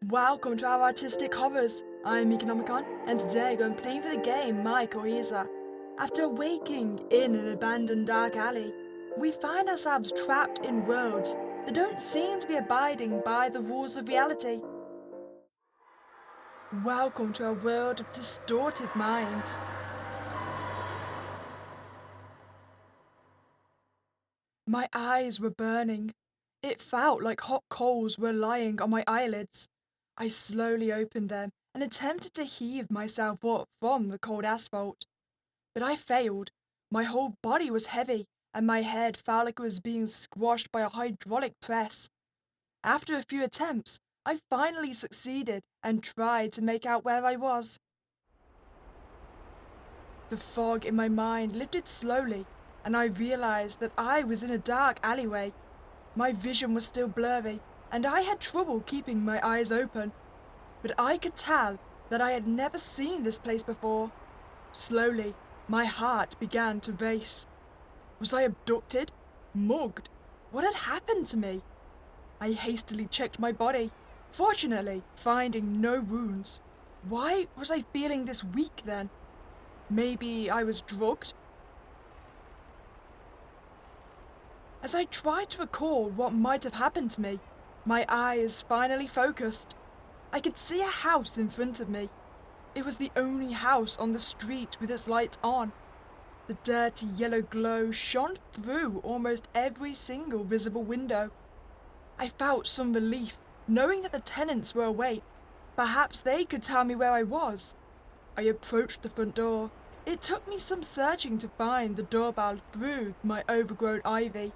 Welcome to our artistic horrors. I'm Meek Nomicon, and today I'm playing for the game Mycorrhiza. After waking in an abandoned dark alley, we find ourselves trapped in worlds that don't seem to be abiding by the rules of reality. Welcome to a world of distorted minds. My eyes were burning. It felt like hot coals were lying on my eyelids. I slowly opened them and attempted to heave myself up from the cold asphalt. But I failed. My whole body was heavy, and my head felt like it was being squashed by a hydraulic press. After a few attempts, I finally succeeded and tried to make out where I was. The fog in my mind lifted slowly, and I realized that I was in a dark alleyway. My vision was still blurry, and I had trouble keeping my eyes open. But I could tell that I had never seen this place before. Slowly, my heart began to race. Was I abducted? Mugged? What had happened to me? I hastily checked my body, fortunately finding no wounds. Why was I feeling this weak then? Maybe I was drugged? As I tried to recall what might have happened to me, my eyes finally focused. I could see a house in front of me. It was the only house on the street with its lights on. The dirty yellow glow shone through almost every single visible window. I felt some relief, knowing that the tenants were awake. Perhaps they could tell me where I was. I approached the front door. It took me some searching to find the doorbell through my overgrown ivy.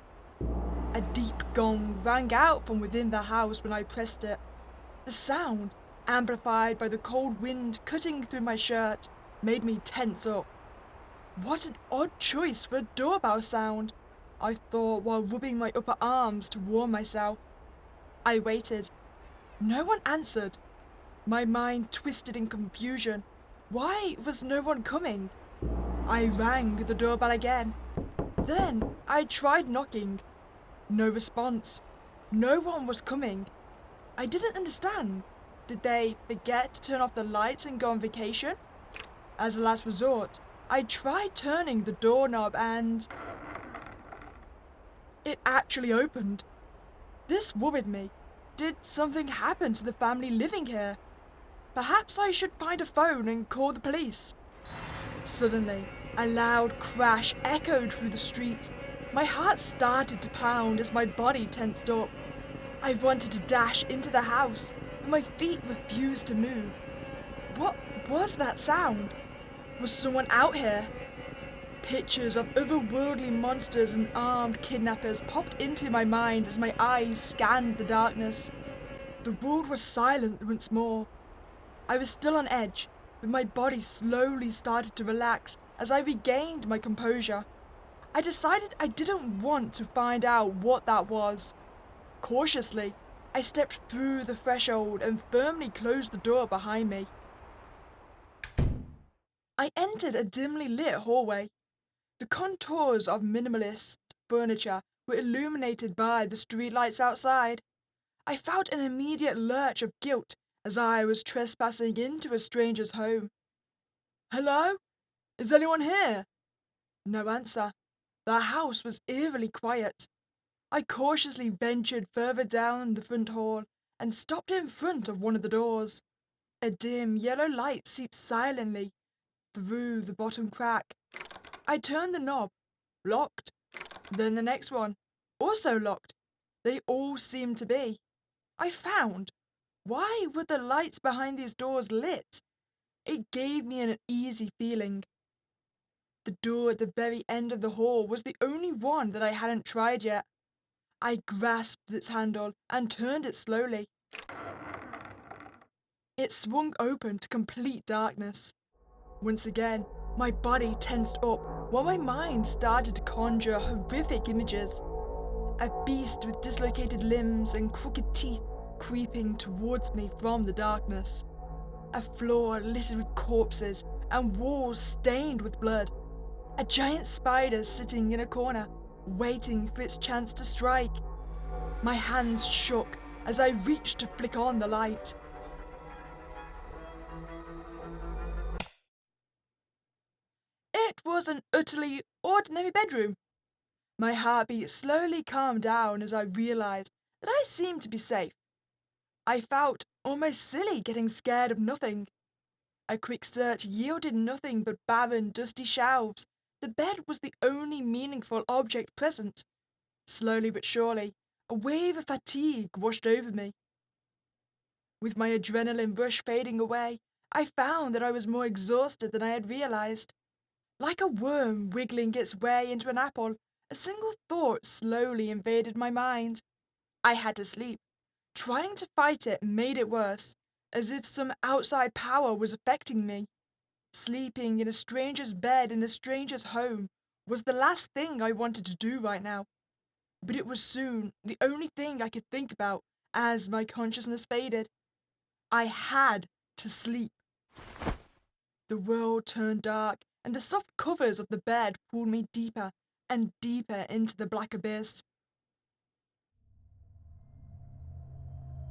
A deep gong rang out from within the house when I pressed it. The sound, amplified by the cold wind cutting through my shirt, made me tense up. What an odd choice for a doorbell sound, I thought while rubbing my upper arms to warm myself. I waited. No one answered. My mind twisted in confusion. Why was no one coming? I rang the doorbell again. Then I tried knocking. No response. No one was coming. I didn't understand. Did they forget to turn off the lights and go on vacation? As a last resort, I tried turning the doorknob and it actually opened. This worried me. Did something happen to the family living here? Perhaps I should find a phone and call the police. Suddenly, a loud crash echoed through the street. My heart started to pound as my body tensed up. I wanted to dash into the house, but my feet refused to move. What was that sound? Was someone out here? Pictures of otherworldly monsters and armed kidnappers popped into my mind as my eyes scanned the darkness. The world was silent once more. I was still on edge, but my body slowly started to relax as I regained my composure. I decided I didn't want to find out what that was. Cautiously, I stepped through the threshold and firmly closed the door behind me. I entered a dimly lit hallway. The contours of minimalist furniture were illuminated by the streetlights outside. I felt an immediate lurch of guilt as I was trespassing into a stranger's home. Hello? Is anyone here? No answer. The house was eerily quiet. I cautiously ventured further down the front hall and stopped in front of one of the doors. A dim yellow light seeped silently through the bottom crack. I turned the knob. Locked. Then the next one. Also locked. They all seemed to be. I found. Why were the lights behind these doors lit? It gave me an uneasy feeling. The door at the very end of the hall was the only one that I hadn't tried yet. I grasped its handle and turned it slowly. It swung open to complete darkness. Once again, my body tensed up while my mind started to conjure horrific images. A beast with dislocated limbs and crooked teeth creeping towards me from the darkness. A floor littered with corpses and walls stained with blood. A giant spider sitting in a corner, waiting for its chance to strike. My hands shook as I reached to flick on the light. It was an utterly ordinary bedroom. My heartbeat slowly calmed down as I realized that I seemed to be safe. I felt almost silly getting scared of nothing. A quick search yielded nothing but barren, dusty shelves. The bed was the only meaningful object present. Slowly but surely, a wave of fatigue washed over me. With my adrenaline rush fading away, I found that I was more exhausted than I had realized. Like a worm wiggling its way into an apple, a single thought slowly invaded my mind. I had to sleep. Trying to fight it made it worse, as if some outside power was affecting me. Sleeping in a stranger's bed in a stranger's home was the last thing I wanted to do right now. But it was soon the only thing I could think about as my consciousness faded. I had to sleep. The world turned dark, and the soft covers of the bed pulled me deeper and deeper into the black abyss.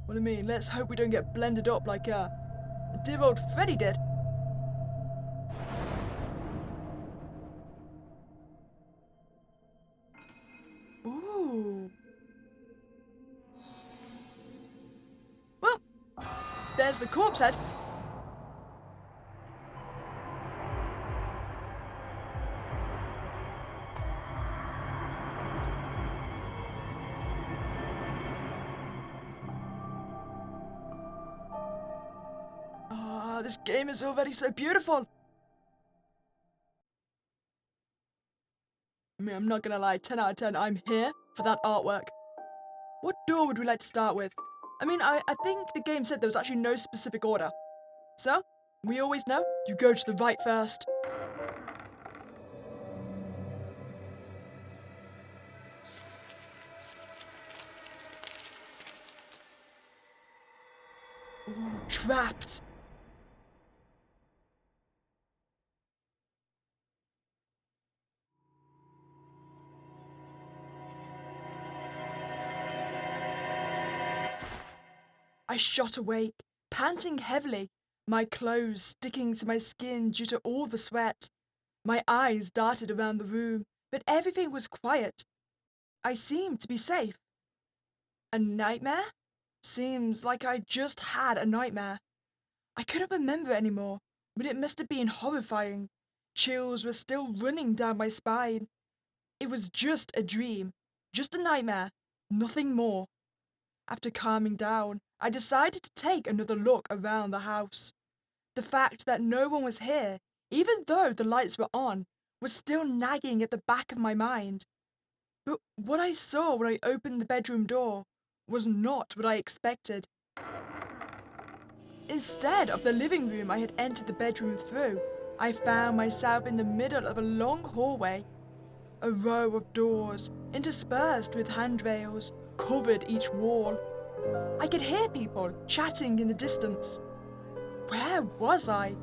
Well, I mean, let's hope we don't get blended up like dear old Freddy did. Ooh. Well, there's the corpse head. This game is already so beautiful. I mean, I'm not gonna lie, 10 out of 10, I'm here for that artwork. What door would we like to start with? I mean, I think the game said there was actually no specific order. So, we always know, you go to the right first. Ooh, trapped. I shot awake, panting heavily, my clothes sticking to my skin due to all the sweat. My eyes darted around the room, but everything was quiet. I seemed to be safe. A nightmare? Seems like I just had a nightmare. I couldn't remember anymore, but it must have been horrifying. Chills were still running down my spine. It was just a dream, just a nightmare, nothing more. After calming down, I decided to take another look around the house. The fact that no one was here, even though the lights were on, was still nagging at the back of my mind. But what I saw when I opened the bedroom door was not what I expected. Instead of the living room I had entered the bedroom through, I found myself in the middle of a long hallway. A row of doors, interspersed with handrails, covered each wall. I could hear people chatting in the distance. Where was I?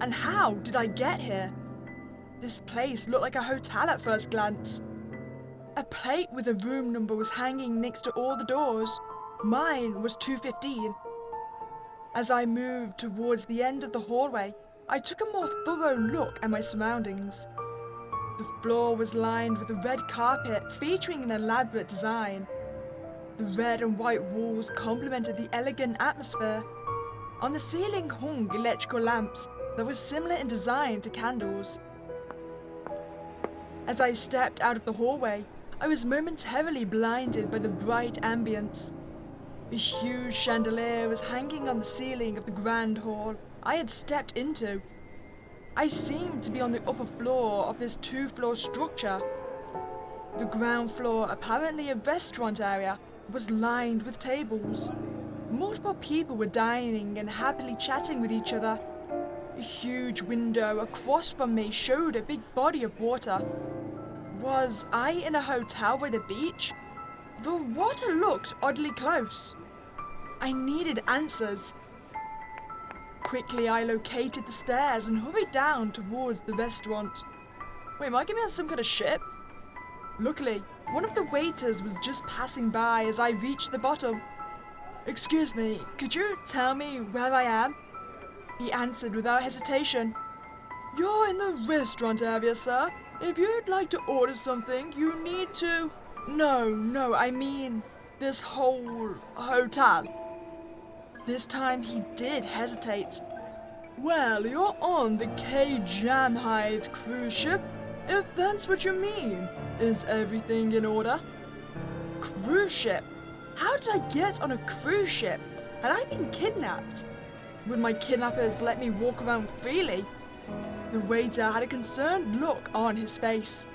And how did I get here? This place looked like a hotel at first glance. A plate with a room number was hanging next to all the doors. Mine was 215. As I moved towards the end of the hallway, I took a more thorough look at my surroundings. The floor was lined with a red carpet featuring an elaborate design. The red and white walls complemented the elegant atmosphere. On the ceiling hung electrical lamps that were similar in design to candles. As I stepped out of the hallway, I was momentarily blinded by the bright ambience. A huge chandelier was hanging on the ceiling of the grand hall I had stepped into. I seemed to be on the upper floor of this two-floor structure. The ground floor, apparently a restaurant area, was lined with tables. Multiple people were dining and happily chatting with each other. A huge window across from me showed a big body of water. Was I in a hotel by the beach? The water looked oddly close. I needed answers. Quickly, I located the stairs and hurried down towards the restaurant. Wait, am I getting on some kind of ship? Luckily, one of the waiters was just passing by as I reached the bottom. Excuse me, could you tell me where I am? He answered without hesitation. You're in the restaurant area, sir. If you'd like to order something, you need to... No, I mean this whole hotel. This time he did hesitate. Well, you're on the K-Jam Hive cruise ship, if that's what you mean. Is everything in order? Cruise ship? How did I get on a cruise ship? Had I been kidnapped? Would my kidnappers let me walk around freely? The waiter had a concerned look on his face.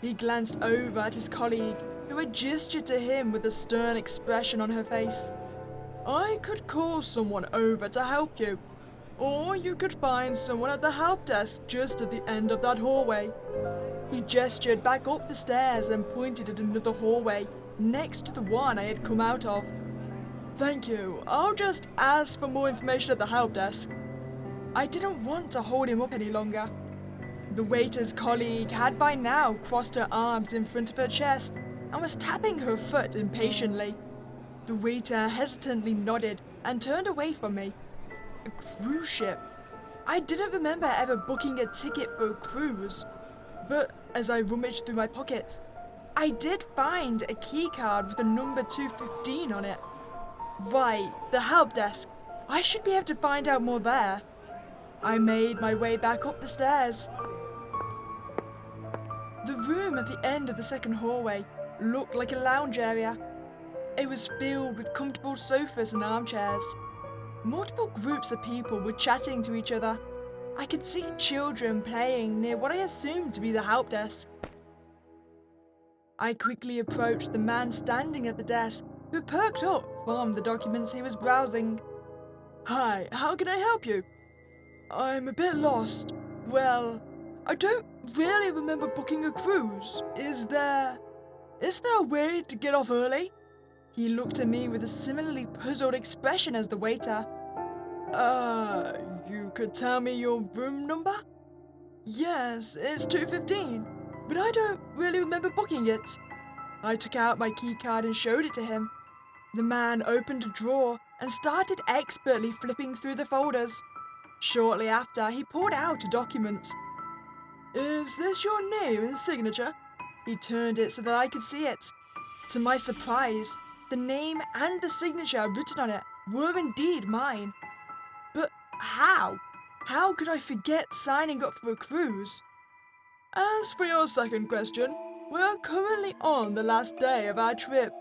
He glanced over at his colleague, who had gestured to him with a stern expression on her face. I could call someone over to help you, or you could find someone at the help desk just at the end of that hallway. He gestured back up the stairs and pointed at another hallway next to the one I had come out of. Thank you. I'll just ask for more information at the help desk. I didn't want to hold him up any longer. The waiter's colleague had by now crossed her arms in front of her chest and was tapping her foot impatiently. The waiter hesitantly nodded and turned away from me. A cruise ship? I didn't remember ever booking a ticket for a cruise, but as I rummaged through my pockets, I did find a key card with the number 215 on it. Right, the help desk. I should be able to find out more there. I made my way back up the stairs. The room at the end of the second hallway looked like a lounge area. It was filled with comfortable sofas and armchairs. Multiple groups of people were chatting to each other. I could see children playing near what I assumed to be the help desk. I quickly approached the man standing at the desk, who perked up from the documents he was browsing. Hi, how can I help you? I'm a bit lost. Well, I don't really remember booking a cruise. Is there a way to get off early? He looked at me with a similarly puzzled expression as the waiter. You could tell me your room number? Yes, it's 215, but I don't really remember booking it. I took out my key card and showed it to him. The man opened a drawer and started expertly flipping through the folders. Shortly after, he pulled out a document. Is this your name and signature? He turned it so that I could see it. To my surprise, the name and the signature written on it were indeed mine. But how? How could I forget signing up for a cruise? As for your second question, we're currently on the last day of our trip.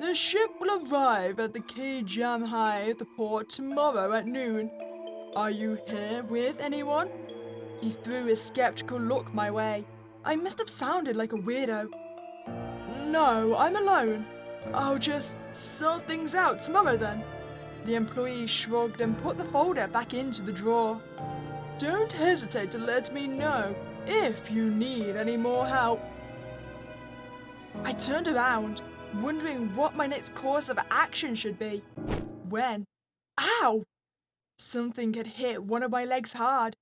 The ship will arrive at the K-Jam Hive, the port, tomorrow at noon. Are you here with anyone? He threw a skeptical look my way. I must have sounded like a weirdo. No, I'm alone. I'll just sort things out tomorrow then. The employee shrugged and put the folder back into the drawer. Don't hesitate to let me know if you need any more help. I turned around, wondering what my next course of action should be. When? Ow! Something had hit one of my legs hard.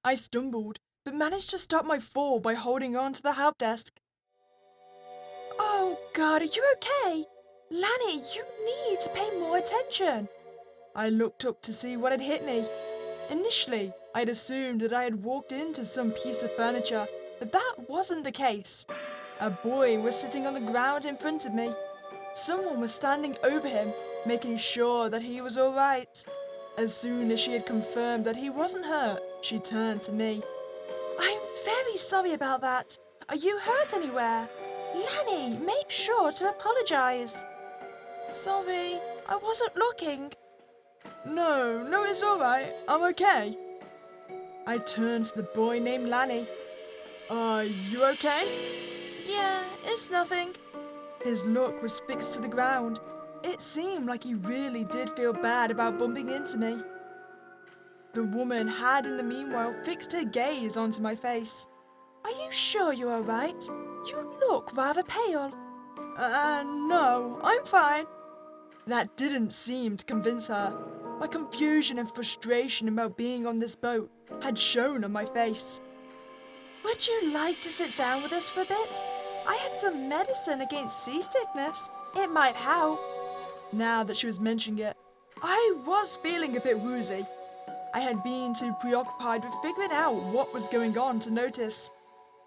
I stumbled, but managed to stop my fall by holding on to the help desk. Oh God, are you okay? Lanny, you need to pay more attention. I looked up to see what had hit me. Initially, I'd assumed that I had walked into some piece of furniture, but that wasn't the case. A boy was sitting on the ground in front of me. Someone was standing over him, making sure that he was all right. As soon as she had confirmed that he wasn't hurt, she turned to me. I'm very sorry about that. Are you hurt anywhere? Lanny, make sure to apologize. Sorry, I wasn't looking. No, it's all right. I'm okay. I turned to the boy named Lanny. Are you okay? Yeah, it's nothing. His look was fixed to the ground. It seemed like he really did feel bad about bumping into me. The woman had in the meanwhile fixed her gaze onto my face. Are you sure you're all right? You look rather pale. No, I'm fine. That didn't seem to convince her. My confusion and frustration about being on this boat had shown on my face. Would you like to sit down with us for a bit? I have some medicine against seasickness. It might help. Now that she was mentioning it, I was feeling a bit woozy. I had been too preoccupied with figuring out what was going on to notice.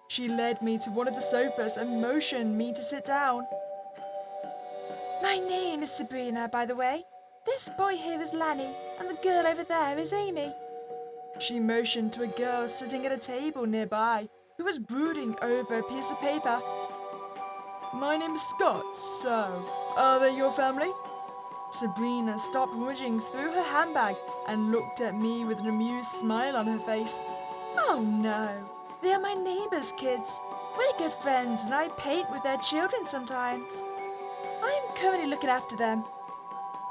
She led me to one of the sofas and motioned me to sit down. My name is Sabrina, by the way. This boy here is Lanny, and the girl over there is Amy. She motioned to a girl sitting at a table nearby who was brooding over a piece of paper. My name is Scott, so are they your family? Sabrina stopped rummaging through her handbag and looked at me with an amused smile on her face. Oh no, they are my neighbours' kids. We're good friends and I paint with their children sometimes. I'm currently looking after them.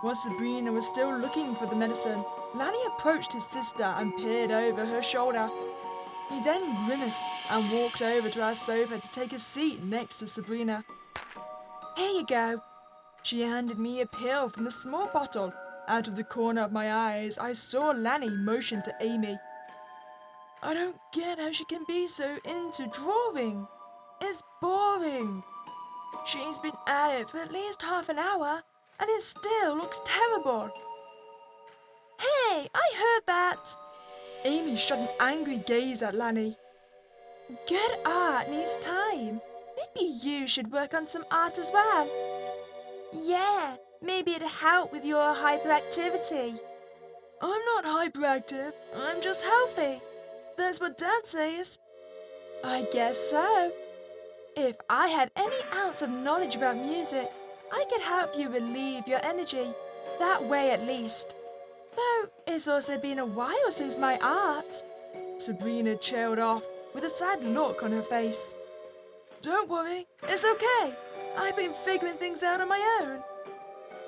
While Sabrina was still looking for the medicine, Lanny approached his sister and peered over her shoulder. He then grimaced and walked over to our sofa to take a seat next to Sabrina. Here you go. She handed me a pill from a small bottle. Out of the corner of my eyes, I saw Lanny motion to Amy. I don't get how she can be so into drawing. It's boring. She's been at it for at least half an hour, and it still looks terrible. Hey, I heard that! Amy shot an angry gaze at Lanny. Good art needs time. Maybe you should work on some art as well. Yeah, maybe it'd help with your hyperactivity. I'm not hyperactive, I'm just healthy. That's what Dad says. I guess so. If I had any ounce of knowledge about music, I could help you relieve your energy. That way at least. Though it's also been a while since my art. Sabrina trailed off with a sad look on her face. Don't worry, it's okay. I've been figuring things out on my own.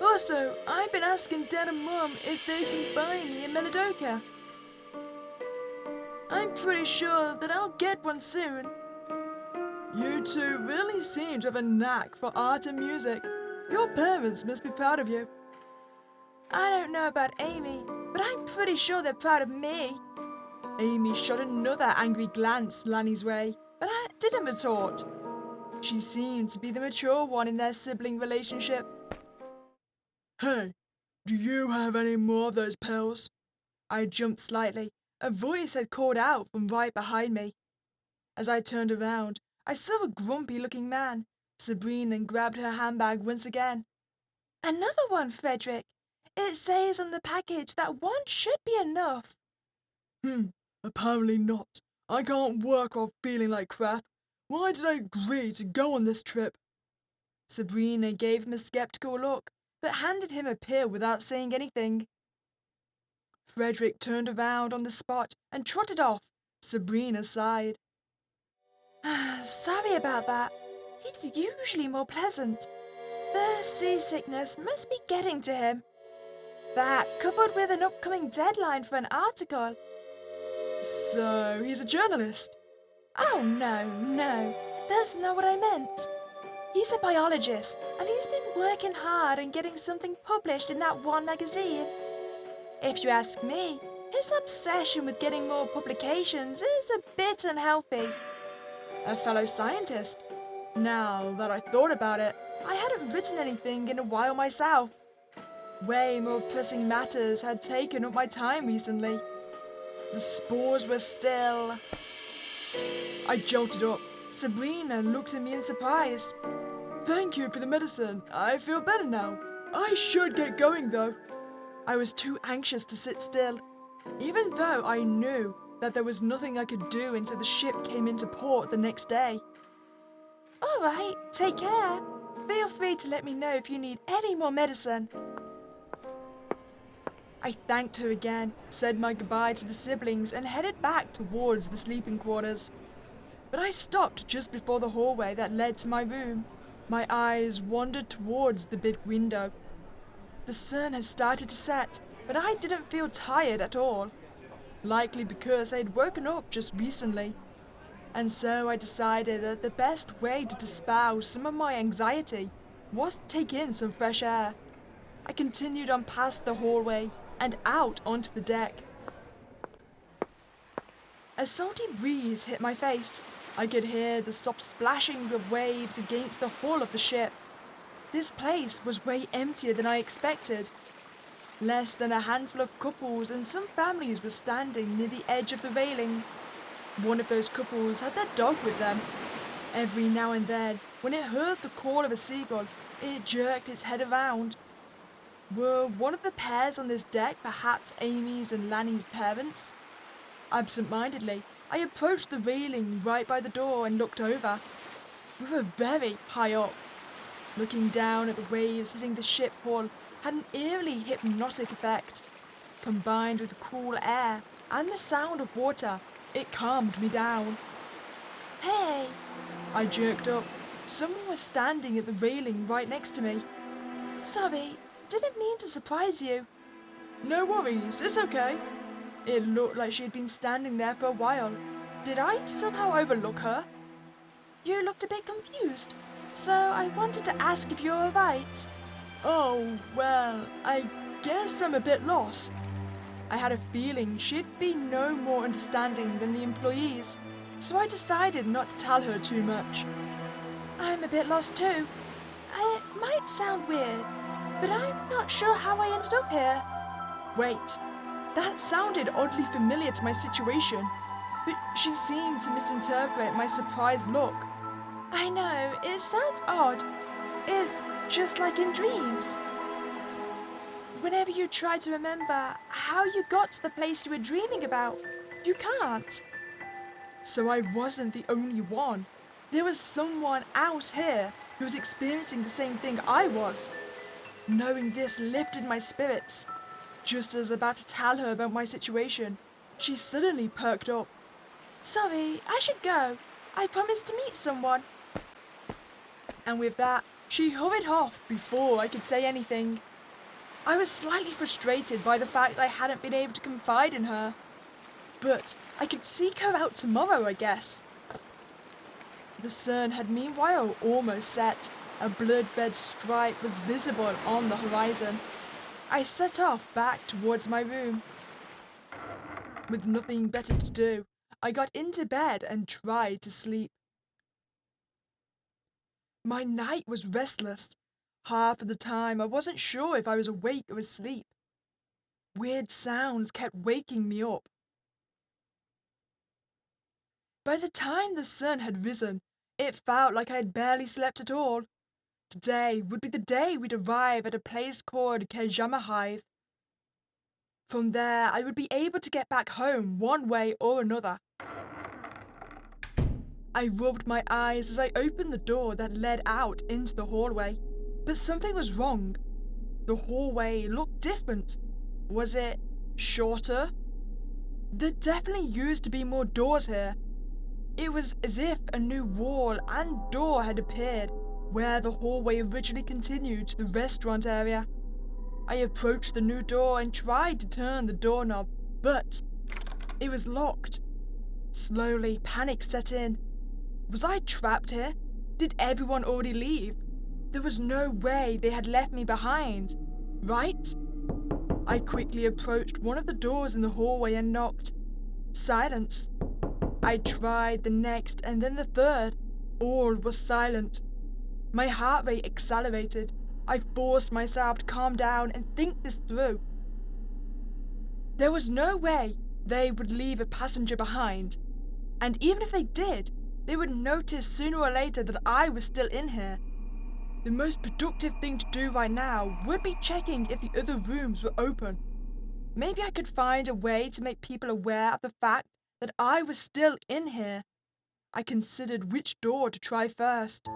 Also, I've been asking Dad and Mom if they can buy me a Meladoka. I'm pretty sure that I'll get one soon. You two really seem to have a knack for art and music. Your parents must be proud of you. I don't know about Amy, but I'm pretty sure they're proud of me. Amy shot another angry glance Lanny's way, but I didn't retort. She seemed to be the mature one in their sibling relationship. Hey, do you have any more of those pills? I jumped slightly. A voice had called out from right behind me. As I turned around, I saw a grumpy-looking man. Sabrina grabbed her handbag once again. Another one, Frederick. It says on the package that one should be enough. Apparently not. I can't work while feeling like crap. Why did I agree to go on this trip? Sabrina gave him a skeptical look, but handed him a pill without saying anything. Frederick turned around on the spot and trotted off. Sabrina sighed. Sorry about that. He's usually more pleasant. The seasickness must be getting to him. That, coupled with an upcoming deadline for an article. So, he's a journalist? Oh, no. That's not what I meant. He's a biologist, and he's been working hard on getting something published in that one magazine. If you ask me, his obsession with getting more publications is a bit unhealthy. A fellow scientist. Now that I thought about it, I hadn't written anything in a while myself. Way more pressing matters had taken up my time recently. The spores were still... I jolted up. Sabrina looked at me in surprise. Thank you for the medicine. I feel better now. I should get going though. I was too anxious to sit still, even though I knew that there was nothing I could do until the ship came into port the next day. All right, take care. Feel free to let me know if you need any more medicine. I thanked her again, said my goodbye to the siblings, and headed back towards the sleeping quarters. But I stopped just before the hallway that led to my room. My eyes wandered towards the big window. The sun had started to set, but I didn't feel tired at all. Likely because I had woken up just recently. And so I decided that the best way to dispel some of my anxiety was to take in some fresh air. I continued on past the hallway and out onto the deck. A salty breeze hit my face. I could hear the soft splashing of waves against the hull of the ship. This place was way emptier than I expected. Less than a handful of couples and some families were standing near the edge of the railing. One of those couples had their dog with them. Every now and then, when it heard the call of a seagull, it jerked its head around. Were one of the pairs on this deck perhaps Amy's and Lanny's parents? Absent-mindedly, I approached the railing right by the door and looked over. We were very high up. Looking down at the waves hitting the ship hull had an eerily hypnotic effect. Combined with the cool air and the sound of water, it calmed me down. Hey! I jerked up. Someone was standing at the railing right next to me. Sorry, didn't mean to surprise you. No worries, it's okay. It looked like she had been standing there for a while. Did I somehow overlook her? You looked a bit confused, so I wanted to ask if you're alright. Oh, well, I guess I'm a bit lost. I had a feeling she'd be no more understanding than the employees, so I decided not to tell her too much. I'm a bit lost too. It might sound weird, but I'm not sure how I ended up here. Wait, that sounded oddly familiar to my situation, but she seemed to misinterpret my surprised look. I know, it sounds odd. It's just like in dreams. Whenever you try to remember how you got to the place you were dreaming about, you can't. So I wasn't the only one. There was someone else here who was experiencing the same thing I was. Knowing this lifted my spirits. Just as about to tell her about my situation, she suddenly perked up. Sorry, I should go. I promised to meet someone. And with that, she hurried off before I could say anything. I was slightly frustrated by the fact I hadn't been able to confide in her. But I could seek her out tomorrow, I guess. The sun had meanwhile almost set. A blood-red stripe was visible on the horizon. I set off back towards my room. With nothing better to do, I got into bed and tried to sleep. My night was restless. Half of the time I wasn't sure if I was awake or asleep. Weird sounds kept waking me up. By the time the sun had risen, it felt like I had barely slept at all. Today would be the day we'd arrive at a place called Kejamahive. From there, I would be able to get back home one way or another. I rubbed my eyes as I opened the door that led out into the hallway, but something was wrong. The hallway looked different. Was it shorter? There definitely used to be more doors here. It was as if a new wall and door had appeared where the hallway originally continued to the restaurant area. I approached the new door and tried to turn the doorknob, but it was locked. Slowly, panic set in. Was I trapped here? Did everyone already leave? There was no way they had left me behind, right? I quickly approached one of the doors in the hallway and knocked. Silence. I tried the next and then the third. All was silent. My heart rate accelerated. I forced myself to calm down and think this through. There was no way they would leave a passenger behind. And even if they did, they would notice sooner or later that I was still in here. The most productive thing to do right now would be checking if the other rooms were open. Maybe I could find a way to make people aware of the fact that I was still in here. I considered which door to try first.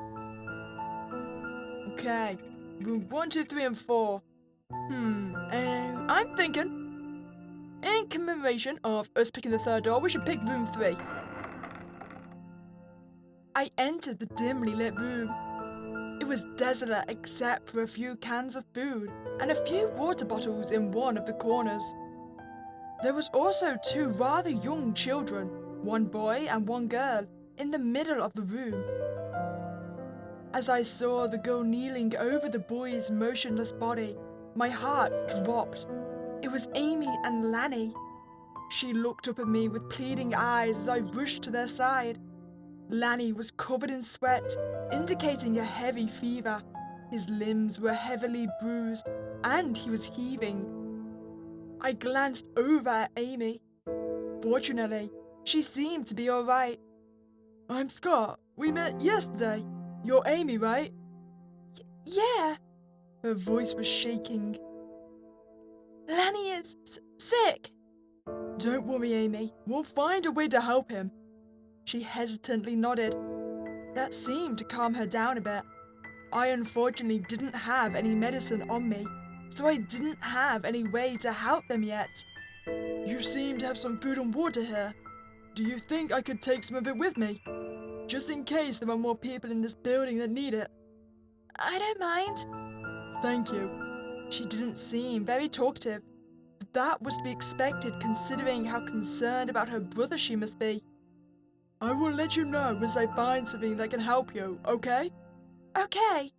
Okay, room 1, 2, 3, and 4. I'm thinking, in commemoration of us picking the third door, we should pick room 3. I entered the dimly lit room. It was desolate except for a few cans of food and a few water bottles in one of the corners. There was also 2 rather young children, one boy and one girl, in the middle of the room. As I saw the girl kneeling over the boy's motionless body, my heart dropped. It was Amy and Lanny. She looked up at me with pleading eyes as I rushed to their side. Lanny was covered in sweat, indicating a heavy fever. His limbs were heavily bruised, and he was heaving. I glanced over at Amy. Fortunately, she seemed to be all right. I'm Scott. We met yesterday. You're Amy, right? Yeah. Her voice was shaking. Lanny is sick. Don't worry, Amy. We'll find a way to help him. She hesitantly nodded. That seemed to calm her down a bit. I unfortunately didn't have any medicine on me, so I didn't have any way to help them yet. You seem to have some food and water here. Do you think I could take some of it with me? Just in case there are more people in this building that need it. I don't mind. Thank you. She didn't seem very talkative, but that was to be expected considering how concerned about her brother she must be. I will let you know as I find something that can help you, okay? Okay.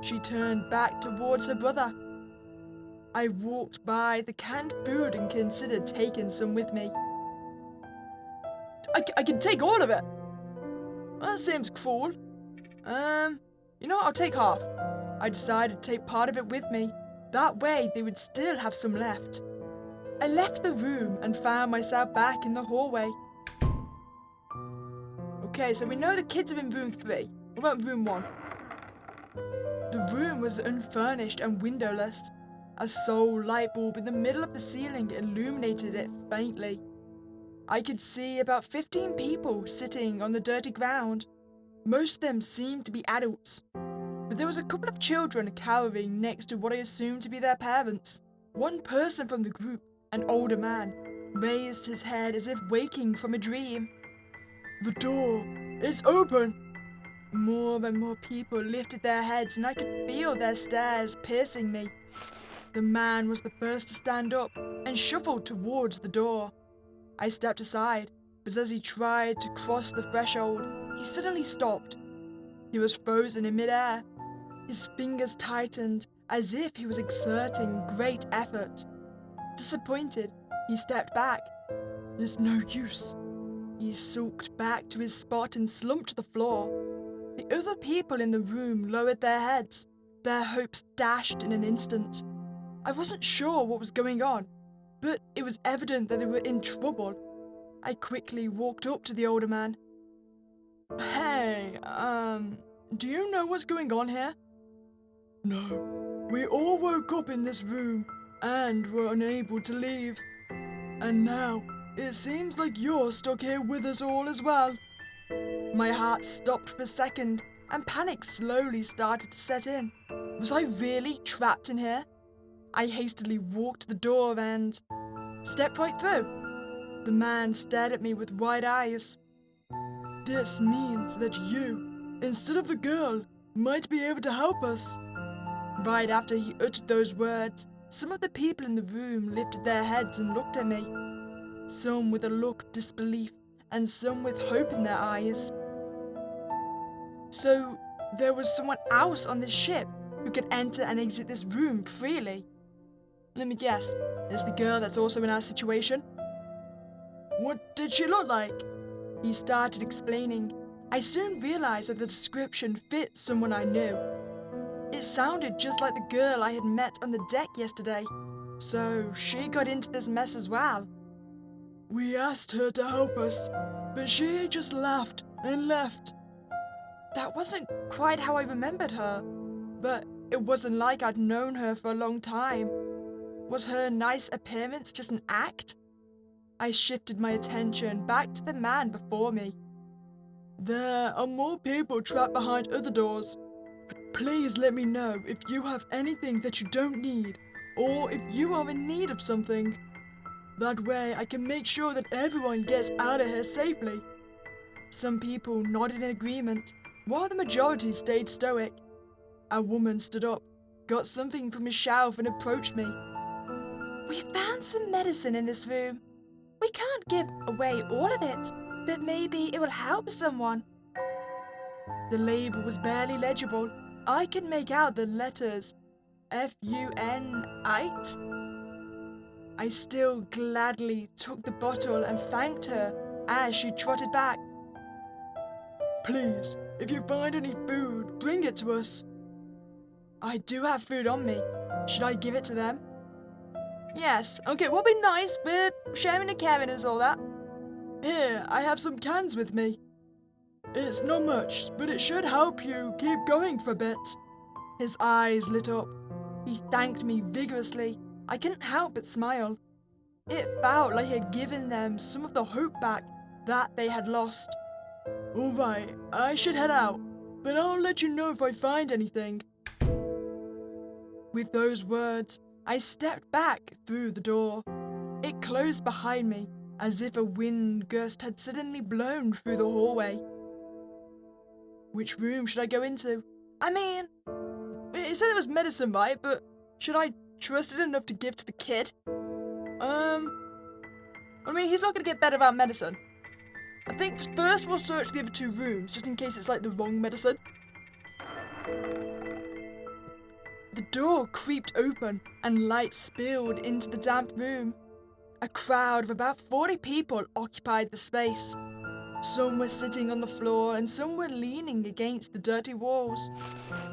She turned back towards her brother. I walked by the canned food and considered taking some with me. I can take all of it. That seems cruel. I'll take half. I decided to take part of it with me. That way they would still have some left. I left the room and found myself back in the hallway. Okay, so we know the kids are in room 3. What about room 1? The room was unfurnished and windowless. A sole light bulb in the middle of the ceiling illuminated it faintly. I could see about 15 people sitting on the dirty ground. Most of them seemed to be adults, but there was a couple of children cowering next to what I assumed to be their parents. One person from the group, an older man, raised his head as if waking from a dream. The door is open! More and more people lifted their heads and I could feel their stares piercing me. The man was the first to stand up and shuffled towards the door. I stepped aside, but as he tried to cross the threshold, he suddenly stopped. He was frozen in midair. His fingers tightened as if he was exerting great effort. Disappointed, he stepped back. There's no use. He sulked back to his spot and slumped to the floor. The other people in the room lowered their heads, their hopes dashed in an instant. I wasn't sure what was going on, but it was evident that they were in trouble. I quickly walked up to the older man. Hey, do you know what's going on here? No, we all woke up in this room and were unable to leave. And now, it seems like you're stuck here with us all as well. My heart stopped for a second and panic slowly started to set in. Was I really trapped in here? I hastily walked to the door and stepped right through. The man stared at me with wide eyes. This means that you, instead of the girl, might be able to help us. Right after he uttered those words, some of the people in the room lifted their heads and looked at me. Some with a look of disbelief and some with hope in their eyes. So, there was someone else on this ship who could enter and exit this room freely. Let me guess, it's the girl that's also in our situation? What did she look like? He started explaining. I soon realized that the description fit someone I knew. It sounded just like the girl I had met on the deck yesterday. So she got into this mess as well. We asked her to help us, but she just laughed and left. That wasn't quite how I remembered her, but it wasn't like I'd known her for a long time. Was her nice appearance just an act? I shifted my attention back to the man before me. There are more people trapped behind other doors. But please let me know if you have anything that you don't need, or if you are in need of something. That way I can make sure that everyone gets out of here safely. Some people nodded in agreement, while the majority stayed stoic. A woman stood up, got something from a shelf and approached me. We found some medicine in this room. We can't give away all of it, but maybe it will help someone. The label was barely legible. I could make out the letters F-U-N-8. I still gladly took the bottle and thanked her as she trotted back. Please, if you find any food, bring it to us. I do have food on me. Should I give it to them? Yes, okay, we'll be nice. We're sharing and caring and all that. Here, I have some cans with me. It's not much, but it should help you keep going for a bit. His eyes lit up. He thanked me vigorously. I couldn't help but smile. It felt like he had given them some of the hope back that they had lost. All right, I should head out, but I'll let you know if I find anything. With those words, I stepped back through the door. It closed behind me as if a wind gust had suddenly blown through the hallway. Which room should I go into? I mean, it said there was medicine, right? But should I trust it enough to give to the kid? I mean, he's not going to get better without medicine. I think first we'll search the other two rooms, just in case it's like the wrong medicine. The door creaked open and light spilled into the damp room. A crowd of about 40 people occupied the space. Some were sitting on the floor and some were leaning against the dirty walls.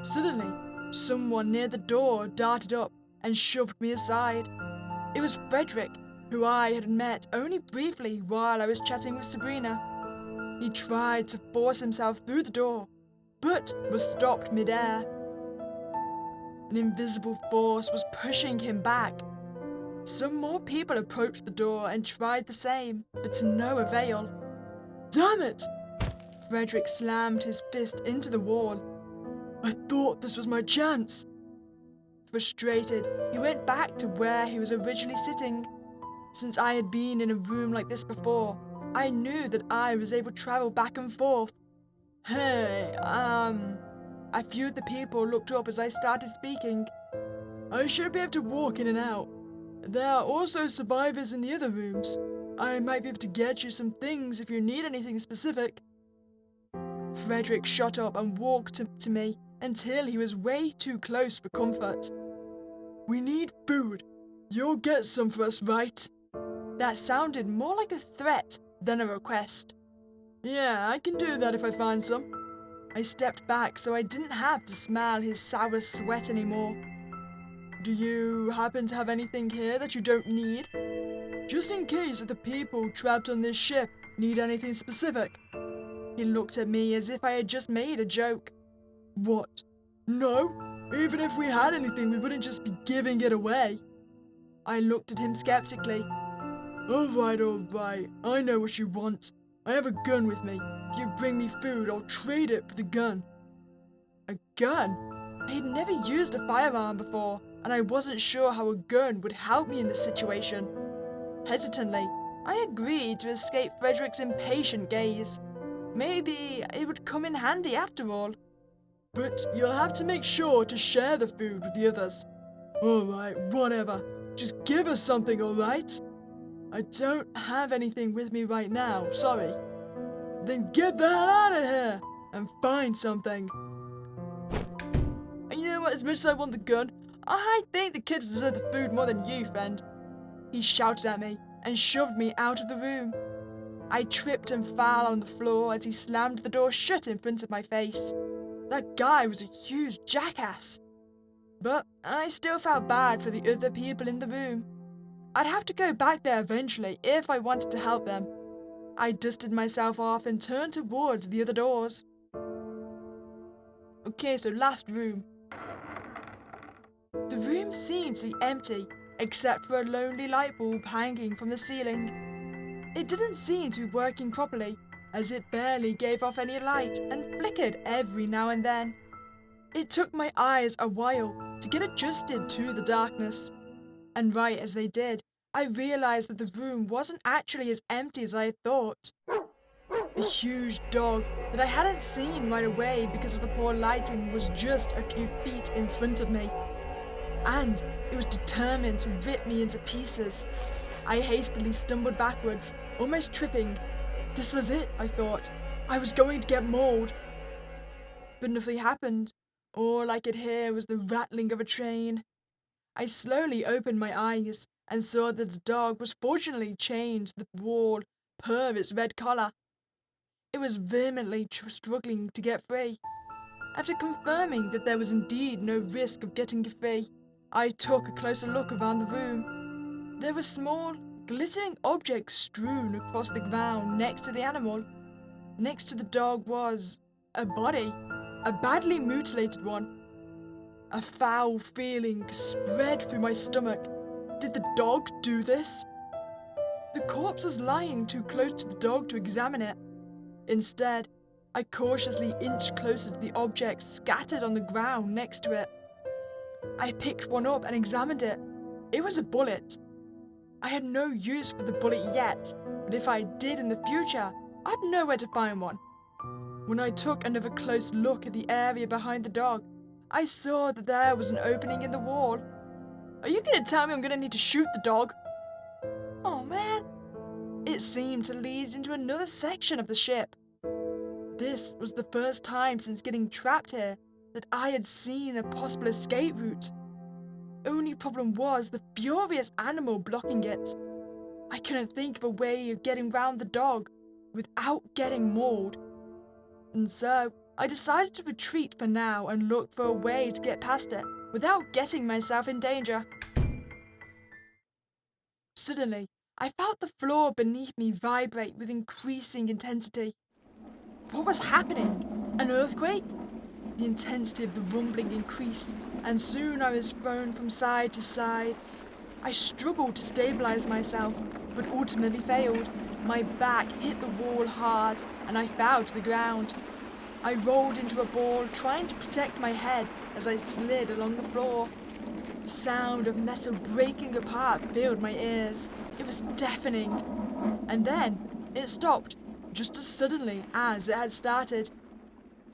Suddenly, someone near the door darted up and shoved me aside. It was Frederick, who I had met only briefly while I was chatting with Sabrina. He tried to force himself through the door, but was stopped midair. An invisible force was pushing him back. Some more people approached the door and tried the same, but to no avail. Damn it! Frederick slammed his fist into the wall. I thought this was my chance. Frustrated, he went back to where he was originally sitting. Since I had been in a room like this before, I knew that I was able to travel back and forth. Hey, a few of the people looked up as I started speaking. I should be able to walk in and out. There are also survivors in the other rooms. I might be able to get you some things if you need anything specific. Frederick shot up and walked to me until he was way too close for comfort. We need food. You'll get some for us, right? That sounded more like a threat than a request. Yeah, I can do that if I find some. I stepped back so I didn't have to smell his sour sweat anymore. Do you happen to have anything here that you don't need? Just in case the people trapped on this ship need anything specific. He looked at me as if I had just made a joke. What? No? Even if we had anything, we wouldn't just be giving it away. I looked at him skeptically. All right. I know what you want. I have a gun with me. If you bring me food, I'll trade it for the gun. A gun? I had never used a firearm before, and I wasn't sure how a gun would help me in this situation. Hesitantly, I agreed to escape Frederick's impatient gaze. Maybe it would come in handy after all. But you'll have to make sure to share the food with the others. All right, whatever. Just give us something, all right? I don't have anything with me right now, sorry. Then get the hell out of here and find something. And you know what, as much as I want the gun, I think the kids deserve the food more than you, friend. He shouted at me and shoved me out of the room. I tripped and fell on the floor as he slammed the door shut in front of my face. That guy was a huge jackass. But I still felt bad for the other people in the room. I'd have to go back there eventually if I wanted to help them. I dusted myself off and turned towards the other doors. Okay, so last room. The room seemed to be empty, except for a lonely light bulb hanging from the ceiling. It didn't seem to be working properly, as it barely gave off any light and flickered every now and then. It took my eyes a while to get adjusted to the darkness. And right as they did, I realized that the room wasn't actually as empty as I had thought. A huge dog that I hadn't seen right away because of the poor lighting was just a few feet in front of me. And it was determined to rip me into pieces. I hastily stumbled backwards, almost tripping. This was it, I thought. I was going to get mauled. But nothing happened. All I could hear was the rattling of a train. I slowly opened my eyes and saw that the dog was fortunately chained to the wall per its red collar. It was vehemently struggling to get free. After confirming that there was indeed no risk of getting free, I took a closer look around the room. There were small, glittering objects strewn across the ground next to the animal. Next to the dog was a body, a badly mutilated one. A foul feeling spread through my stomach. Did the dog do this? The corpse was lying too close to the dog to examine it. Instead, I cautiously inched closer to the object scattered on the ground next to it. I picked one up and examined it. It was a bullet. I had no use for the bullet yet, but if I did in the future, I'd know where to find one. When I took another close look at the area behind the dog, I saw that there was an opening in the wall. Are you going to tell me I'm going to need to shoot the dog? Oh man. It seemed to lead into another section of the ship. This was the first time since getting trapped here that I had seen a possible escape route. Only problem was the furious animal blocking it. I couldn't think of a way of getting round the dog without getting mauled. And so I decided to retreat for now and look for a way to get past it without getting myself in danger. Suddenly, I felt the floor beneath me vibrate with increasing intensity. What was happening? An earthquake? The intensity of the rumbling increased, and soon I was thrown from side to side. I struggled to stabilize myself, but ultimately failed. My back hit the wall hard, and I fell to the ground. I rolled into a ball, trying to protect my head as I slid along the floor. The sound of metal breaking apart filled my ears. It was deafening. And then it stopped, just as suddenly as it had started.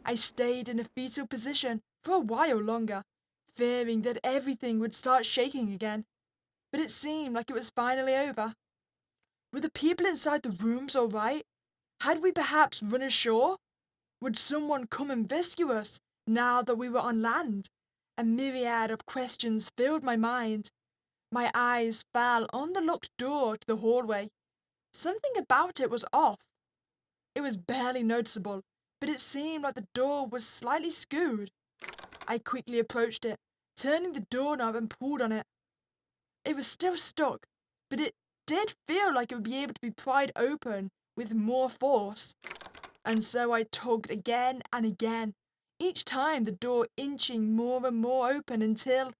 I stayed in a fetal position for a while longer, fearing that everything would start shaking again. But it seemed like it was finally over. Were the people inside the rooms all right? Had we perhaps run ashore? Would someone come and rescue us now that we were on land? A myriad of questions filled my mind. My eyes fell on the locked door to the hallway. Something about it was off. It was barely noticeable, but it seemed like the door was slightly skewed. I quickly approached it, turning the doorknob and pulled on it. It was still stuck, but it did feel like it would be able to be pried open with more force. And so I tugged again and again, each time the door inching more and more open until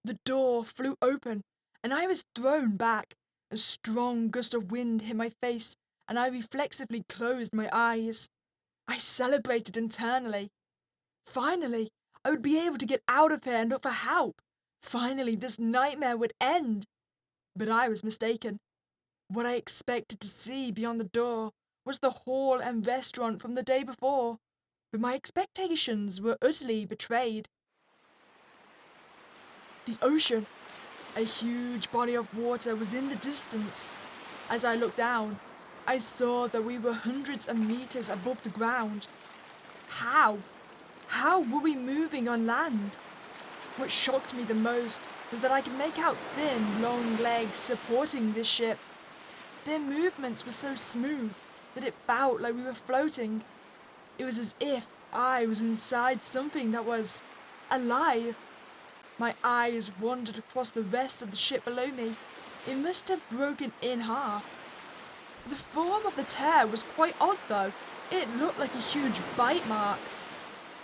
the door flew open and I was thrown back. A strong gust of wind hit my face and I reflexively closed my eyes. I celebrated internally. Finally, I would be able to get out of here and look for help. Finally, this nightmare would end. But I was mistaken. What I expected to see beyond the door was the hall and restaurant from the day before, but my expectations were utterly betrayed. The ocean, a huge body of water, was in the distance. As I looked down, I saw that we were hundreds of meters above the ground. How? How were we moving on land? What shocked me the most was that I could make out thin, long legs supporting this ship. Their movements were so smooth that it felt like we were floating. It was as if I was inside something that was alive. My eyes wandered across the rest of the ship below me. It must have broken in half. The form of the tear was quite odd though. It looked like a huge bite mark,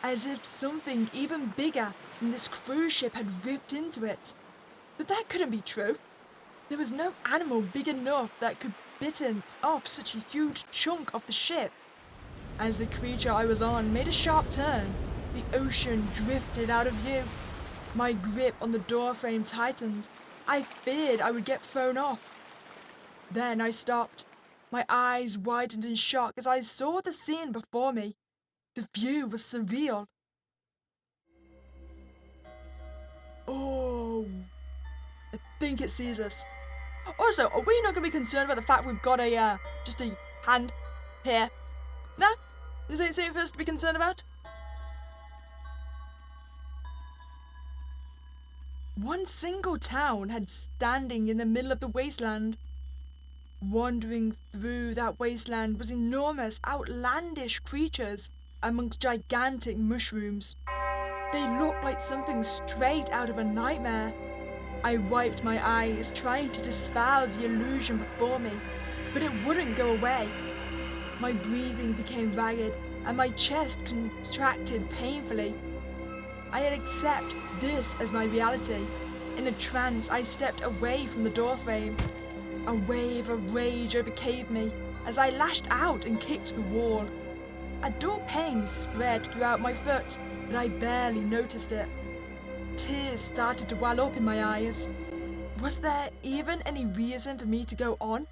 as if something even bigger than this cruise ship had ripped into it. But that couldn't be true. There was no animal big enough that could bitten off such a huge chunk of the ship. As the creature I was on made a sharp turn, the ocean drifted out of view. My grip on the doorframe tightened. I feared I would get thrown off. Then I stopped. My eyes widened in shock as I saw the scene before me. The view was surreal. Oh, I think it sees us. Also, are we not going to be concerned about the fact we've got just a hand here? No? Is there anything for us to be concerned about? One single town had standing in the middle of the wasteland. Wandering through that wasteland was enormous, outlandish creatures amongst gigantic mushrooms. They looked like something straight out of a nightmare. I wiped my eyes, trying to dispel the illusion before me, but it wouldn't go away. My breathing became ragged, and my chest contracted painfully. I had accepted this as my reality. In a trance, I stepped away from the doorframe. A wave of rage overcame me as I lashed out and kicked the wall. A dull pain spread throughout my foot, but I barely noticed it. Tears started to well up in my eyes. Was there even any reason for me to go on?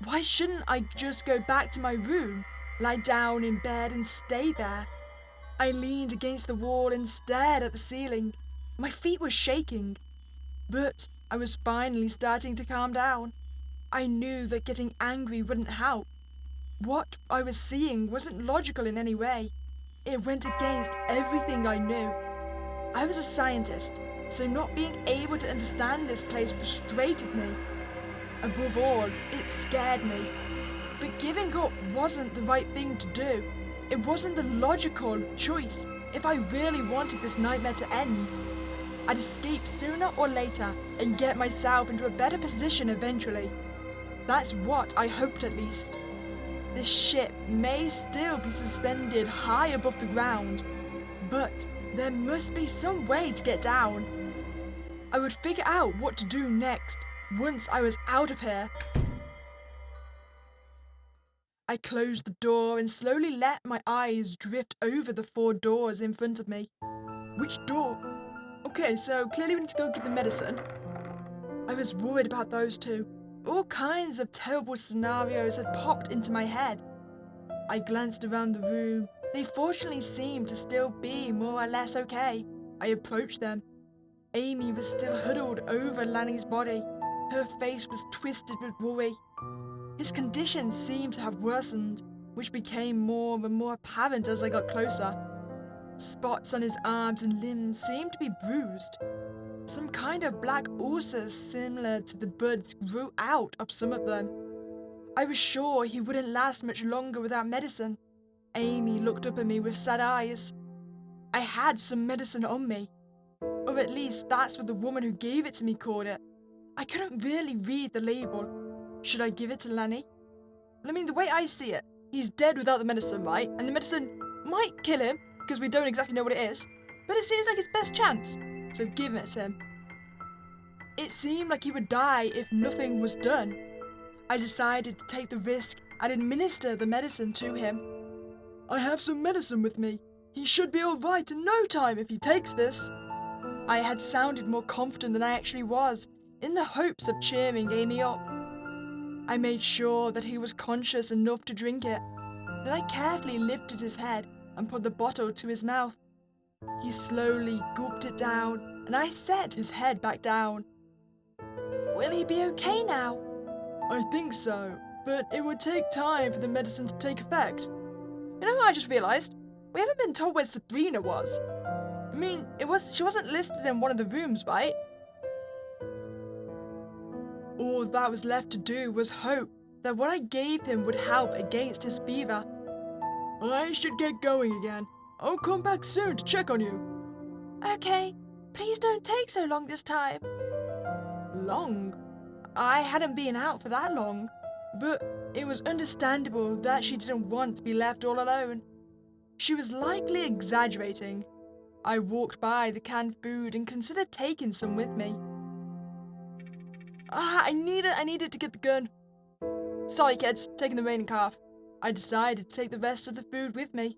Why shouldn't I just go back to my room, lie down in bed and stay there? I leaned against the wall and stared at the ceiling. My feet were shaking, but I was finally starting to calm down. I knew that getting angry wouldn't help. What I was seeing wasn't logical in any way. It went against everything I knew. I was a scientist, so not being able to understand this place frustrated me. Above all, it scared me. But giving up wasn't the right thing to do. It wasn't the logical choice if I really wanted this nightmare to end. I'd escape sooner or later and get myself into a better position eventually. That's what I hoped at least. This ship may still be suspended high above the ground, but there must be some way to get down. I would figure out what to do next once I was out of here. I closed the door and slowly let my eyes drift over the 4 doors in front of me. Which door? Okay, so clearly we need to go give the medicine. I was worried about those 2. All kinds of terrible scenarios had popped into my head. I glanced around the room. They fortunately seemed to still be more or less okay. I approached them. Amy was still huddled over Lanny's body. Her face was twisted with worry. His condition seemed to have worsened, which became more and more apparent as I got closer. Spots on his arms and limbs seemed to be bruised. Some kind of black ulcers similar to the buds grew out of some of them. I was sure he wouldn't last much longer without medicine. Amy looked up at me with sad eyes. I had some medicine on me. Or at least that's what the woman who gave it to me called it. I couldn't really read the label. Should I give it to Lanny? I mean, the way I see it, he's dead without the medicine, right? And the medicine might kill him, because we don't exactly know what it is, but it seems like his best chance, so give it to him. It seemed like he would die if nothing was done. I decided to take the risk and administer the medicine to him. I have some medicine with me. He should be all right in no time if he takes this. I had sounded more confident than I actually was, in the hopes of cheering Amy up. I made sure that he was conscious enough to drink it. Then I carefully lifted his head and put the bottle to his mouth. He slowly gulped it down, and I set his head back down. Will he be okay now? I think so, but it would take time for the medicine to take effect. You know what I just realised? We haven't been told where Sabrina was. I mean, she wasn't listed in one of the rooms, right? All that was left to do was hope that what I gave him would help against his fever. I should get going again. I'll come back soon to check on you. Okay, please don't take so long this time. Long? I hadn't been out for that long, but it was understandable that she didn't want to be left all alone. She was likely exaggerating. I walked by the canned food and considered taking some with me. I needed to get the gun. Sorry kids, taking the remaining calf. I decided to take the rest of the food with me.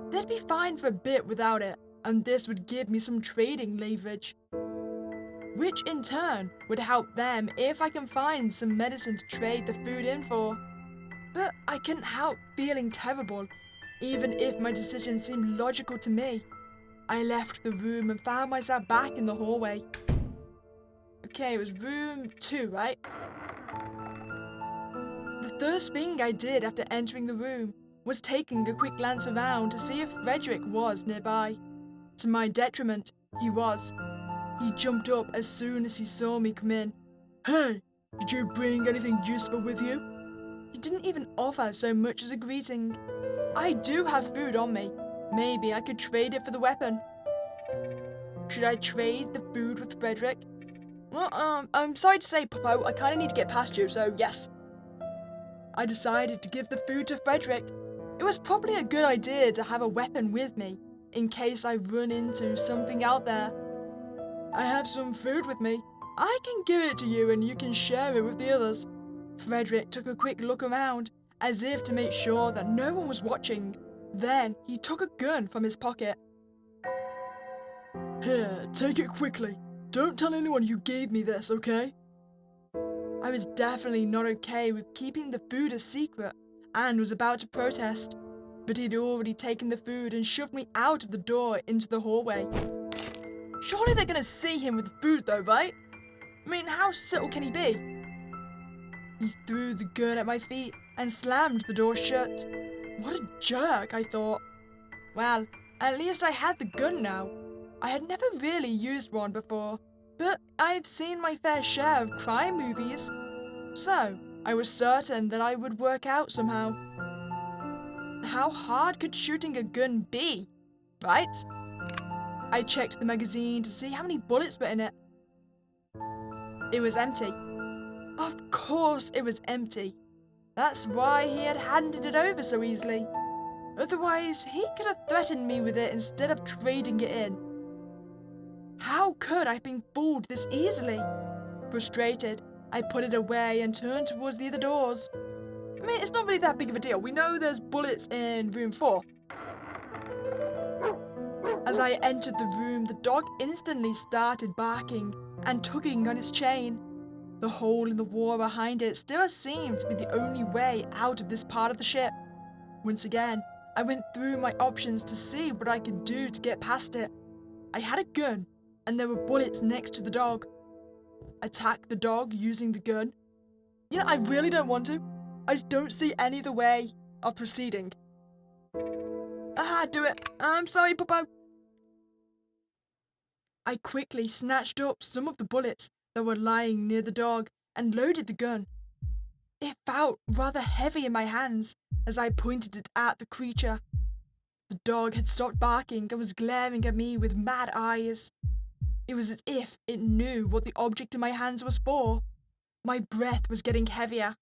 They'd be fine for a bit without it, and this would give me some trading leverage, which in turn would help them if I can find some medicine to trade the food in for. But I couldn't help feeling terrible, even if my decision seemed logical to me. I left the room and found myself back in the hallway. Okay, it was room 2, right? The first thing I did after entering the room was taking a quick glance around to see if Frederick was nearby. To my detriment, he was. He jumped up as soon as he saw me come in. Hey, did you bring anything useful with you? He didn't even offer so much as a greeting. I do have food on me. Maybe I could trade it for the weapon. Should I trade the food with Frederick? Well, I'm sorry to say, Popo, I kind of need to get past you, so yes. I decided to give the food to Frederick. It was probably a good idea to have a weapon with me, in case I run into something out there. I have some food with me. I can give it to you and you can share it with the others. Frederick took a quick look around, as if to make sure that no one was watching. Then he took a gun from his pocket. Here, take it quickly. Don't tell anyone you gave me this, okay? I was definitely not okay with keeping the food a secret and was about to protest, but he'd already taken the food and shoved me out of the door into the hallway. Surely they're gonna see him with the food though, right? I mean, how subtle can he be? He threw the gun at my feet and slammed the door shut. What a jerk, I thought. Well, at least I had the gun now. I had never really used one before, but I've seen my fair share of crime movies. So, I was certain that I would work out somehow. How hard could shooting a gun be, right? I checked the magazine to see how many bullets were in it. It was empty. Of course it was empty. That's why he had handed it over so easily. Otherwise, he could have threatened me with it instead of trading it in. How could I have been fooled this easily? Frustrated, I put it away and turned towards the other doors. I mean, it's not really that big of a deal. We know there's bullets in room 4. As I entered the room, the dog instantly started barking and tugging on its chain. The hole in the wall behind it still seemed to be the only way out of this part of the ship. Once again, I went through my options to see what I could do to get past it. I had a gun, and there were bullets next to the dog. Attack the dog using the gun? You know, I really don't want to. I just don't see any other way of proceeding. Do it. I'm sorry, Popo. I quickly snatched up some of the bullets that were lying near the dog and loaded the gun. It felt rather heavy in my hands as I pointed it at the creature. The dog had stopped barking and was glaring at me with mad eyes. It was as if it knew what the object in my hands was for. My breath was getting heavier.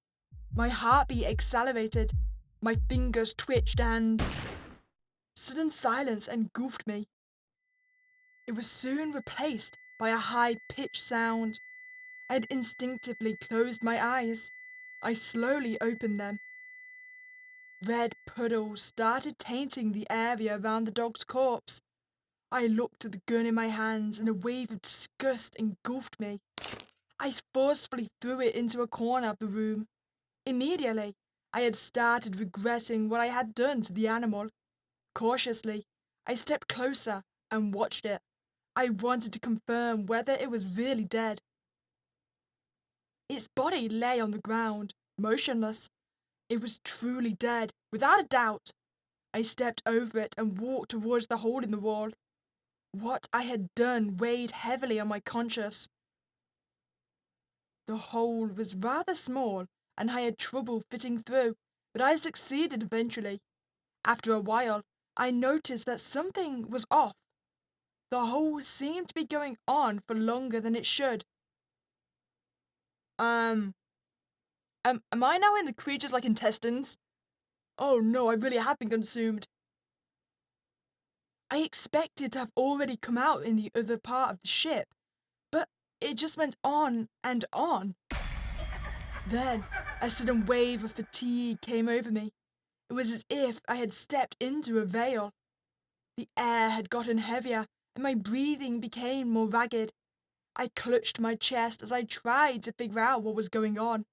My heartbeat accelerated. My fingers twitched and... Sudden silence engulfed me. It was soon replaced by a high-pitched sound. I had instinctively closed my eyes. I slowly opened them. Red puddles started tainting the area around the dog's corpse. I looked at the gun in my hands and a wave of disgust engulfed me. I forcefully threw it into a corner of the room. Immediately, I had started regretting what I had done to the animal. Cautiously, I stepped closer and watched it. I wanted to confirm whether it was really dead. Its body lay on the ground, motionless. It was truly dead, without a doubt. I stepped over it and walked towards the hole in the wall. What I had done weighed heavily on my conscience. The hole was rather small, and I had trouble fitting through, but I succeeded eventually. After a while, I noticed that something was off. The hole seemed to be going on for longer than it should. Am I now in the creature's, intestines? Oh no, I really have been consumed. I expected to have already come out in the other part of the ship, but it just went on and on. Then, a sudden wave of fatigue came over me. It was as if I had stepped into a veil. The air had gotten heavier, and my breathing became more ragged. I clutched my chest as I tried to figure out what was going on.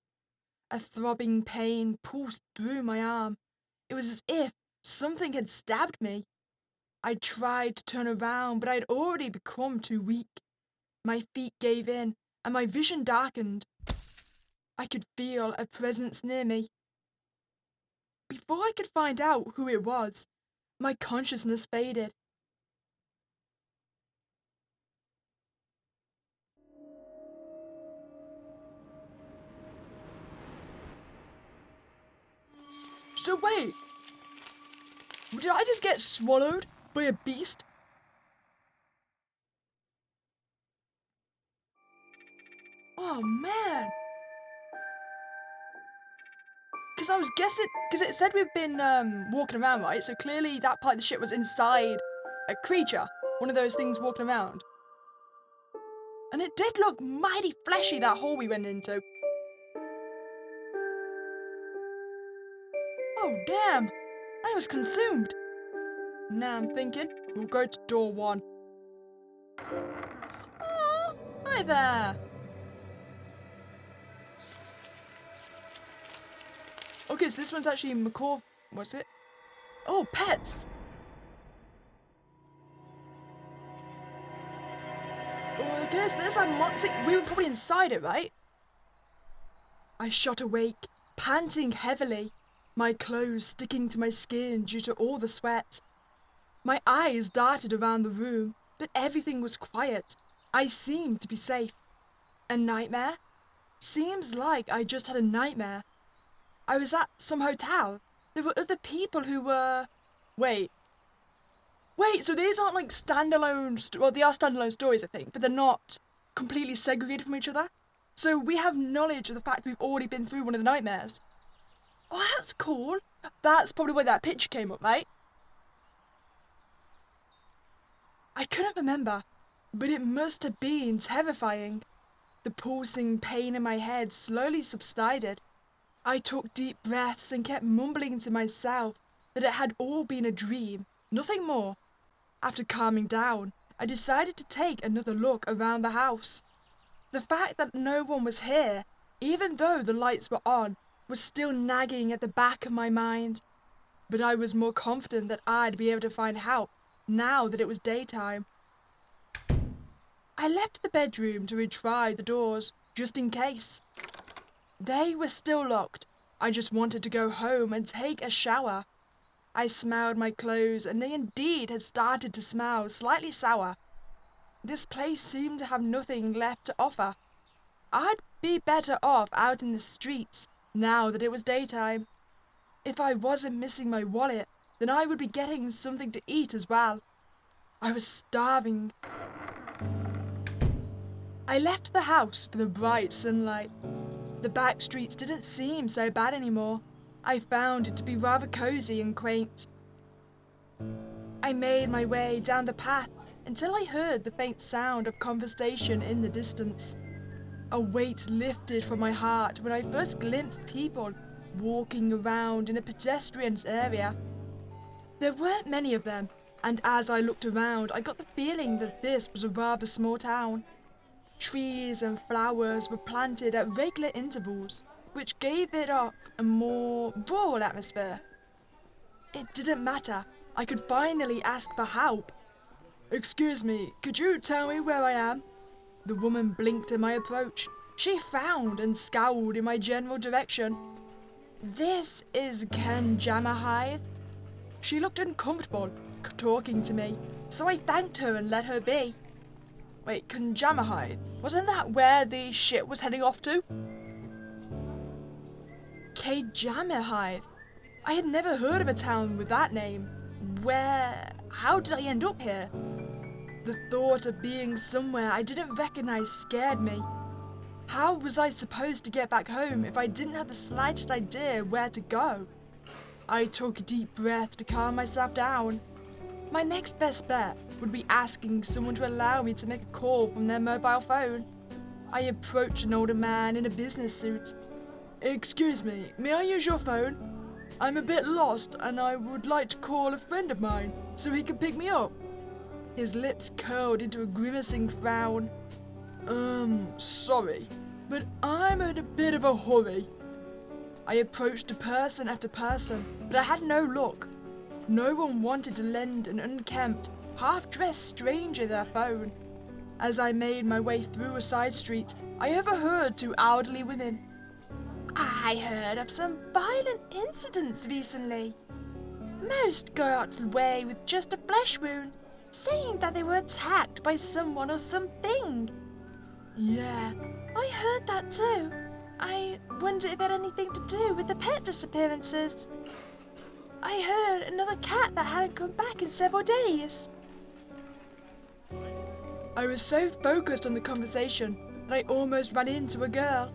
A throbbing pain pulsed through my arm. It was as if something had stabbed me. I tried to turn around, but I had already become too weak. My feet gave in, and my vision darkened. I could feel a presence near me. Before I could find out who it was, my consciousness faded. So wait, did I just get swallowed by a beast? Oh, man. Because I was guessing, because it said we've been walking around, right? So clearly that part of the ship was inside a creature. One of those things walking around. And it did look mighty fleshy, that hole we went into. Oh, damn. I was consumed. Now I'm thinking we'll go to door 1. Oh, hi there. Okay, so this one's actually what's it? Oh, pets. Okay, so there's a we were probably inside it, right? I shot awake, panting heavily, my clothes sticking to my skin due to all the sweat. My eyes darted around the room, but everything was quiet. I seemed to be safe. A nightmare? Seems like I just had a nightmare. I was at some hotel. There were other people who were... Wait, so these aren't like standalone... Well, they are standalone stories, I think, but they're not completely segregated from each other. So we have knowledge of the fact we've already been through one of the nightmares. Oh, that's cool. That's probably where that picture came up, right? I couldn't remember, but it must have been terrifying. The pulsing pain in my head slowly subsided. I took deep breaths and kept mumbling to myself that it had all been a dream, nothing more. After calming down, I decided to take another look around the house. The fact that no one was here, even though the lights were on, was still nagging at the back of my mind. But I was more confident that I'd be able to find help now that it was daytime. I left the bedroom to retry the doors, just in case. They were still locked. I just wanted to go home and take a shower. I smelled my clothes, and they indeed had started to smell slightly sour. This place seemed to have nothing left to offer. I'd be better off out in the streets now that it was daytime. If I wasn't missing my wallet, then I would be getting something to eat as well. I was starving. I left the house for the bright sunlight. The back streets didn't seem so bad anymore. I found it to be rather cozy and quaint. I made my way down the path until I heard the faint sound of conversation in the distance. A weight lifted from my heart when I first glimpsed people walking around in a pedestrian area. There weren't many of them, and as I looked around, I got the feeling that this was a rather small town. Trees and flowers were planted at regular intervals, which gave it off a more rural atmosphere. It didn't matter. I could finally ask for help. "Excuse me, could you tell me where I am?" The woman blinked at my approach. She frowned and scowled in my general direction. "This is Kanjamahide." She looked uncomfortable talking to me, so I thanked her and let her be. Wait, Kanjamahide? Wasn't that where the ship was heading off to? Kanjamahide? I had never heard of a town with that name. How did I end up here? The thought of being somewhere I didn't recognize scared me. How was I supposed to get back home if I didn't have the slightest idea where to go? I took a deep breath to calm myself down. My next best bet would be asking someone to allow me to make a call from their mobile phone. I approached an older man in a business suit. "Excuse me, may I use your phone? I'm a bit lost and I would like to call a friend of mine so he can pick me up." His lips curled into a grimacing frown. Sorry, but I'm in a bit of a hurry." I approached person after person, but I had no luck. No one wanted to lend an unkempt, half-dressed stranger their phone. As I made my way through a side street, I overheard two elderly women. "I heard of some violent incidents recently. Most got away with just a flesh wound, saying that they were attacked by someone or something." "Yeah, I heard that too. I wonder if it had anything to do with the pet disappearances. I heard another cat that hadn't come back in several days." I was so focused on the conversation, that I almost ran into a girl.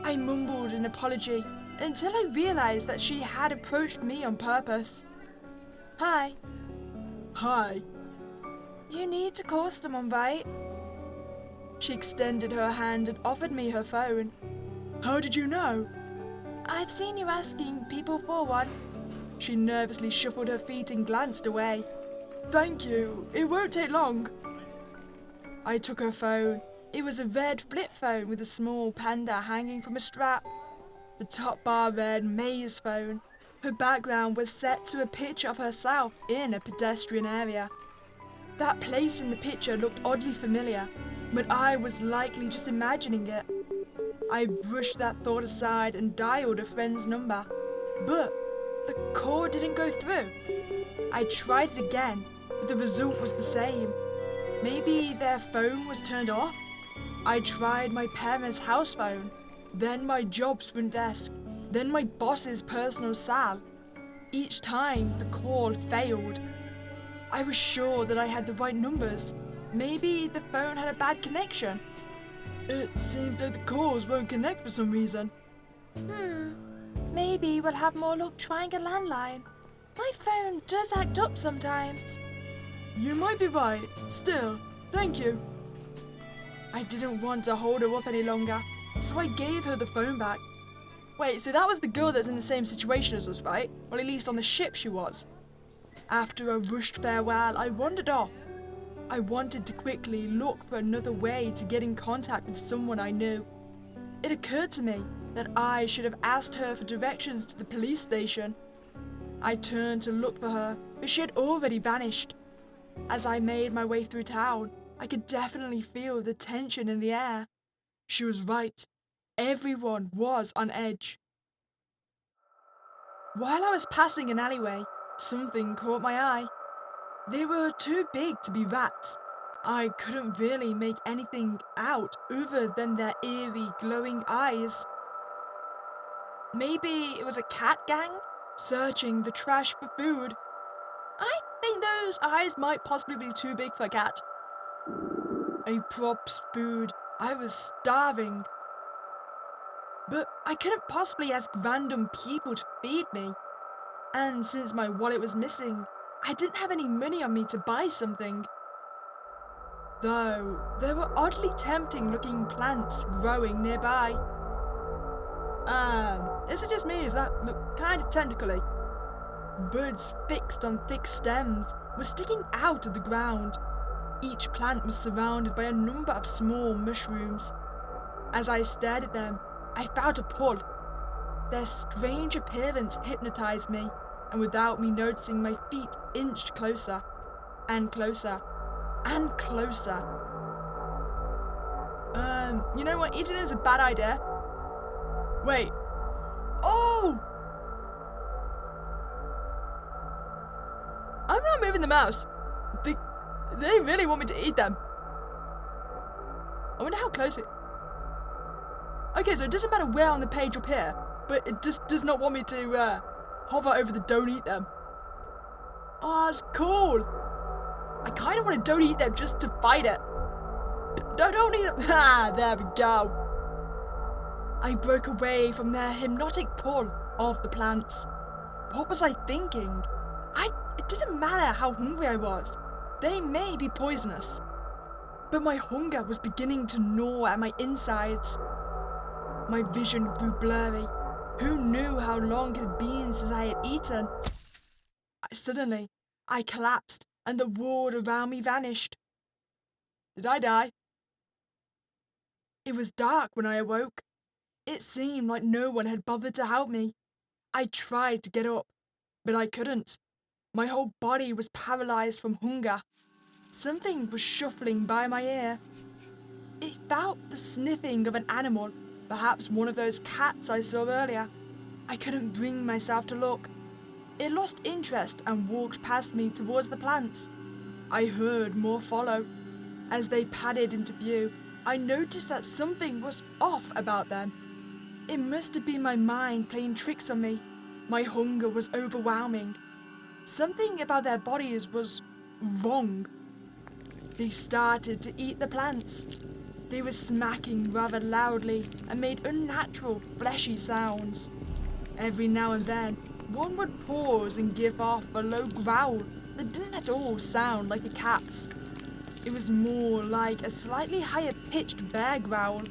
I mumbled an apology until I realized that she had approached me on purpose. Hi. Hi. You need to call someone, right? She extended her hand and offered me her phone. How did you know? I've seen you asking people for one. She nervously shuffled her feet and glanced away. Thank you. It won't take long. I took her phone. It was a red flip phone with a small panda hanging from a strap. The top bar read May's phone. Her background was set to a picture of herself in a pedestrian area. That place in the picture looked oddly familiar, but I was likely just imagining it. I brushed that thought aside and dialed a friend's number, but the call didn't go through. I tried it again, but the result was the same. Maybe their phone was turned off? I tried my parents' house phone, then my job's front desk, then my boss's personal cell. Each time the call failed. I was sure that I had the right numbers. Maybe the phone had a bad connection. It seems that the calls won't connect for some reason. Maybe we'll have more luck trying a landline. My phone does act up sometimes. You might be right. Still, thank you. I didn't want to hold her up any longer, so I gave her the phone back. Wait, so that was the girl that's in the same situation as us, right? Well, at least on the ship she was. After a rushed farewell, I wandered off. I wanted to quickly look for another way to get in contact with someone I knew. It occurred to me that I should have asked her for directions to the police station. I turned to look for her, but she had already vanished. As I made my way through town, I could definitely feel the tension in the air. She was right. Everyone was on edge. While I was passing an alleyway, something caught my eye. They were too big to be rats. I couldn't really make anything out other than their eerie, glowing eyes. Maybe it was a cat gang searching the trash for food. I think those eyes might possibly be too big for a cat. A props food. I was starving. But I couldn't possibly ask random people to feed me. And since my wallet was missing, I didn't have any money on me to buy something. Though, there were oddly tempting looking plants growing nearby. Is it just me? Does that look kind of tentacly? Buds fixed on thick stems were sticking out of the ground. Each plant was surrounded by a number of small mushrooms. As I stared at them, I felt a pull. Their strange appearance hypnotized me, and without me noticing, my feet inched closer, and closer, and closer. You know what? Eating them is a bad idea. Wait. Oh! I'm not moving the mouse. They really want me to eat them. I wonder how close it... Okay, so it doesn't matter where on the page up here, but it just does not want me to hover over the don't eat them. Oh, that's cool. I kind of want to don't eat them just to fight it. Don't eat them. Ah, there we go. I broke away from their hypnotic pull of the plants. What was I thinking? It didn't matter how hungry I was. They may be poisonous. But my hunger was beginning to gnaw at my insides. My vision grew blurry. Who knew how long it had been since I had eaten? Suddenly, I collapsed and the world around me vanished. Did I die? It was dark when I awoke. It seemed like no one had bothered to help me. I tried to get up, but I couldn't. My whole body was paralyzed from hunger. Something was shuffling by my ear. It felt the sniffing of an animal, perhaps one of those cats I saw earlier. I couldn't bring myself to look. It lost interest and walked past me towards the plants. I heard more follow. As they padded into view, I noticed that something was off about them. It must have been my mind playing tricks on me. My hunger was overwhelming. Something about their bodies was wrong. They started to eat the plants. They were smacking rather loudly and made unnatural, fleshy sounds. Every now and then, one would pause and give off a low growl that didn't at all sound like a cat's. It was more like a slightly higher-pitched bear growl.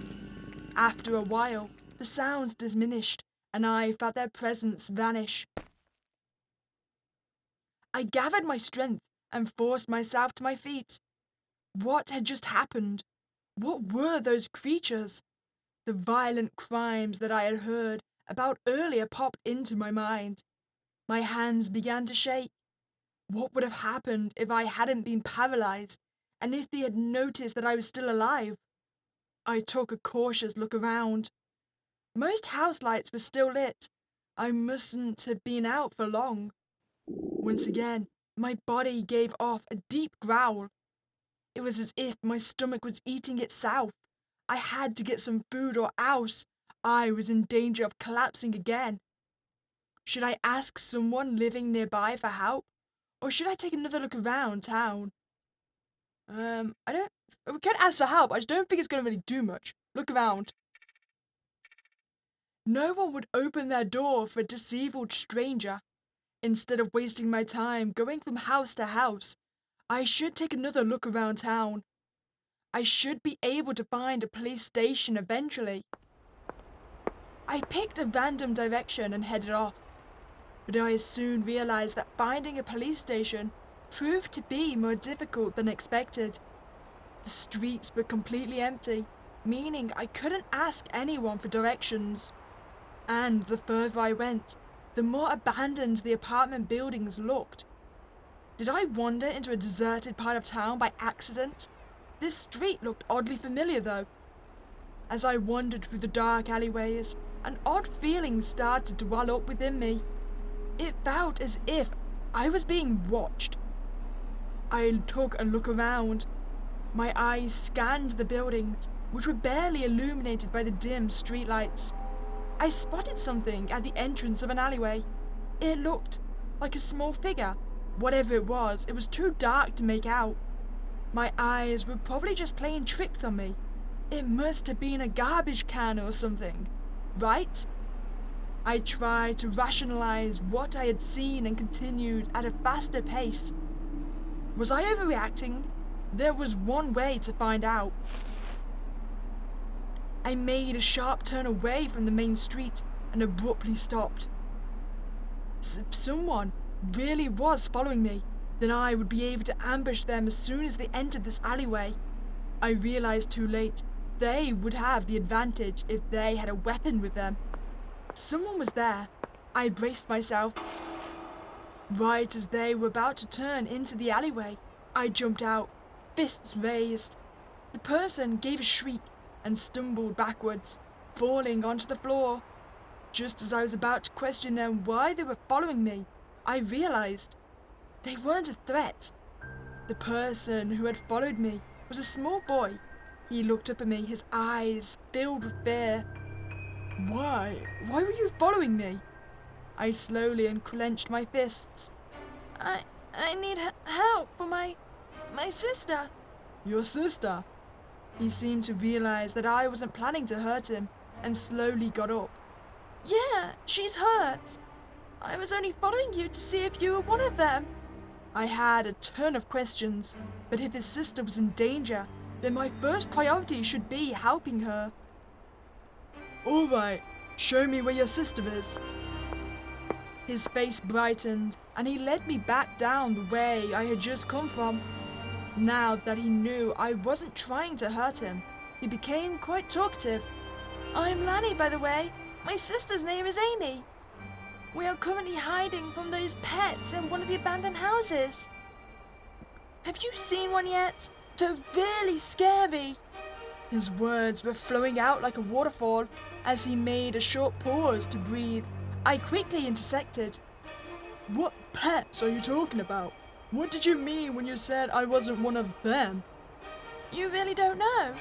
After a while, the sounds diminished, and I felt their presence vanish. I gathered my strength and forced myself to my feet. What had just happened? What were those creatures? The violent crimes that I had heard about earlier popped into my mind. My hands began to shake. What would have happened if I hadn't been paralyzed, and if they had noticed that I was still alive? I took a cautious look around. Most house lights were still lit. I mustn't have been out for long. Once again, my body gave off a deep growl. It was as if my stomach was eating itself. I had to get some food or else I was in danger of collapsing again. Should I ask someone living nearby for help? Or should I take another look around town? We can ask for help, I just don't think it's going to really do much. Look around. No one would open their door for a disabled stranger. Instead of wasting my time going from house to house, I should take another look around town. I should be able to find a police station eventually. I picked a random direction and headed off, but I soon realized that finding a police station proved to be more difficult than expected. The streets were completely empty, meaning I couldn't ask anyone for directions. And the further I went, the more abandoned the apartment buildings looked. Did I wander into a deserted part of town by accident? This street looked oddly familiar though. As I wandered through the dark alleyways, an odd feeling started to well up within me. It felt as if I was being watched. I took a look around. My eyes scanned the buildings, which were barely illuminated by the dim streetlights. I spotted something at the entrance of an alleyway. It looked like a small figure. Whatever it was too dark to make out. My eyes were probably just playing tricks on me. It must have been a garbage can or something, right? I tried to rationalize what I had seen and continued at a faster pace. Was I overreacting? There was one way to find out. I made a sharp turn away from the main street and abruptly stopped. If someone really was following me, then I would be able to ambush them as soon as they entered this alleyway. I realized too late. They would have the advantage if they had a weapon with them. Someone was there. I braced myself. Right as they were about to turn into the alleyway, I jumped out, fists raised. The person gave a shriek and stumbled backwards, falling onto the floor. Just as I was about to question them why they were following me, I realized they weren't a threat. The person who had followed me was a small boy. He looked up at me, his eyes filled with fear. Why were you following me? I slowly unclenched my fists. I need help for my sister. Your sister? He seemed to realize that I wasn't planning to hurt him and slowly got up. Yeah, she's hurt. I was only following you to see if you were one of them. I had a ton of questions, but if his sister was in danger, then my first priority should be helping her. All right, show me where your sister is. His face brightened, and he led me back down the way I had just come from. Now that he knew I wasn't trying to hurt him, he became quite talkative. I'm Lanny, by the way. My sister's name is Amy. We are currently hiding from those pets in one of the abandoned houses. Have you seen one yet? They're really scary. His words were flowing out like a waterfall as he made a short pause to breathe. I quickly intersected. What pets are you talking about? What did you mean when you said I wasn't one of them? You really don't know?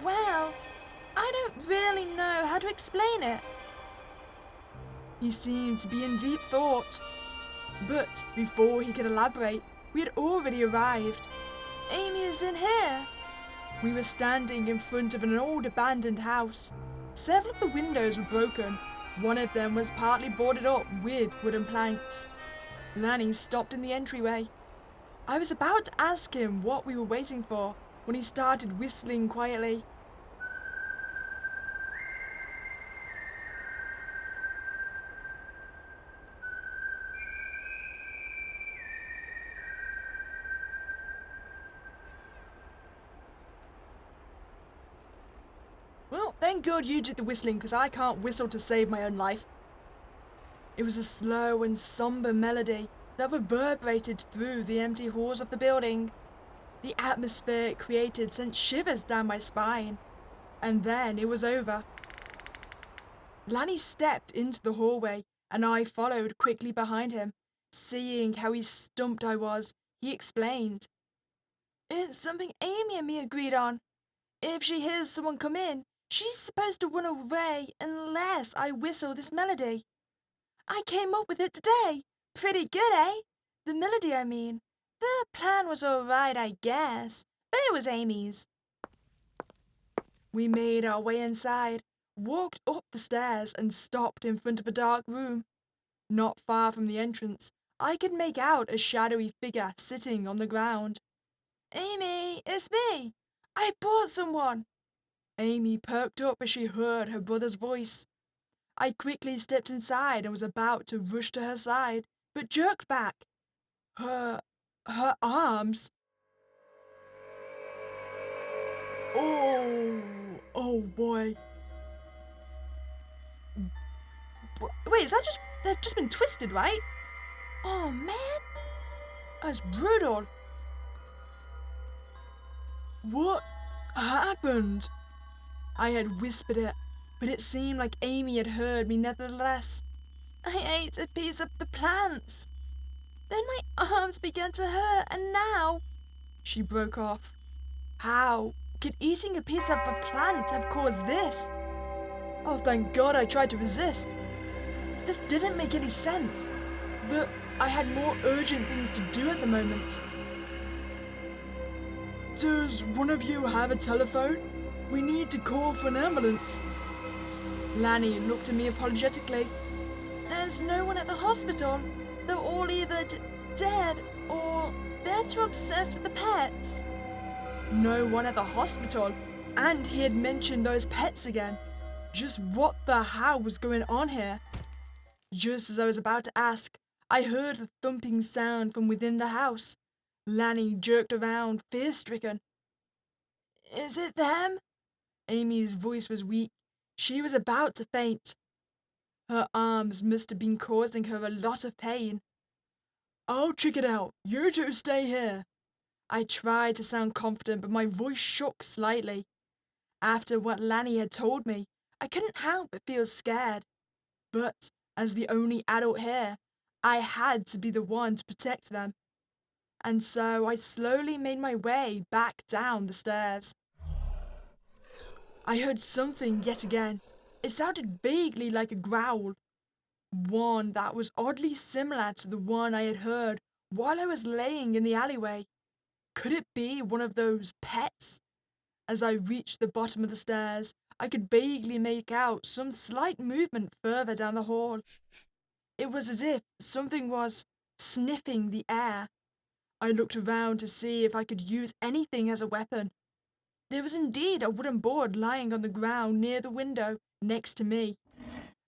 Well, I don't really know how to explain it. He seemed to be in deep thought. But before he could elaborate, we had already arrived. Amy is in here. We were standing in front of an old abandoned house. Several of the windows were broken. One of them was partly boarded up with wooden planks. Lanny stopped in the entryway. I was about to ask him what we were waiting for when he started whistling quietly. Well, thank God you did the whistling, because I can't whistle to save my own life. It was a slow and somber melody that reverberated through the empty halls of the building. The atmosphere it created sent shivers down my spine. And then it was over. Lanny stepped into the hallway, and I followed quickly behind him. Seeing how stumped I was, he explained. It's something Amy and me agreed on. If she hears someone come in, she's supposed to run away unless I whistle this melody. I came up with it today. Pretty good, eh? The melody, I mean. The plan was alright, I guess, but it was Amy's. We made our way inside, walked up the stairs, and stopped in front of a dark room. Not far from the entrance, I could make out a shadowy figure sitting on the ground. Amy, it's me. I brought someone. Amy perked up as she heard her brother's voice. I quickly stepped inside and was about to rush to her side, but jerked back. Her arms. Oh boy. Wait, they've just been twisted, right? Oh man, that's brutal. What happened? I had whispered it, but it seemed like Amy had heard me nevertheless. I ate a piece of the plants. Then my arms began to hurt, and now... She broke off. How could eating a piece of a plant have caused this? Oh, thank God I tried to resist. This didn't make any sense, but I had more urgent things to do at the moment. Does one of you have a telephone? We need to call for an ambulance. Lanny looked at me apologetically. There's no one at the hospital. They're all either dead or they're too obsessed with the pets. No one at the hospital, and he had mentioned those pets again. Just what the hell was going on here? Just as I was about to ask, I heard a thumping sound from within the house. Lanny jerked around, fear-stricken. Is it them? Amy's voice was weak. She was about to faint. Her arms must have been causing her a lot of pain. I'll check it out. You two stay here. I tried to sound confident, but my voice shook slightly. After what Lanny had told me, I couldn't help but feel scared. But, as the only adult here, I had to be the one to protect them. And so I slowly made my way back down the stairs. I heard something yet again. It sounded vaguely like a growl. One that was oddly similar to the one I had heard while I was laying in the alleyway. Could it be one of those pets? As I reached the bottom of the stairs, I could vaguely make out some slight movement further down the hall. It was as if something was sniffing the air. I looked around to see if I could use anything as a weapon. There was indeed a wooden board lying on the ground near the window next to me.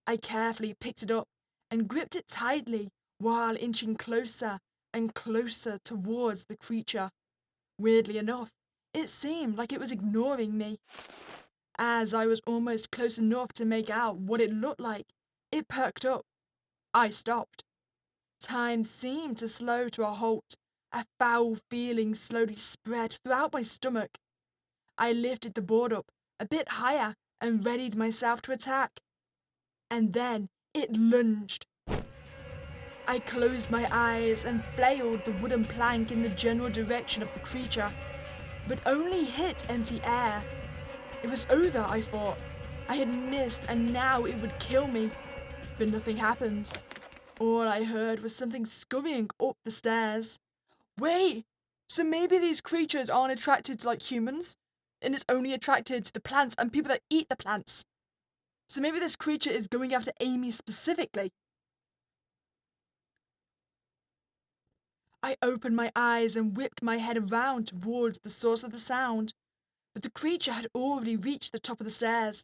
I carefully picked it up and gripped it tightly while inching closer and closer towards the creature. Weirdly enough, it seemed like it was ignoring me. As I was almost close enough to make out what it looked like, it perked up. I stopped. Time seemed to slow to a halt. A foul feeling slowly spread throughout my stomach. I lifted the board up a bit higher and readied myself to attack. And then it lunged. I closed my eyes and flailed the wooden plank in the general direction of the creature, but only hit empty air. It was over, I thought. I had missed and now it would kill me. But nothing happened. All I heard was something scurrying up the stairs. Wait! So maybe these creatures aren't attracted to humans? and it's only attracted to the plants and people that eat the plants. So maybe this creature is going after Amy specifically. I opened my eyes and whipped my head around towards the source of the sound, but the creature had already reached the top of the stairs,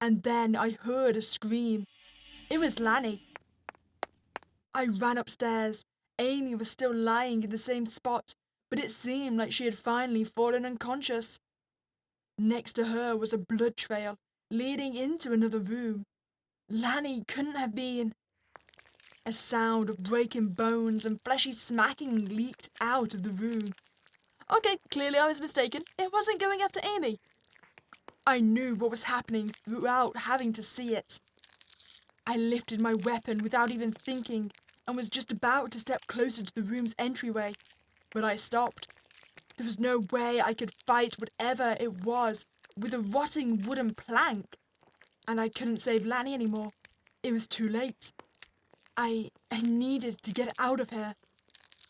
and then I heard a scream. It was Lanny. I ran upstairs. Amy was still lying in the same spot, but it seemed like she had finally fallen unconscious. Next to her was a blood trail leading into another room. Lanny couldn't have been. A sound of breaking bones and fleshy smacking leaked out of the room. Okay, clearly I was mistaken. It wasn't going after Amy. I knew what was happening without having to see it. I lifted my weapon without even thinking and was just about to step closer to the room's entryway, but I stopped. There was no way I could fight whatever it was with a rotting wooden plank, and I couldn't save Lanny anymore. It was too late. I needed to get out of here.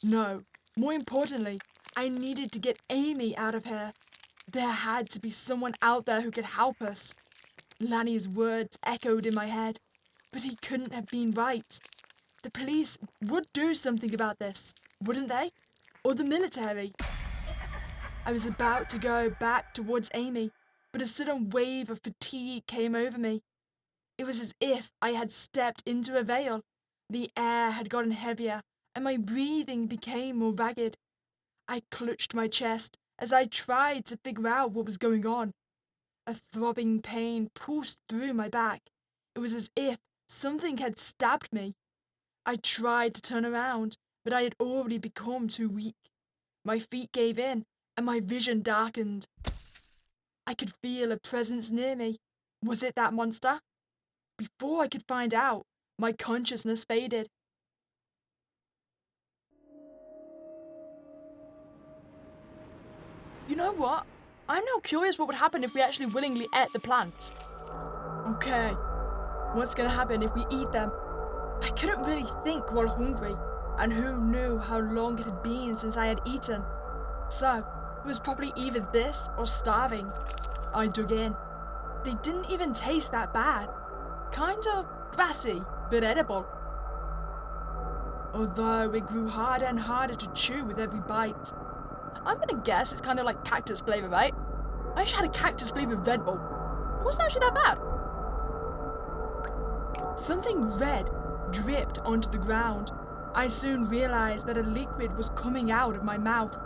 No, more importantly, I needed to get Amy out of here. There had to be someone out there who could help us. Lanny's words echoed in my head, but he couldn't have been right. The police would do something about this, wouldn't they? Or the military. I was about to go back towards Amy, but a sudden wave of fatigue came over me. It was as if I had stepped into a veil. The air had gotten heavier, and my breathing became more ragged. I clutched my chest as I tried to figure out what was going on. A throbbing pain pulsed through my back. It was as if something had stabbed me. I tried to turn around, but I had already become too weak. My feet gave in, and my vision darkened. I could feel a presence near me. Was it that monster? Before I could find out, my consciousness faded. You know what? I'm now curious what would happen if we actually willingly ate the plants. Okay, what's gonna happen if we eat them? I couldn't really think while hungry, and who knew how long it had been since I had eaten. So, it was probably either this or starving. I dug in. They didn't even taste that bad. Kind of brassy, but edible. Although it grew harder and harder to chew with every bite. I'm gonna guess it's kind of like cactus flavor, right? I actually had a cactus flavored Red Bull. It wasn't actually that bad. Something red dripped onto the ground. I soon realized that a liquid was coming out of my mouth.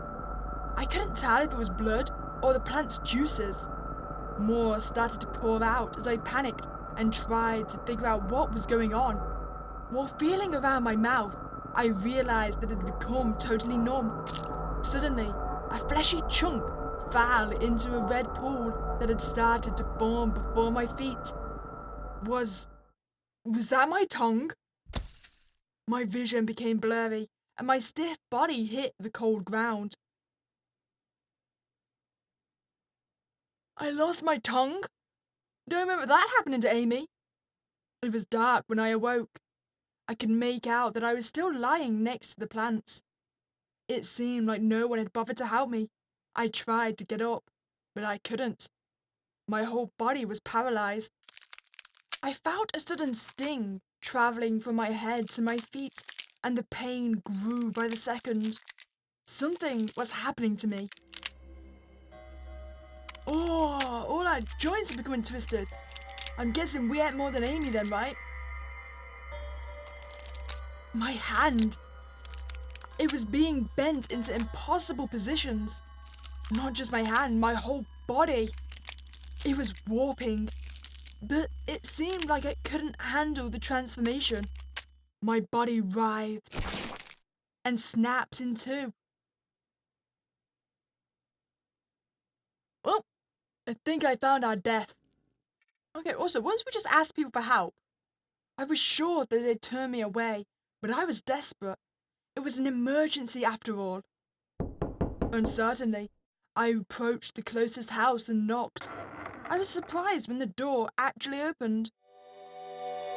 I couldn't tell if it was blood or the plant's juices. More started to pour out as I panicked and tried to figure out what was going on. While feeling around my mouth, I realized that it had become totally numb. Suddenly, a fleshy chunk fell into a red pool that had started to form before my feet. Was that my tongue? My vision became blurry, and my stiff body hit the cold ground. I lost my tongue? Don't remember that happening to Amy. It was dark when I awoke. I could make out that I was still lying next to the plants. It seemed like no one had bothered to help me. I tried to get up, but I couldn't. My whole body was paralyzed. I felt a sudden sting traveling from my head to my feet, and the pain grew by the second. Something was happening to me. Oh, all our joints are becoming twisted. I'm guessing we ate more than Amy then, right? My hand. It was being bent into impossible positions. Not just my hand, my whole body. It was warping. But it seemed like it couldn't handle the transformation. My body writhed and snapped in two. Well, I think I found our death. Okay, also, once we just asked people for help, I was sure that they'd turn me away, but I was desperate. It was an emergency after all. Uncertainly, I approached the closest house and knocked. I was surprised when the door actually opened.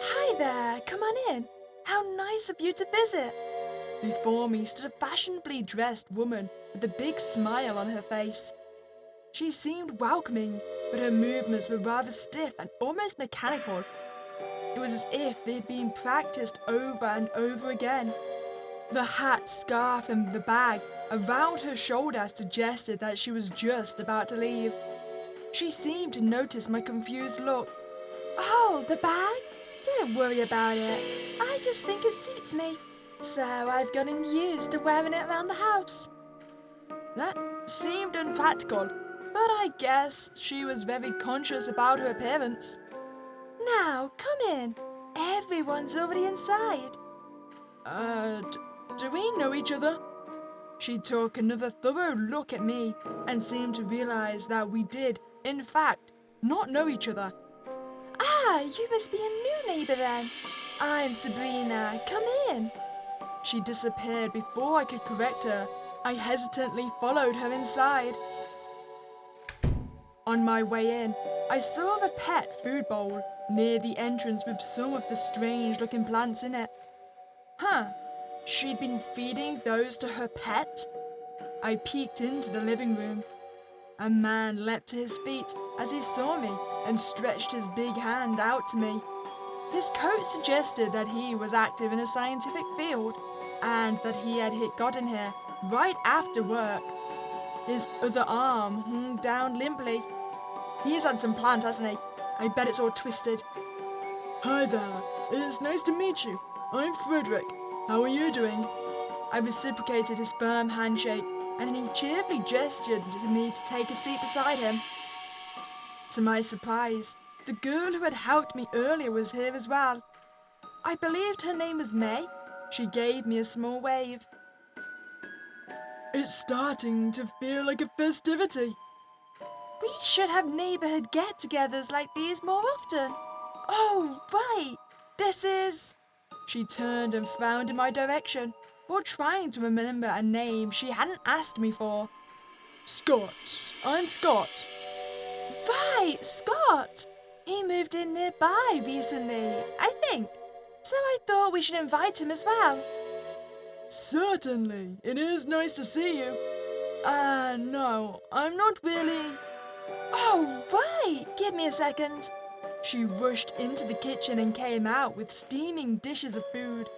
Hi there, come on in. How nice of you to visit. Before me stood a fashionably dressed woman with a big smile on her face. She seemed welcoming, but her movements were rather stiff and almost mechanical. It was as if they'd been practiced over and over again. The hat, scarf, and the bag around her shoulder suggested that she was just about to leave. She seemed to notice my confused look. "Oh, the bag? Don't worry about it. I just think it suits me. So I've gotten used to wearing it around the house." That seemed unpractical, but I guess she was very conscious about her appearance. "Now, come in. Everyone's already inside." Do we know each other?" She took another thorough look at me and seemed to realize that we did, in fact, not know each other. "Ah, you must be a new neighbor then. I'm Sabrina. Come in." She disappeared before I could correct her. I hesitantly followed her inside. On my way in, I saw a pet food bowl near the entrance with some of the strange-looking plants in it. Huh, she'd been feeding those to her pet? I peeked into the living room. A man leapt to his feet as he saw me and stretched his big hand out to me. His coat suggested that he was active in a scientific field and that he had gotten here right after work. His other arm hung down limply. He's had some plant, hasn't he? I bet it's all twisted. "Hi there, it's nice to meet you. I'm Frederick. How are you doing?" I reciprocated his firm handshake, and he cheerfully gestured to me to take a seat beside him. To my surprise, the girl who had helped me earlier was here as well. I believed her name was May. She gave me a small wave. "It's starting to feel like a festivity." "We should have neighborhood get-togethers like these more often." "Oh, right. This is..." She turned and frowned in my direction, while trying to remember a name she hadn't asked me for. "Scott. I'm Scott." "Right, Scott. He moved in nearby recently, I think. So I thought we should invite him as well." "Certainly. It is nice to see you. No, I'm not really..." "Oh, right. Give me a second." She rushed into the kitchen and came out with steaming dishes of food.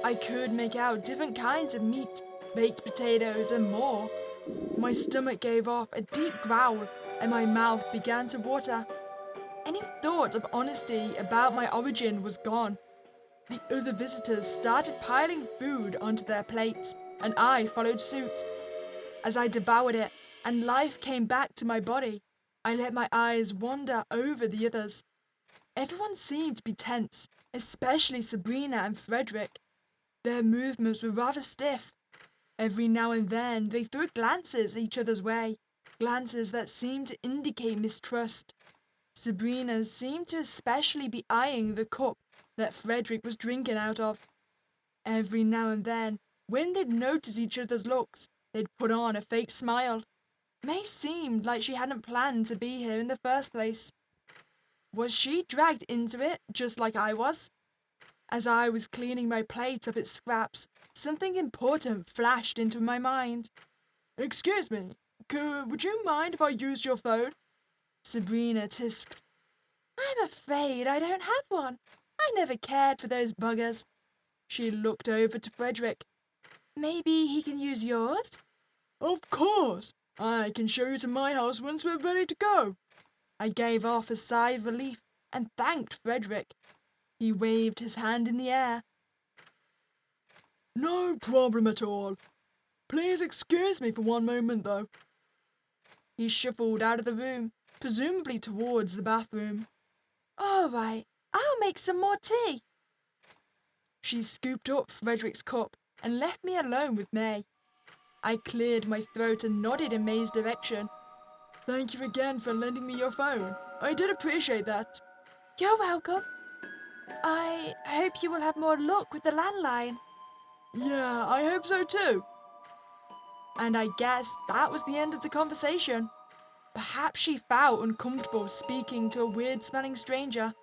I could make out different kinds of meat, baked potatoes, and more. My stomach gave off a deep growl, and my mouth began to water. Any thought of honesty about my origin was gone. The other visitors started piling food onto their plates, and I followed suit. As I devoured it, and life came back to my body, I let my eyes wander over the others. Everyone seemed to be tense, especially Sabrina and Frederick. Their movements were rather stiff. Every now and then they threw glances each other's way, glances that seemed to indicate mistrust. Sabrina seemed to especially be eyeing the cup that Frederick was drinking out of. Every now and then, when they'd notice each other's looks, they'd put on a fake smile. May seemed like she hadn't planned to be here in the first place. Was she dragged into it just like I was? As I was cleaning my plate of its scraps, something important flashed into my mind. "Excuse me, would you mind if I used your phone?" Sabrina tisked. "I'm afraid I don't have one. I never cared for those buggers." She looked over to Frederick. "Maybe he can use yours?" "Of course. I can show you to my house once we're ready to go." I gave off a sigh of relief and thanked Frederick. He waved his hand in the air. "No problem at all. Please excuse me for one moment, though." He shuffled out of the room, presumably towards the bathroom. "All right, I'll make some more tea." She scooped up Frederick's cup and left me alone with May. I cleared my throat and nodded in May's direction. "Thank you again for lending me your phone. I did appreciate that." "You're welcome. I hope you will have more luck with the landline." "Yeah, I hope so too." And I guess that was the end of the conversation. Perhaps she felt uncomfortable speaking to a weird-smelling stranger.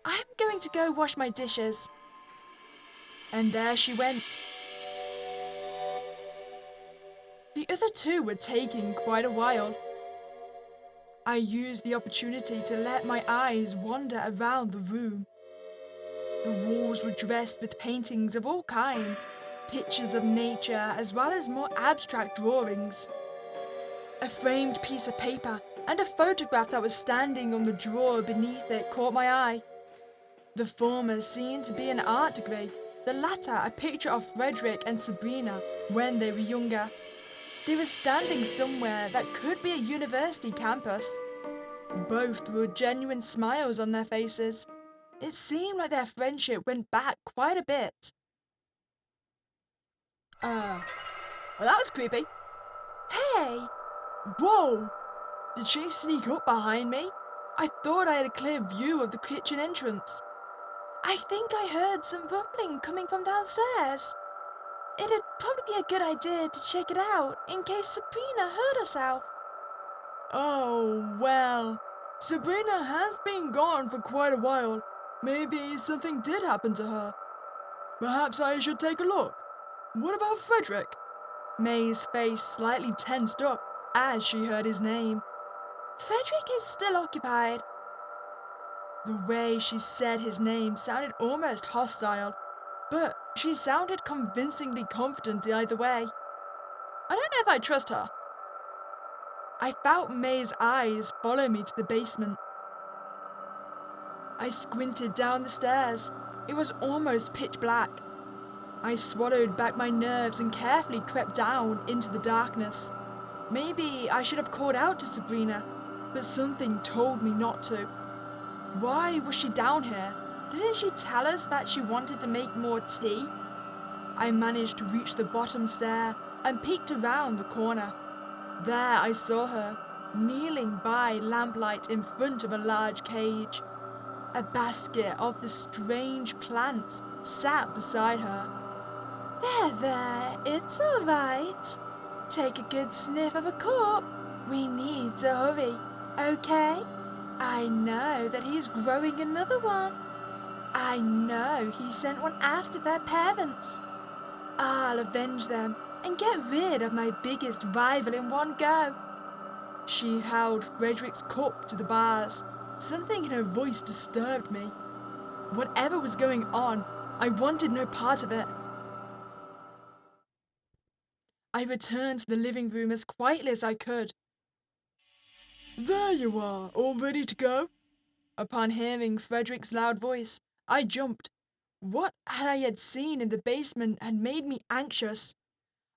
"I'm going to go wash my dishes." And there she went. The other two were taking quite a while. I used the opportunity to let my eyes wander around the room. The walls were dressed with paintings of all kinds, pictures of nature as well as more abstract drawings. A framed piece of paper and a photograph that was standing on the drawer beneath it caught my eye. The former seemed to be an art degree, the latter a picture of Frederick and Sabrina when they were younger. They were standing somewhere that could be a university campus. Both were genuine smiles on their faces. It seemed like their friendship went back quite a bit. Well, that was creepy. Hey! Whoa! Did she sneak up behind me? I thought I had a clear view of the kitchen entrance. I think I heard some rumbling coming from downstairs. It'd probably be a good idea to check it out in case Sabrina hurt herself. Oh, well, Sabrina has been gone for quite a while. Maybe something did happen to her. Perhaps I should take a look. What about Frederick? May's face slightly tensed up as she heard his name. Frederick is still occupied. The way she said his name sounded almost hostile, but she sounded convincingly confident either way. I don't know if I trust her. I felt May's eyes follow me to the basement. I squinted down the stairs. It was almost pitch black. I swallowed back my nerves and carefully crept down into the darkness. Maybe I should have called out to Sabrina, but something told me not to. Why was she down here? Didn't she tell us that she wanted to make more tea? I managed to reach the bottom stair and peeked around the corner. There I saw her, kneeling by lamplight in front of a large cage. A basket of the strange plants sat beside her. There, it's all right. Take a good sniff of a corpse. We need to hurry, okay? I know that he's growing another one. I know he sent one after their parents. I'll avenge them and get rid of my biggest rival in one go. She held Frederick's cup to the bars. Something in her voice disturbed me. Whatever was going on, I wanted no part of it. I returned to the living room as quietly as I could. There you are, all ready to go? Upon hearing Frederick's loud voice, I jumped. What I had seen in the basement had made me anxious.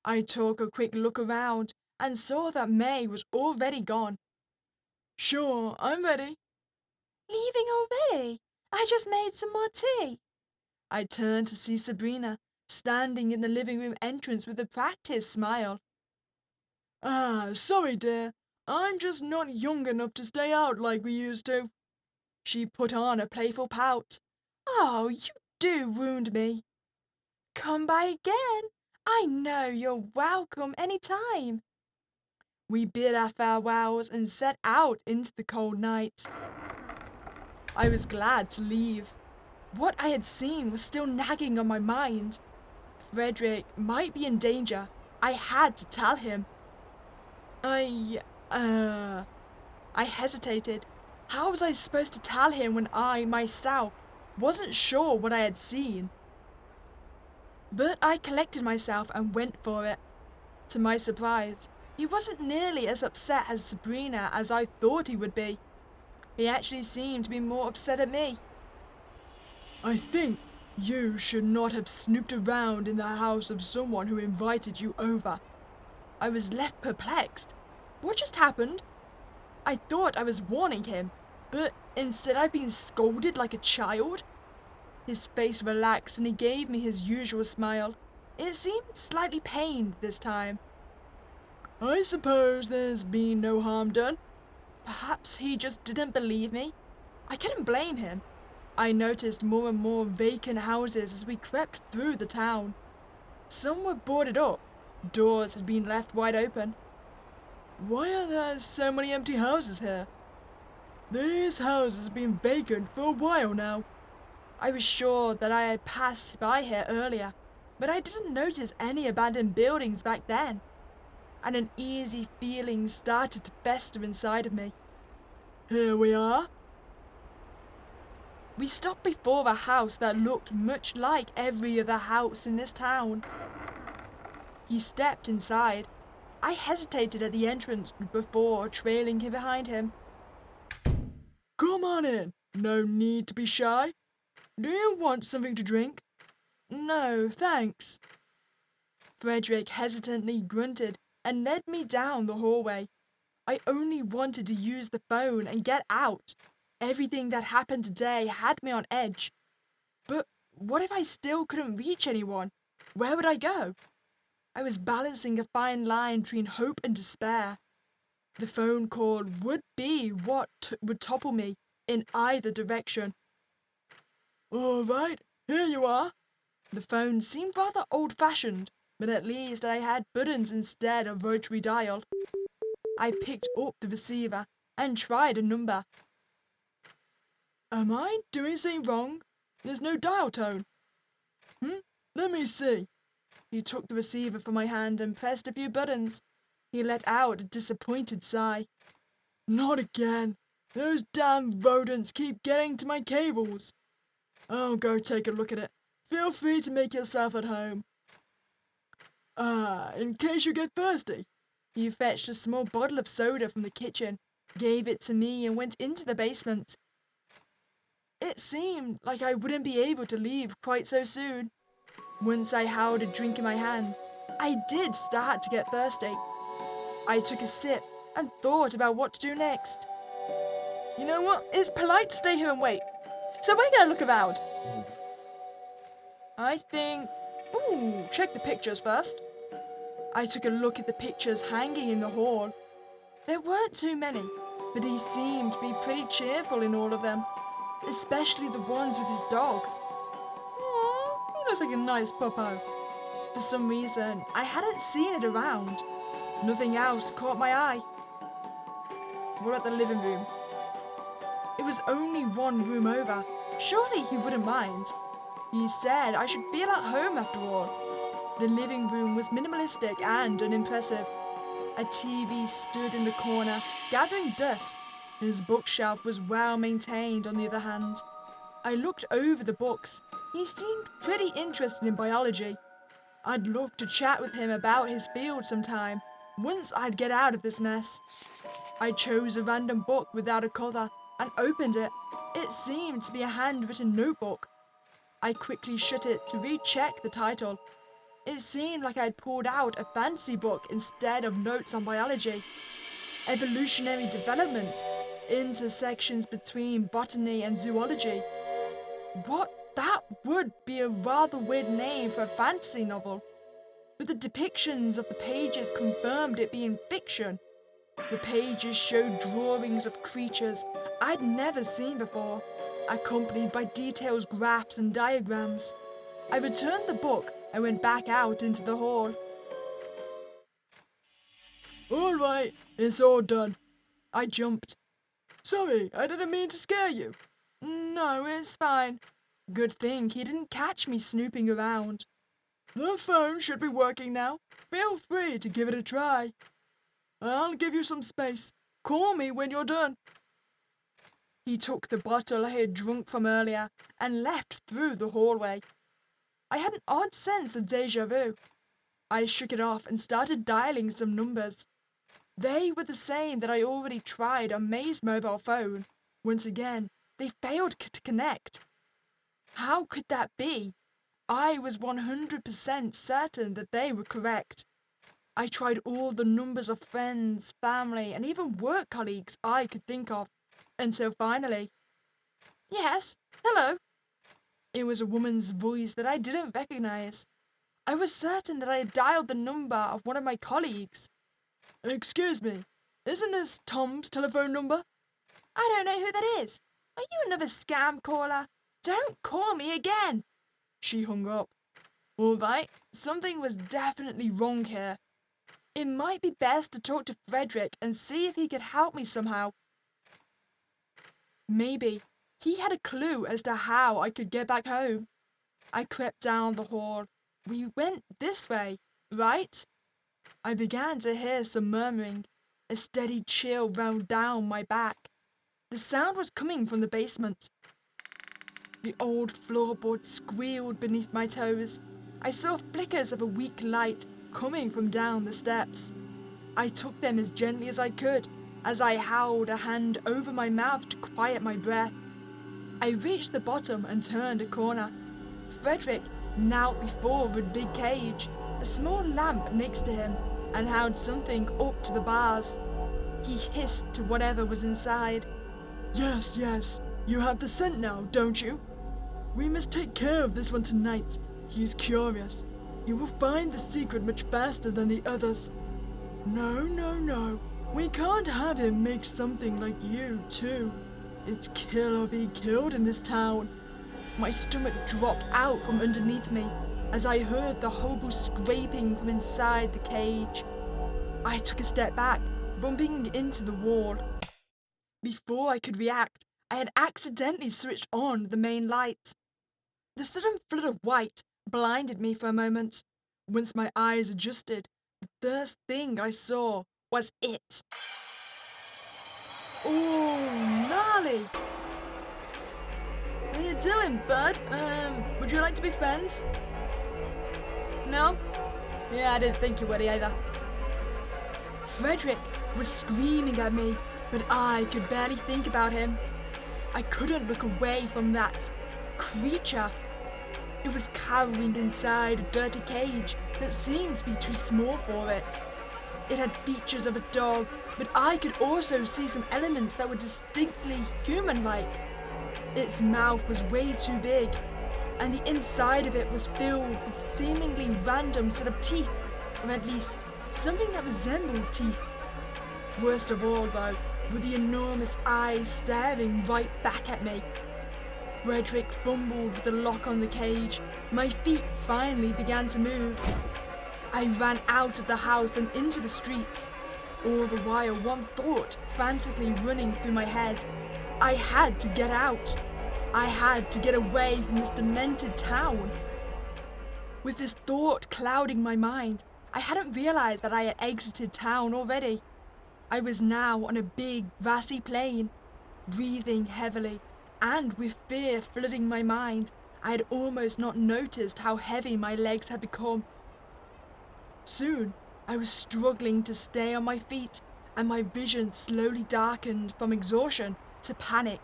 I took a quick look around and saw that May was already gone. Sure, I'm ready. Leaving already? I just made some more tea. I turned to see Sabrina, standing in the living room entrance with a practiced smile. Sorry, dear. I'm just not young enough to stay out like we used to. She put on a playful pout. Oh, you do wound me. Come by again. I know you're welcome any time. We bid our farewells and set out into the cold night. I was glad to leave. What I had seen was still nagging on my mind. Frederick might be in danger. I had to tell him. I hesitated. How was I supposed to tell him when I, myself, wasn't sure what I had seen? But I collected myself and went for it. To my surprise, he wasn't nearly as upset as Sabrina as I thought he would be. He actually seemed to be more upset at me. I think you should not have snooped around in the house of someone who invited you over. I was left perplexed. What just happened? I thought I was warning him, but instead I've been scolded like a child. His face relaxed and he gave me his usual smile. It seemed slightly pained this time. I suppose there's been no harm done. Perhaps he just didn't believe me. I couldn't blame him. I noticed more and more vacant houses as we crept through the town. Some were boarded up. Doors had been left wide open. Why are there so many empty houses here? These houses have been vacant for a while now. I was sure that I had passed by here earlier, but I didn't notice any abandoned buildings back then. An uneasy feeling started to fester inside of me. Here we are. We stopped before a house that looked much like every other house in this town. He stepped inside. I hesitated at the entrance before trailing him behind him. Come on in. No need to be shy. Do you want something to drink? No, thanks. Frederick hesitantly grunted and led me down the hallway. I only wanted to use the phone and get out. Everything that happened today had me on edge. But what if I still couldn't reach anyone? Where would I go? I was balancing a fine line between hope and despair. The phone call would be what would topple me in either direction. All right, here you are. The phone seemed rather old-fashioned, but at least I had buttons instead of rotary dial. I picked up the receiver and tried a number. Am I doing something wrong? There's no dial tone. Let me see. He took the receiver from my hand and pressed a few buttons. He let out a disappointed sigh. Not again. Those damn rodents keep getting to my cables. I'll go take a look at it. Feel free to make yourself at home. In case you get thirsty. He fetched a small bottle of soda from the kitchen, gave it to me, and went into the basement. It seemed like I wouldn't be able to leave quite so soon. Once I held a drink in my hand, I did start to get thirsty. I took a sip and thought about what to do next. You know what? It's polite to stay here and wait. So we're gonna look around. I think... Ooh, check the pictures first. I took a look at the pictures hanging in the hall. There weren't too many, but he seemed to be pretty cheerful in all of them, especially the ones with his dog. Aww, he looks like a nice puppo. For some reason, I hadn't seen it around. Nothing else caught my eye. What about the living room? It was only one room over. Surely he wouldn't mind. He said I should feel at home after all. The living room was minimalistic and unimpressive. A TV stood in the corner, gathering dust. His bookshelf was well maintained, on the other hand. I looked over the books. He seemed pretty interested in biology. I'd love to chat with him about his field sometime, once I'd get out of this mess. I chose a random book without a cover and opened it. It seemed to be a handwritten notebook. I quickly shut it to recheck the title. It seemed like I'd pulled out a fantasy book instead of notes on biology. Evolutionary development, intersections between botany and zoology. That would be a rather weird name for a fantasy novel. But the depictions of the pages confirmed it being fiction. The pages showed drawings of creatures I'd never seen before, accompanied by detailed graphs and diagrams. I returned the book and went back out into the hall. All right, it's all done. I jumped. Sorry, I didn't mean to scare you. No, it's fine. Good thing he didn't catch me snooping around. The phone should be working now. Feel free to give it a try. I'll give you some space. Call me when you're done. He took the bottle I had drunk from earlier and left through the hallway. I had an odd sense of déjà vu. I shook it off and started dialing some numbers. They were the same that I already tried on May's mobile phone. Once again, they failed to connect. How could that be? I was 100% certain that they were correct. I tried all the numbers of friends, family, and even work colleagues I could think of, until finally... Yes, hello. It was a woman's voice that I didn't recognize. I was certain that I had dialed the number of one of my colleagues. Excuse me, isn't this Tom's telephone number? I don't know who that is. Are you another scam caller? Don't call me again. She hung up. All right, something was definitely wrong here. It might be best to talk to Frederick and see if he could help me somehow. Maybe he had a clue as to how I could get back home. I crept down the hall. We went this way, right? I began to hear some murmuring. A steady chill ran down my back. The sound was coming from the basement. The old floorboard squealed beneath my toes. I saw flickers of a weak light coming from down the steps. I took them as gently as I could, as I held a hand over my mouth to quiet my breath. I reached the bottom and turned a corner. Frederick knelt before the big cage, a small lamp next to him, and held something up to the bars. He hissed to whatever was inside. Yes, you have the scent now, don't you? We must take care of this one tonight. He's curious. He will find the secret much faster than the others. No. We can't have him make something like you, too. It's kill or be killed in this town. My stomach dropped out from underneath me as I heard the horrible scraping from inside the cage. I took a step back, bumping into the wall. Before I could react, I had accidentally switched on the main light. The sudden flood of white blinded me for a moment. Once my eyes adjusted, the first thing I saw was it. Oh, gnarly! How you doing, bud? Would you like to be friends? No? Yeah, I didn't think you would either. Frederick was screaming at me, but I could barely think about him. I couldn't look away from that creature. It was cowering inside a dirty cage that seemed to be too small for it. It had features of a dog, but I could also see some elements that were distinctly human-like. Its mouth was way too big, and the inside of it was filled with seemingly random set of teeth, or at least something that resembled teeth. Worst of all, though, were the enormous eyes staring right back at me. Frederick fumbled with the lock on the cage. My feet finally began to move. I ran out of the house and into the streets, all the while one thought frantically running through my head. I had to get out. I had to get away from this demented town. With this thought clouding my mind, I hadn't realized that I had exited town already. I was now on a big, grassy plain, breathing heavily, and with fear flooding my mind, I had almost not noticed how heavy my legs had become. Soon, I was struggling to stay on my feet, and my vision slowly darkened from exhaustion to panic.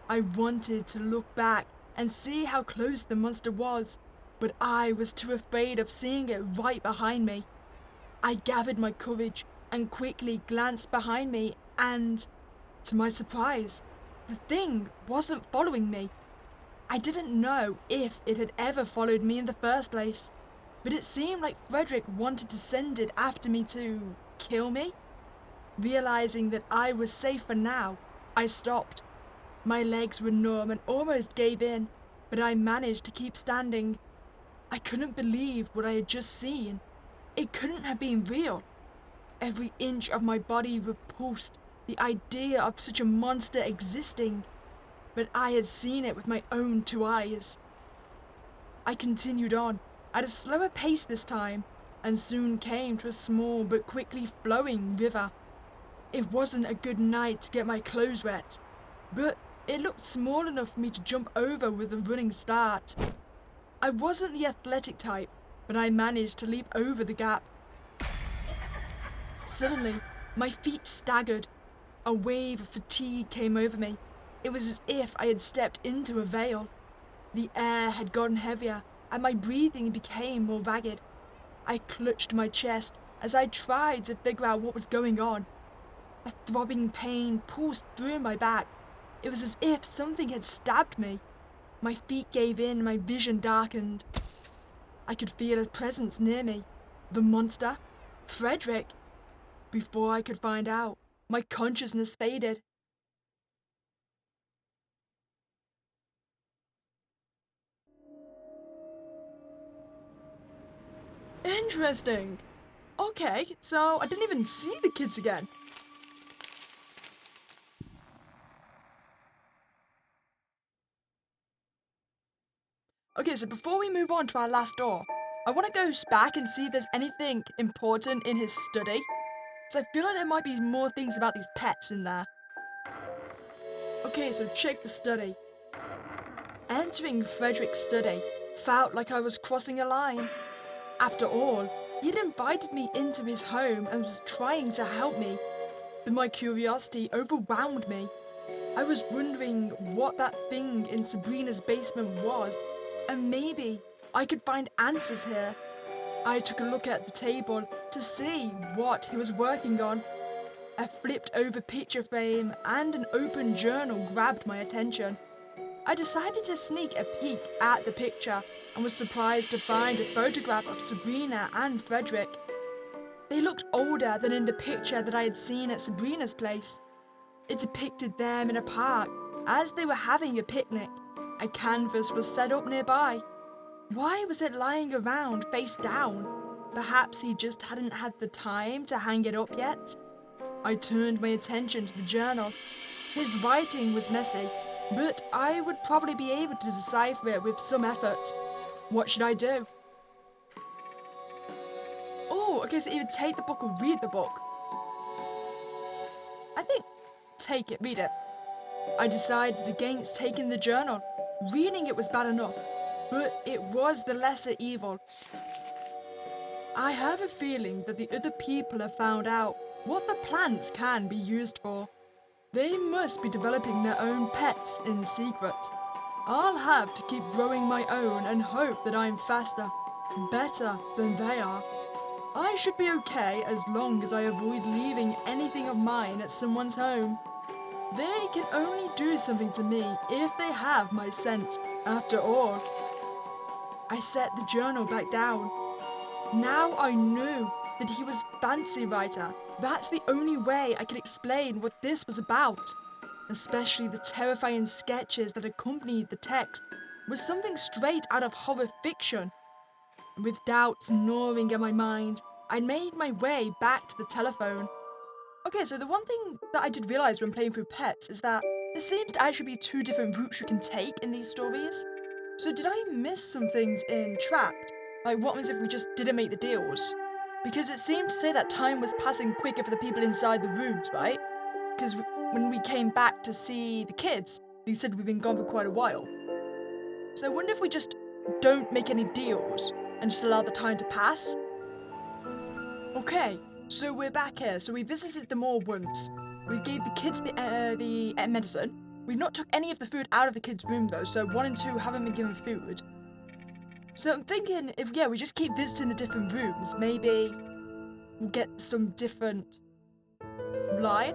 I wanted to look back and see how close the monster was, but I was too afraid of seeing it right behind me. I gathered my courage and quickly glanced behind me, and, to my surprise, the thing wasn't following me. I didn't know if it had ever followed me in the first place, but it seemed like Frederick wanted to send it after me to kill me. Realizing that I was safe for now, I stopped. My legs were numb and almost gave in, but I managed to keep standing. I couldn't believe what I had just seen. It couldn't have been real. Every inch of my body repulsed the idea of such a monster existing, but I had seen it with my own two eyes. I continued on, at a slower pace this time, and soon came to a small but quickly flowing river. It wasn't a good night to get my clothes wet, but it looked small enough for me to jump over with a running start. I wasn't the athletic type, but I managed to leap over the gap. Suddenly, my feet staggered. A wave of fatigue came over me. It was as if I had stepped into a veil. The air had gotten heavier, and my breathing became more ragged. I clutched my chest as I tried to figure out what was going on. A throbbing pain pulsed through my back. It was as if something had stabbed me. My feet gave in and my vision darkened. I could feel a presence near me. The monster? Frederick? Before I could find out, my consciousness faded. Interesting. Okay, so I didn't even see the kids again. Okay, so before we move on to our last door, I want to go back and see if there's anything important in his study. So I feel like there might be more things about these pets in there. Okay, so check the study. Entering Frederick's study felt like I was crossing a line. After all, he'd invited me into his home and was trying to help me, but my curiosity overwhelmed me. I was wondering what that thing in Sabrina's basement was, and maybe I could find answers here. I took a look at the table to see what he was working on. A flipped over picture frame and an open journal grabbed my attention. I decided to sneak a peek at the picture and was surprised to find a photograph of Sabrina and Frederick. They looked older than in the picture that I had seen at Sabrina's place. It depicted them in a park as they were having a picnic. A canvas was set up nearby. Why was it lying around face down? Perhaps he just hadn't had the time to hang it up yet? I turned my attention to the journal. His writing was messy, but I would probably be able to decipher it with some effort. What should I do? Oh, okay, so either take the book or read the book. I think take it, read it. I decided against taking the journal. Reading it was bad enough, but it was the lesser evil. I have a feeling that the other people have found out what the plants can be used for. They must be developing their own pets in secret. I'll have to keep growing my own and hope that I'm faster, better than they are. I should be okay as long as I avoid leaving anything of mine at someone's home. They can only do something to me if they have my scent, after all. I set the journal back down. Now I knew that he was a fantasy writer. That's the only way I could explain what this was about. Especially the terrifying sketches that accompanied the text was something straight out of horror fiction. With doubts gnawing at my mind, I made my way back to the telephone. Okay, so the one thing that I did realise when playing through Pets is that there seems to actually be two different routes you can take in these stories. So did I miss some things in Trapped? Like what was if we just didn't make the deals? Because it seemed to say that time was passing quicker for the people inside the rooms, right? Because when we came back to see the kids, they said we've been gone for quite a while. So I wonder if we just don't make any deals and just allow the time to pass? Okay, so we're back here. So we visited them all once. We gave the kids the medicine. We've not took any of the food out of the kids' room though, so 1 and 2 haven't been given food. So I'm thinking if, we just keep visiting the different rooms, maybe we'll get some different line.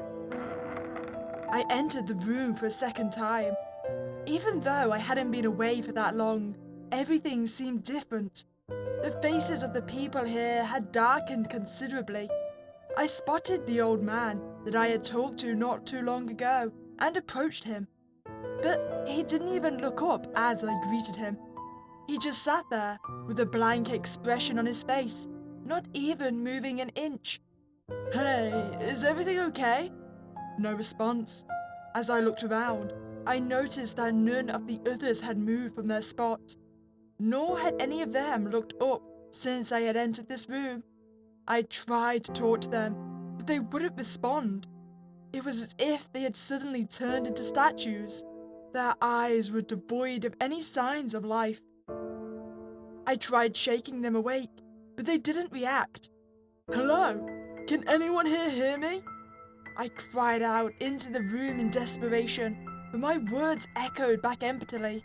I entered the room for a second time. Even though I hadn't been away for that long, everything seemed different. The faces of the people here had darkened considerably. I spotted the old man that I had talked to not too long ago and approached him. But he didn't even look up as I greeted him. He just sat there with a blank expression on his face, not even moving an inch. Hey, is everything okay? No response. As I looked around, I noticed that none of the others had moved from their spot, nor had any of them looked up since I had entered this room. I tried to talk to them, but they wouldn't respond. It was as if they had suddenly turned into statues. Their eyes were devoid of any signs of life. I tried shaking them awake, but they didn't react. Hello? Can anyone here hear me? I cried out into the room in desperation, but my words echoed back emptily.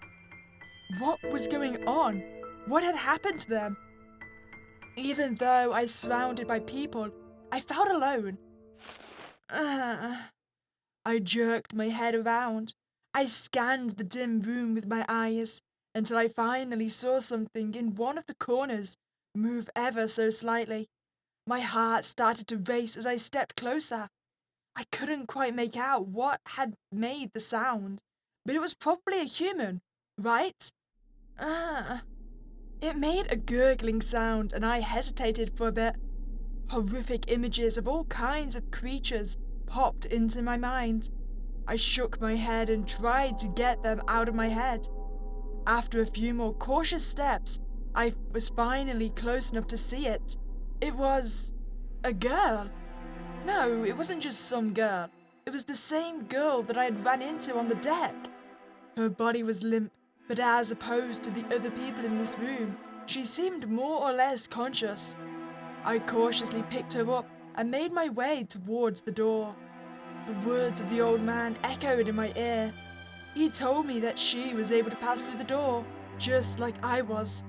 What was going on? What had happened to them? Even though I was surrounded by people, I felt alone. I jerked my head around. I scanned the dim room with my eyes until I finally saw something in one of the corners move ever so slightly. My heart started to race as I stepped closer. I couldn't quite make out what had made the sound, but it was probably a human, right? It made a gurgling sound and I hesitated for a bit. Horrific images of all kinds of creatures popped into my mind. I shook my head and tried to get them out of my head. After a few more cautious steps, I was finally close enough to see it. It was a girl. No, it wasn't just some girl. It was the same girl that I had run into on the deck. Her body was limp, but as opposed to the other people in this room, she seemed more or less conscious. I cautiously picked her up and made my way towards the door. The words of the old man echoed in my ear. He told me that she was able to pass through the door, just like I was.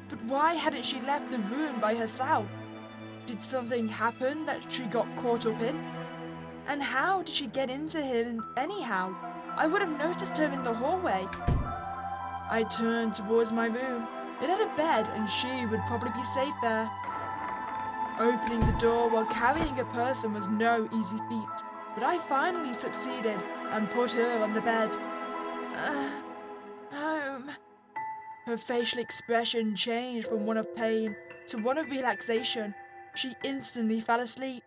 But why hadn't she left the room by herself? Did something happen that she got caught up in? And how did she get into him anyhow? I would have noticed her in the hallway. I turned towards my room. It had a bed and she would probably be safe there. Opening the door while carrying a person was no easy feat, but I finally succeeded and put her on the bed. Home. Her facial expression changed from one of pain to one of relaxation. She instantly fell asleep.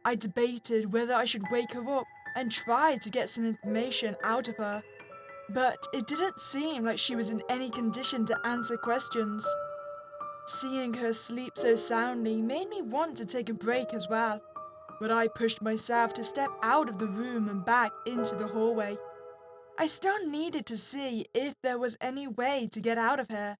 I debated whether I should wake her up and try to get some information out of her, but it didn't seem like she was in any condition to answer questions. Seeing her sleep so soundly made me want to take a break as well, but I pushed myself to step out of the room and back into the hallway. I still needed to see if there was any way to get out of here.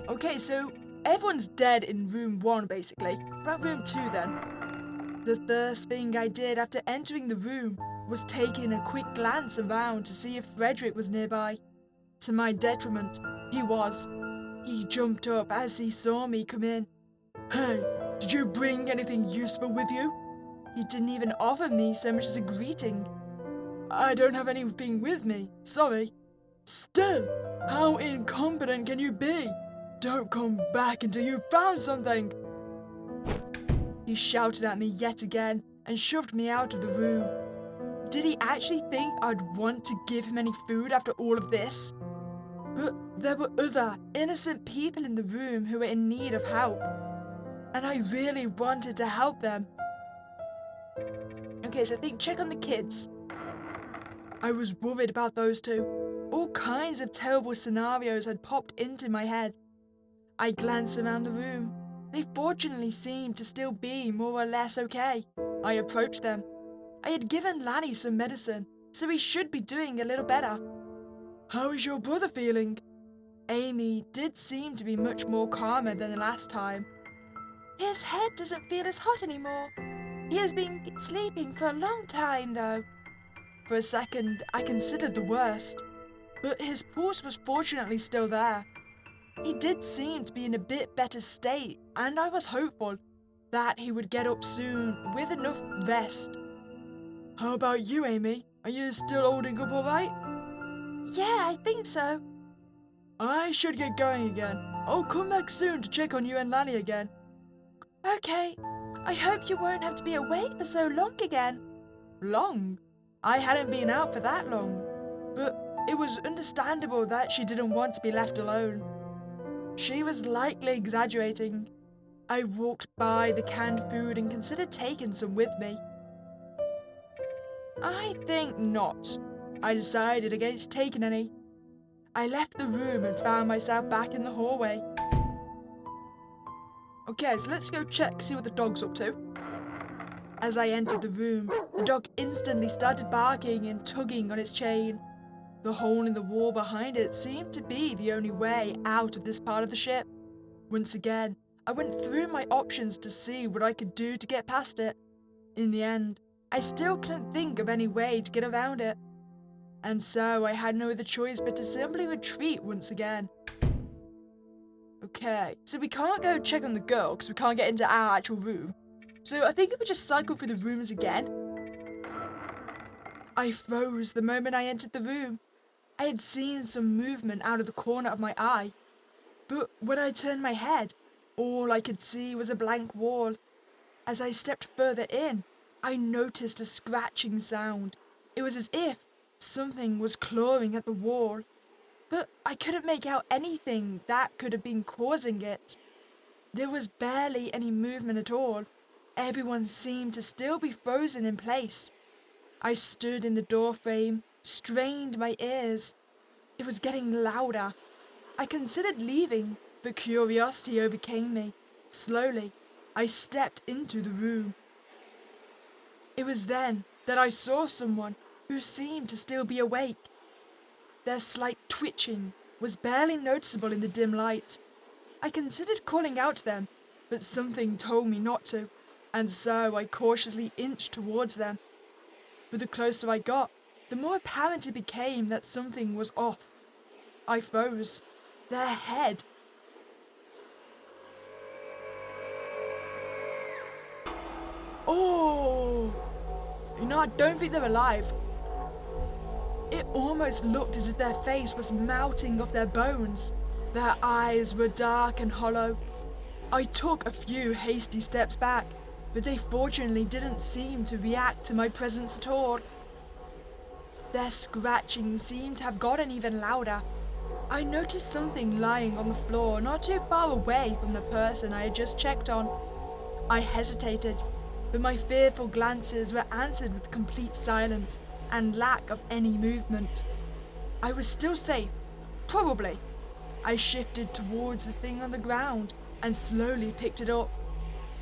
Okay, so everyone's dead in room 1 basically. About room 2 then. The first thing I did after entering the room was taking a quick glance around to see if Frederick was nearby. To my detriment, he was. He jumped up as he saw me come in. Hey, did you bring anything useful with you? He didn't even offer me so much as a greeting. I don't have anything with me, sorry. Still, how incompetent can you be? Don't come back until you've found something. He shouted at me yet again and shoved me out of the room. Did he actually think I'd want to give him any food after all of this? But there were other innocent people in the room who were in need of help, and I really wanted to help them. Okay, so I think check on the kids. I was worried about those two. All kinds of terrible scenarios had popped into my head. I glanced around the room. They fortunately seemed to still be more or less okay. I approached them. I had given Lanny some medicine, so he should be doing a little better. How is your brother feeling? Amy did seem to be much more calmer than the last time. His head doesn't feel as hot anymore. He has been sleeping for a long time, though. For a second, I considered the worst, but his pulse was fortunately still there. He did seem to be in a bit better state, and I was hopeful that he would get up soon with enough rest. How about you, Amy? Are you still holding up all right? Yeah, I think so. I should get going again. I'll come back soon to check on you and Lanny again. Okay. I hope you won't have to be awake for so long again. Long? I hadn't been out for that long. But it was understandable that she didn't want to be left alone. She was likely exaggerating. I walked by the canned food and considered taking some with me. I think not. I decided against taking any. I left the room and found myself back in the hallway. Okay, so let's go check, see what the dog's up to. As I entered the room, the dog instantly started barking and tugging on its chain. The hole in the wall behind it seemed to be the only way out of this part of the ship. Once again, I went through my options to see what I could do to get past it. In the end, I still couldn't think of any way to get around it. And so I had no other choice but to simply retreat once again. Okay, so we can't go check on the girl because we can't get into our actual room. So I think we would just cycle through the rooms again. I froze the moment I entered the room. I had seen some movement out of the corner of my eye. But when I turned my head, all I could see was a blank wall. As I stepped further in, I noticed a scratching sound. It was as if something was clawing at the wall. But I couldn't make out anything that could have been causing it. There was barely any movement at all. Everyone seemed to still be frozen in place. I stood in the doorframe, strained my ears. It was getting louder. I considered leaving, but curiosity overcame me. Slowly, I stepped into the room. It was then that I saw someone who seemed to still be awake. Their slight twitching was barely noticeable in the dim light. I considered calling out to them, but something told me not to, and so I cautiously inched towards them. But the closer I got, the more apparent it became that something was off. I froze. Their head. Oh! I don't think they're alive. It almost looked as if their face was melting off their bones. Their eyes were dark and hollow. I took a few hasty steps back, but they fortunately didn't seem to react to my presence at all. Their scratching seemed to have gotten even louder. I noticed something lying on the floor not too far away from the person I had just checked on. I hesitated, but my fearful glances were answered with complete silence and lack of any movement. I was still safe, probably. I shifted towards the thing on the ground and slowly picked it up.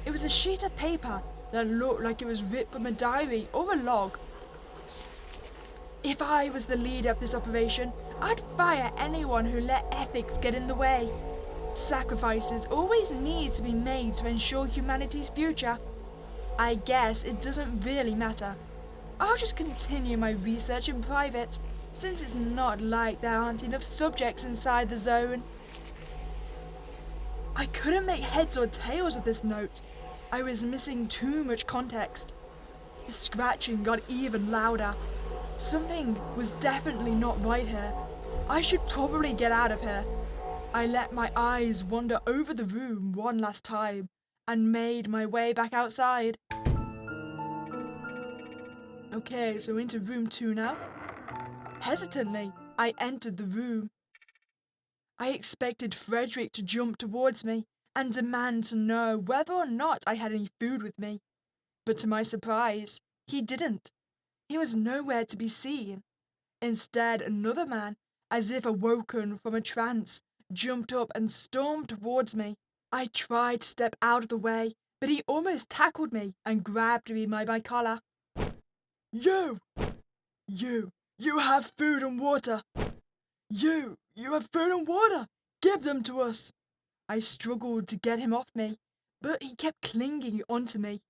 It was a sheet of paper that looked like it was ripped from a diary or a log. If I was the leader of this operation, I'd fire anyone who let ethics get in the way. Sacrifices always need to be made to ensure humanity's future. I guess it doesn't really matter. I'll just continue my research in private, since it's not like there aren't enough subjects inside the zone. I couldn't make heads or tails of this note. I was missing too much context. The scratching got even louder. Something was definitely not right here. I should probably get out of here. I let my eyes wander over the room one last time and made my way back outside. Okay, so into room 2 now. Hesitantly, I entered the room. I expected Frederick to jump towards me and demand to know whether or not I had any food with me. But to my surprise, he didn't. He was nowhere to be seen. Instead, another man, as if awoken from a trance, jumped up and stormed towards me. I tried to step out of the way, but he almost tackled me and grabbed me by my collar. You have food and water. You have food and water. Give them to us. I struggled to get him off me, but he kept clinging onto me.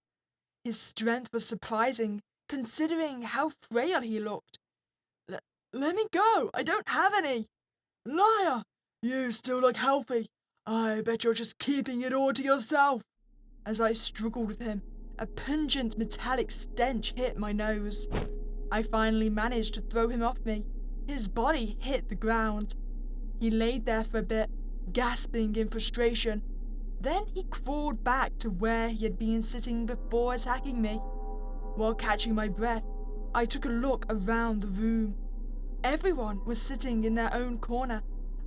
His strength was surprising, considering how frail he looked. Let me go. I don't have any. Liar! You still look healthy. I bet you're just keeping it all to yourself. As I struggled with him, a pungent metallic stench hit my nose. I finally managed to throw him off me. His body hit the ground. He laid there for a bit, gasping in frustration. Then he crawled back to where he had been sitting before attacking me. While catching my breath, I took a look around the room. Everyone was sitting in their own corner,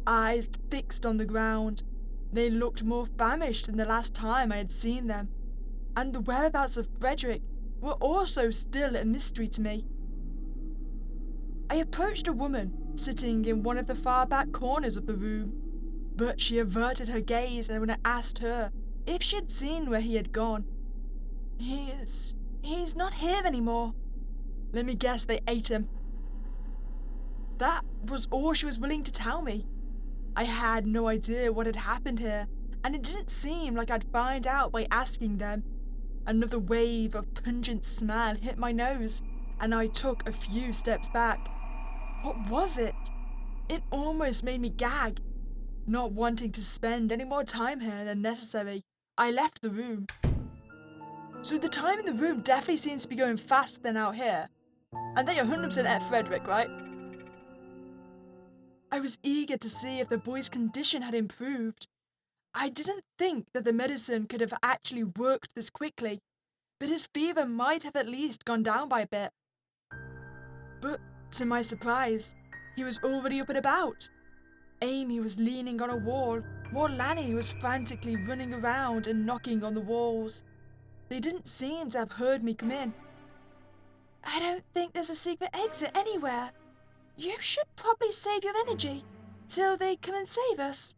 eyes fixed on the ground. They looked more famished than the last time I had seen them, and the whereabouts of Frederick were also still a mystery to me. I approached a woman sitting in one of the far back corners of the room, but she averted her gaze when I asked her if she had seen where he had gone. He's not here anymore. Let me guess, they ate him. That was all she was willing to tell me. I had no idea what had happened here, and it didn't seem like I'd find out by asking them. Another wave of pungent smell hit my nose, and I took a few steps back. What was it? It almost made me gag. Not wanting to spend any more time here than necessary, I left the room. So the time in the room definitely seems to be going faster than out here. And they 100% at Frederick, right? I was eager to see if the boy's condition had improved. I didn't think that the medicine could have actually worked this quickly, but his fever might have at least gone down by a bit. But to my surprise, he was already up and about. Amy was leaning on a wall, while Lanny was frantically running around and knocking on the walls. They didn't seem to have heard me come in. I don't think there's a secret exit anywhere. You should probably save your energy till they come and save us.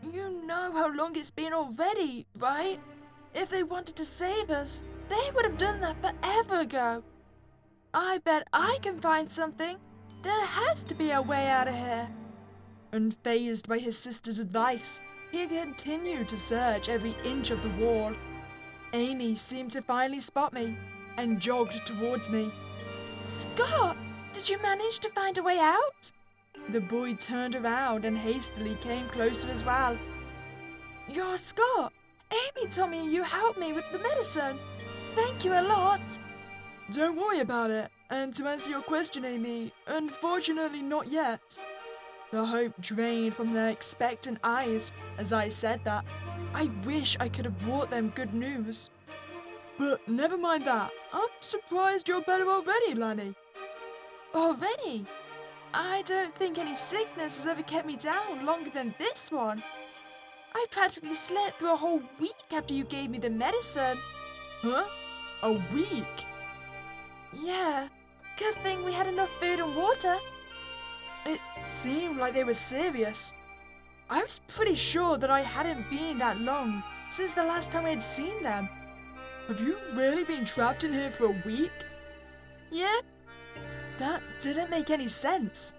You know how long it's been already, right? If they wanted to save us, They would have done that forever ago. I bet I can find something. There has to be a way out of here. Unfazed by his sister's advice, he continued to search every inch of the wall. Amy seemed to finally spot me and jogged towards me. Scott, did you manage to find a way out? The boy turned around and hastily came closer as well. You're Scott. Amy told me you helped me with the medicine. Thank you a lot. Don't worry about it. And to answer your question, Amy, unfortunately not yet. The hope drained from their expectant eyes as I said that. I wish I could have brought them good news. But never mind that. I'm surprised you're better already, Lanny. Already? I don't think any sickness has ever kept me down longer than this one. I practically slept through a whole week after you gave me the medicine. Huh? A week? Yeah. Good thing we had enough food and water. It seemed like they were serious. I was pretty sure that I hadn't been that long since the last time I had seen them. Have you really been trapped in here for a week? Yeah. That didn't make any sense.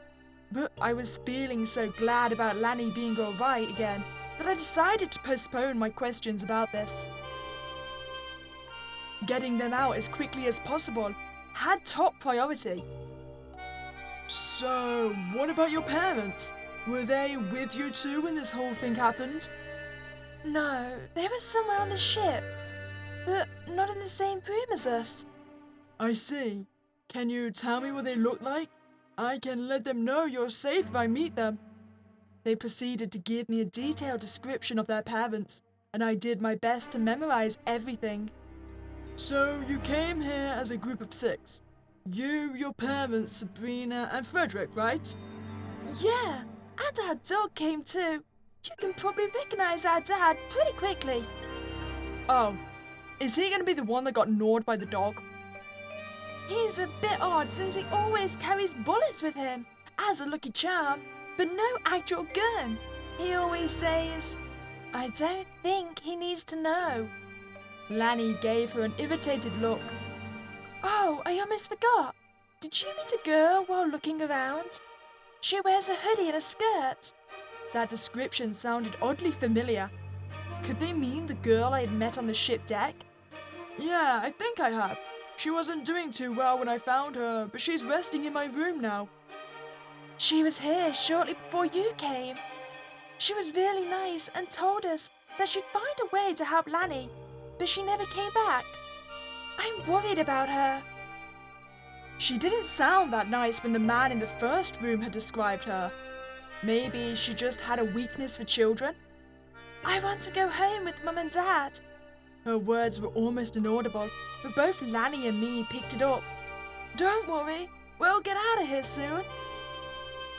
But I was feeling so glad about Lanny being alright again that I decided to postpone my questions about this. Getting them out as quickly as possible had top priority. So, what about your parents? Were they with you too when this whole thing happened? No, they were somewhere on the ship, but not in the same room as us. I see. Can you tell me what they look like? I can let them know you're safe if I meet them. They proceeded to give me a detailed description of their parents, and I did my best to memorize everything. So you came here as a group of 6. You, your parents, Sabrina, and Frederick, right? Yeah, and our dog came too. You can probably recognize our dad pretty quickly. Oh, is he gonna be the one that got gnawed by the dog? He's a bit odd since he always carries bullets with him, as a lucky charm, but no actual gun. He always says, I don't think he needs to know. Lanny gave her an irritated look. Oh, I almost forgot. Did you meet a girl while looking around? She wears a hoodie and a skirt. That description sounded oddly familiar. Could they mean the girl I had met on the ship deck? Yeah, I think I have. She wasn't doing too well when I found her, but she's resting in my room now. She was here shortly before you came. She was really nice and told us that she'd find a way to help Lanny, but she never came back. I'm worried about her. She didn't sound that nice when the man in the first room had described her. Maybe she just had a weakness for children? I want to go home with Mum and Dad. Her words were almost inaudible, but both Lanny and me picked it up. Don't worry, we'll get out of here soon.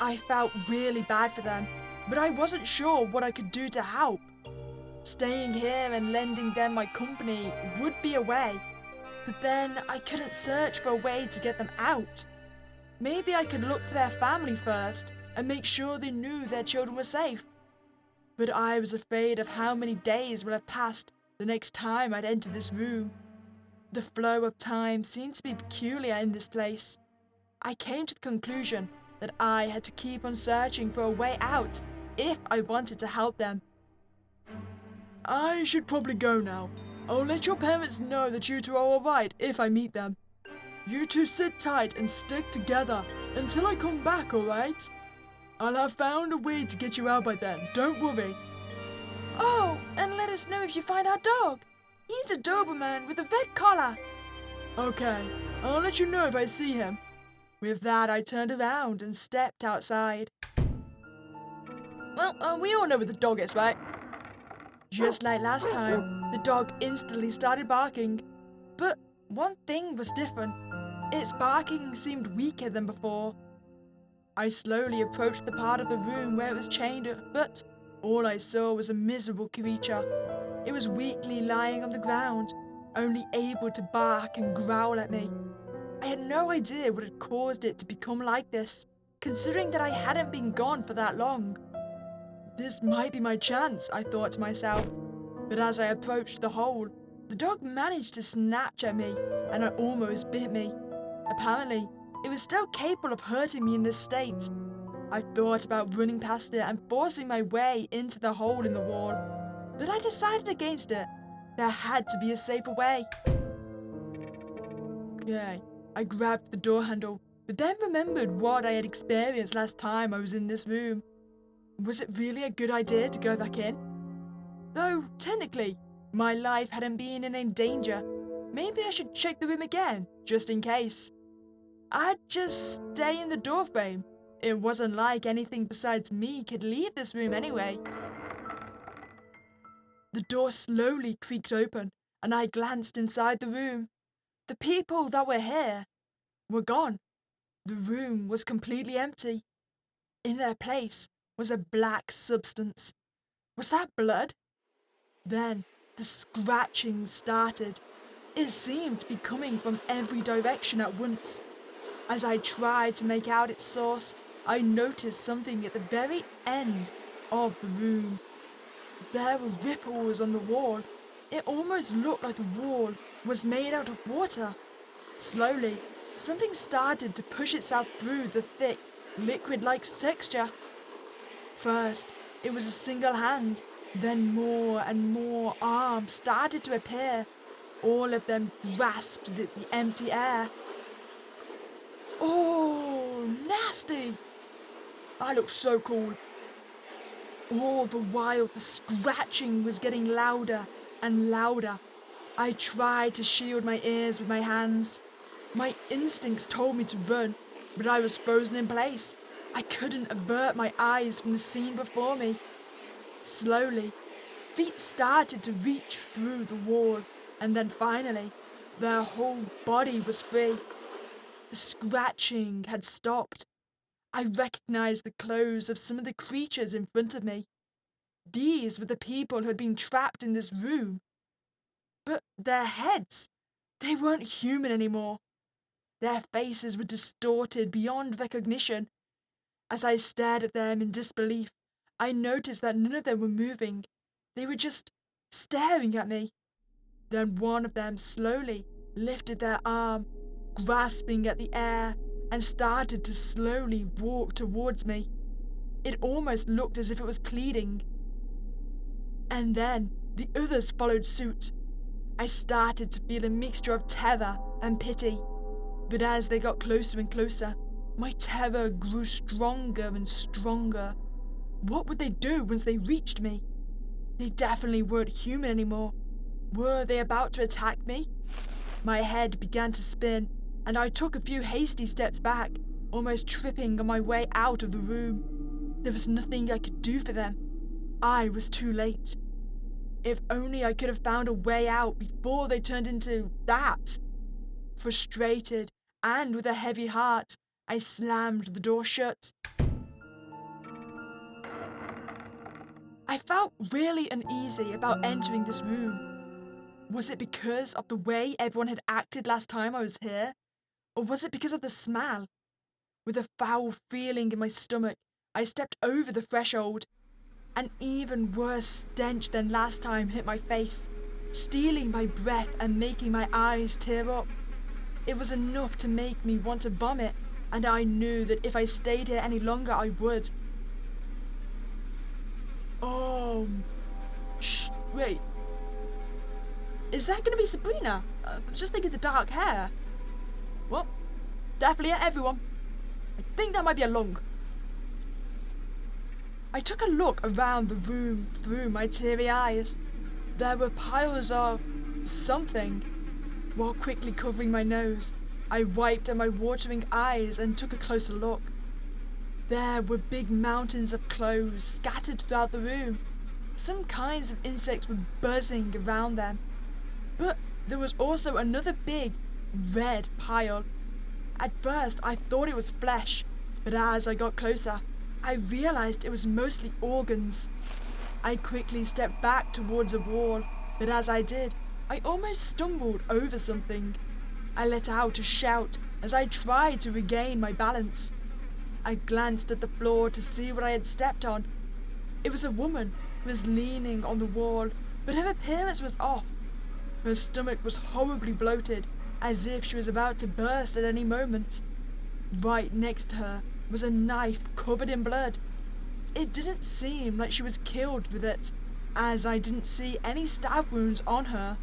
I felt really bad for them, but I wasn't sure what I could do to help. Staying here and lending them my company would be a way, but then I couldn't search for a way to get them out. Maybe I could look for their family first and make sure they knew their children were safe. But I was afraid of how many days would have passed the next time I'd entered this room. The flow of time seemed to be peculiar in this place. I came to the conclusion that I had to keep on searching for a way out if I wanted to help them. I should probably go now. I'll let your parents know that you two are alright if I meet them. You two sit tight and stick together until I come back, alright? I'll have found a way to get you out by then, don't worry. Oh, and let us know if you find our dog. He's a Doberman with a red collar. Okay, I'll let you know if I see him. With that, I turned around and stepped outside. Well, we all know where the dog is, right? Just like last time, the dog instantly started barking. But one thing was different. Its barking seemed weaker than before. I slowly approached the part of the room where it was chained, but all I saw was a miserable creature. It was weakly lying on the ground, only able to bark and growl at me. I had no idea what had caused it to become like this, considering that I hadn't been gone for that long. This might be my chance, I thought to myself, but as I approached the hole, The dog managed to snatch at me, and it almost bit me. Apparently, it was still capable of hurting me in this state. I thought about running past it and forcing my way into the hole in the wall, but I decided against it. There had to be a safer way. Okay, I grabbed the door handle, but then remembered what I had experienced last time I was in this room. Was it really a good idea to go back in? Though, technically, my life hadn't been in any danger. Maybe I should check the room again, just in case. I'd just stay in the doorframe. It wasn't like anything besides me could leave this room anyway. The door slowly creaked open, and I glanced inside the room. The people that were here were gone. The room was completely empty. In their place was a black substance. Was that blood? Then the scratching started. It seemed to be coming from every direction at once. As I tried to make out its source, I noticed something at the very end of the room. There were ripples on the wall. It almost looked like the wall was made out of water. Slowly, something started to push itself through the thick, liquid-like texture. First, it was a single hand. Then more and more arms started to appear. All of them grasped at the empty air. Oh, nasty! I looked so cool. All the while, the scratching was getting louder and louder. I tried to shield my ears with my hands. My instincts told me to run, but I was frozen in place. I couldn't avert my eyes from the scene before me. Slowly, feet started to reach through the wall, and then finally, their whole body was free. The scratching had stopped. I recognized the clothes of some of the creatures in front of me. These were the people who had been trapped in this room. But their heads, they weren't human anymore. Their faces were distorted beyond recognition. As I stared at them in disbelief, I noticed that none of them were moving. They were just staring at me. Then one of them slowly lifted their arm, grasping at the air, and started to slowly walk towards me. It almost looked as if it was pleading. And then the others followed suit. I started to feel a mixture of terror and pity. But as they got closer and closer, my terror grew stronger and stronger. What would they do once they reached me? They definitely weren't human anymore. Were they about to attack me? My head began to spin, and I took a few hasty steps back, almost tripping on my way out of the room. There was nothing I could do for them. I was too late. If only I could have found a way out before they turned into that. Frustrated and with a heavy heart, I slammed the door shut. I felt really uneasy about entering this room. Was it because of the way everyone had acted last time I was here? Or was it because of the smell? With a foul feeling in my stomach, I stepped over the threshold. An even worse stench than last time hit my face, stealing my breath and making my eyes tear up. It was enough to make me want to vomit, and I knew that if I stayed here any longer I would. Wait. Is that gonna be Sabrina? I was just thinking the dark hair. Well, definitely everyone. I think that might be a lung. I took a look around the room through my teary eyes. There were piles of something. While quickly covering my nose, I wiped at my watering eyes and took a closer look. There were big mountains of clothes scattered throughout the room. Some kinds of insects were buzzing around them. But there was also another big, red pile. At first, I thought it was flesh, but as I got closer, I realized it was mostly organs. I quickly stepped back towards a wall, but as I did, I almost stumbled over something. I let out a shout as I tried to regain my balance. I glanced at the floor to see what I had stepped on. It was a woman who was leaning on the wall, but her appearance was off. Her stomach was horribly bloated, as if she was about to burst at any moment. Right next to her was a knife covered in blood. It didn't seem like she was killed with it, as I didn't see any stab wounds on her.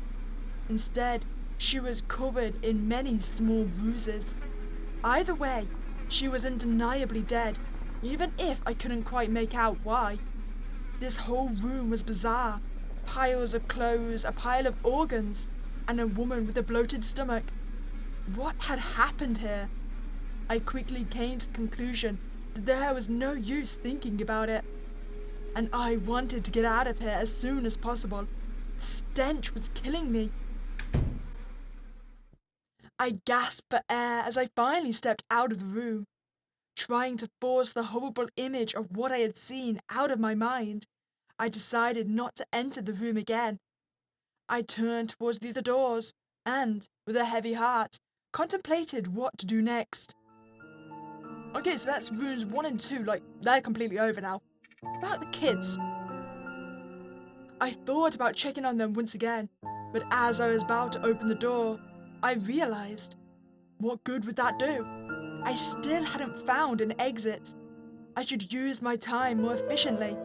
Instead, she was covered in many small bruises. Either way, she was undeniably dead, even if I couldn't quite make out why. This whole room was bizarre. Piles of clothes, a pile of organs, and a woman with a bloated stomach. What had happened here? I quickly came to the conclusion that there was no use thinking about it, and I wanted to get out of here as soon as possible. The stench was killing me. I gasped for air as I finally stepped out of the room, trying to force the horrible image of what I had seen out of my mind. I decided not to enter the room again. I turned towards the other doors and, with a heavy heart, contemplated what to do next. Okay, so that's rooms 1 and 2, they're completely over now. About the kids. I thought about checking on them once again, but as I was about to open the door, I realized, what good would that do? I still hadn't found an exit. I should use my time more efficiently.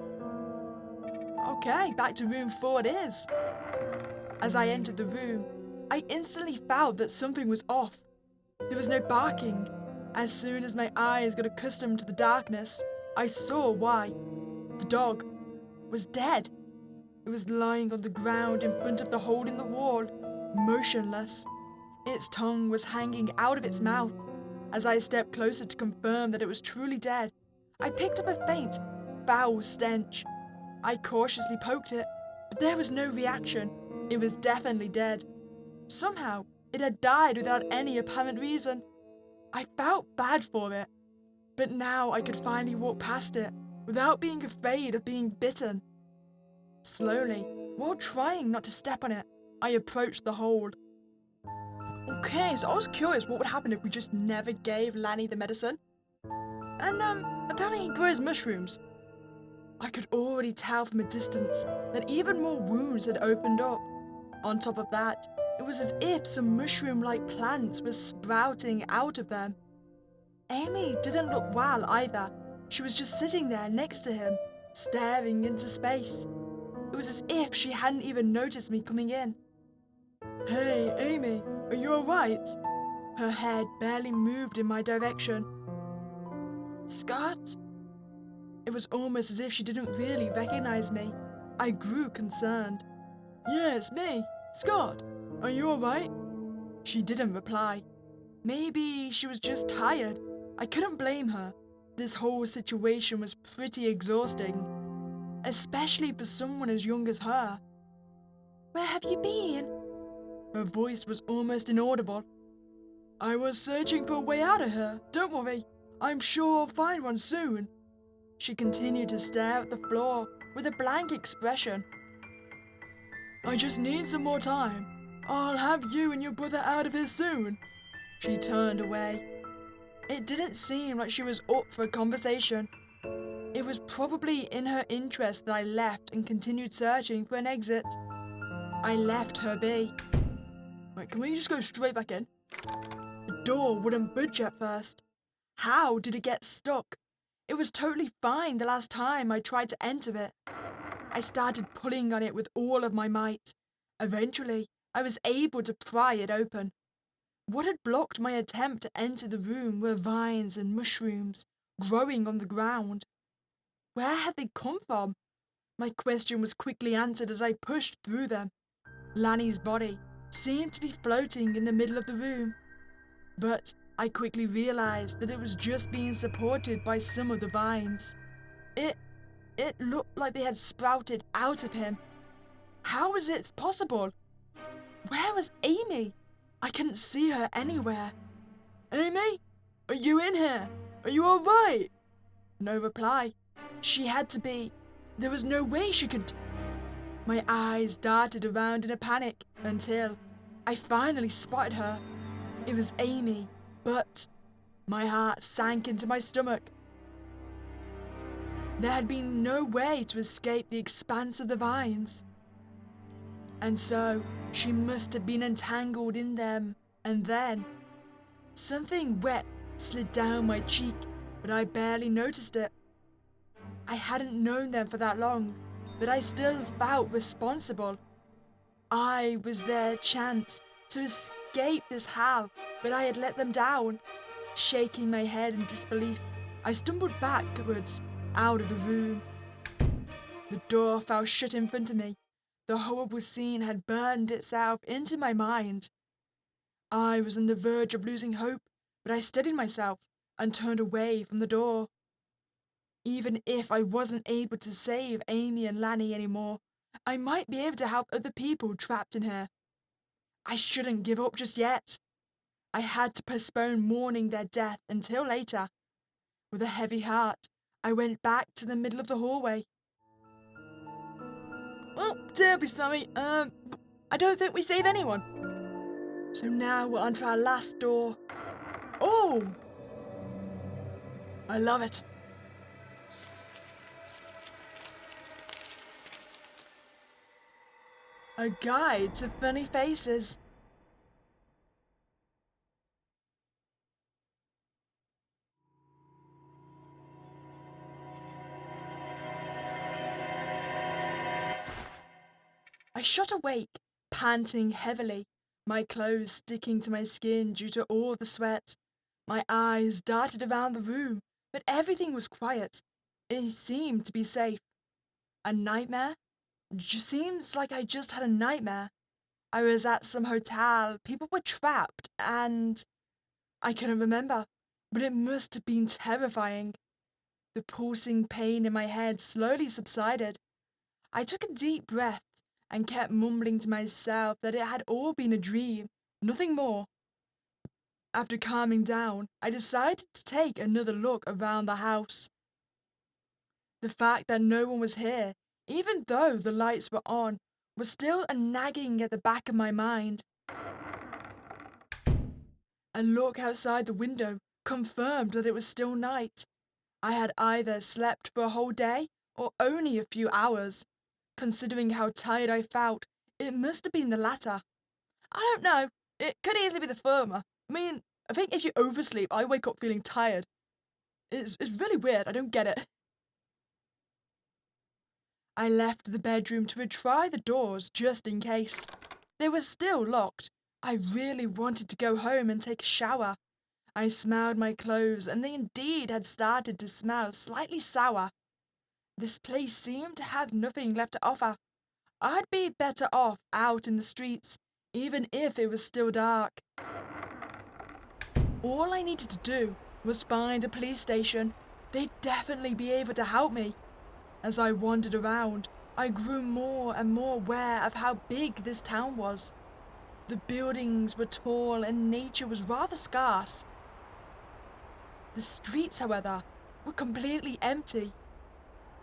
Okay, back to room 4 it is. As I entered the room, I instantly felt that something was off. There was no barking. As soon as my eyes got accustomed to the darkness, I saw why. The dog was dead. It was lying on the ground in front of the hole in the wall, motionless. Its tongue was hanging out of its mouth. As I stepped closer to confirm that it was truly dead, I picked up a faint, foul stench. I cautiously poked it, but there was no reaction. It was definitely dead. Somehow, it had died without any apparent reason. I felt bad for it, but now I could finally walk past it without being afraid of being bitten. Slowly, while trying not to step on it, I approached the hole. Okay, so I was curious what would happen if we just never gave Lanny the medicine. And apparently he grows mushrooms. I could already tell from a distance that even more wounds had opened up. On top of that, it was as if some mushroom-like plants were sprouting out of them. Amy didn't look well either. She was just sitting there next to him, staring into space. It was as if she hadn't even noticed me coming in. Hey, Amy, are you alright? Her head barely moved in my direction. Scott? It was almost as if she didn't really recognize me. I grew concerned. Yeah, it's me, Scott. Are you alright? She didn't reply. Maybe she was just tired. I couldn't blame her. This whole situation was pretty exhausting, especially for someone as young as her. Where have you been? Her voice was almost inaudible. I was searching for a way out of here. Don't worry. I'm sure I'll find one soon. She continued to stare at the floor with a blank expression. I just need some more time. I'll have you and your brother out of here soon. She turned away. It didn't seem like she was up for a conversation. It was probably in her interest that I left and continued searching for an exit. I left her be. Wait, can we just go straight back in? The door wouldn't budge at first. How did it get stuck? It was totally fine the last time I tried to enter it. I started pulling on it with all of my might. Eventually, I was able to pry it open. What had blocked my attempt to enter the room were vines and mushrooms growing on the ground. Where had they come from? My question was quickly answered as I pushed through them. Lanny's body seemed to be floating in the middle of the room, but I quickly realized that it was just being supported by some of the vines. It looked like they had sprouted out of him. How was it possible? Where was Amy? I couldn't see her anywhere. Amy? Are you in here? Are you alright? No reply. She had to be. There was no way she could. My eyes darted around in a panic until I finally spotted her. It was Amy, but my heart sank into my stomach. There had been no way to escape the expanse of the vines. And so she must have been entangled in them. And then something wet slid down my cheek, but I barely noticed it. I hadn't known them for that long, but I still felt responsible. I was their chance to escape this hell, but I had let them down. Shaking my head in disbelief, I stumbled backwards out of the room. The door fell shut in front of me. The horrible scene had burned itself into my mind. I was on the verge of losing hope, but I steadied myself and turned away from the door. Even if I wasn't able to save Amy and Lanny anymore, I might be able to help other people trapped in here. I shouldn't give up just yet. I had to postpone mourning their death until later. With a heavy heart, I went back to the middle of the hallway. Oh, terribly sorry. I don't think we save anyone. So now we're onto our last door. Oh! I love it. A guide to funny faces. I shot awake, panting heavily, my clothes sticking to my skin due to all the sweat. My eyes darted around the room, but everything was quiet. It seemed to be safe. A nightmare? Just seems like I just had a nightmare. I was at some hotel, people were trapped, and I couldn't remember, but it must have been terrifying. The pulsing pain in my head slowly subsided. I took a deep breath and kept mumbling to myself that it had all been a dream, nothing more. After calming down, I decided to take another look around the house. The fact that no one was here, even though the lights were on, was still a nagging at the back of my mind. A look outside the window confirmed that it was still night. I had either slept for a whole day or only a few hours. Considering how tired I felt, it must have been the latter. I don't know. It could easily be the former. I think if you oversleep, I wake up feeling tired. It's really weird. I don't get it. I left the bedroom to retry the doors just in case. They were still locked. I really wanted to go home and take a shower. I smelled my clothes, and they indeed had started to smell slightly sour. This place seemed to have nothing left to offer. I'd be better off out in the streets, even if it was still dark. All I needed to do was find a police station. They'd definitely be able to help me. As I wandered around, I grew more and more aware of how big this town was. The buildings were tall and nature was rather scarce. The streets, however, were completely empty.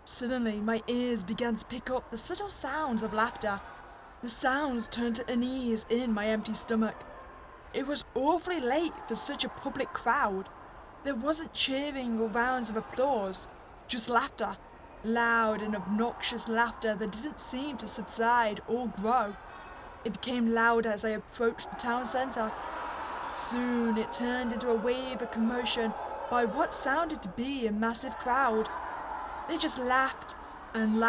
Suddenly, my ears began to pick up the subtle sounds of laughter. The sounds turned to unease in my empty stomach. It was awfully late for such a public crowd. There wasn't cheering or rounds of applause, just laughter. Loud and obnoxious laughter that didn't seem to subside or grow. It became louder as I approached the town centre. Soon it turned into a wave of commotion by what sounded to be a massive crowd. They just laughed and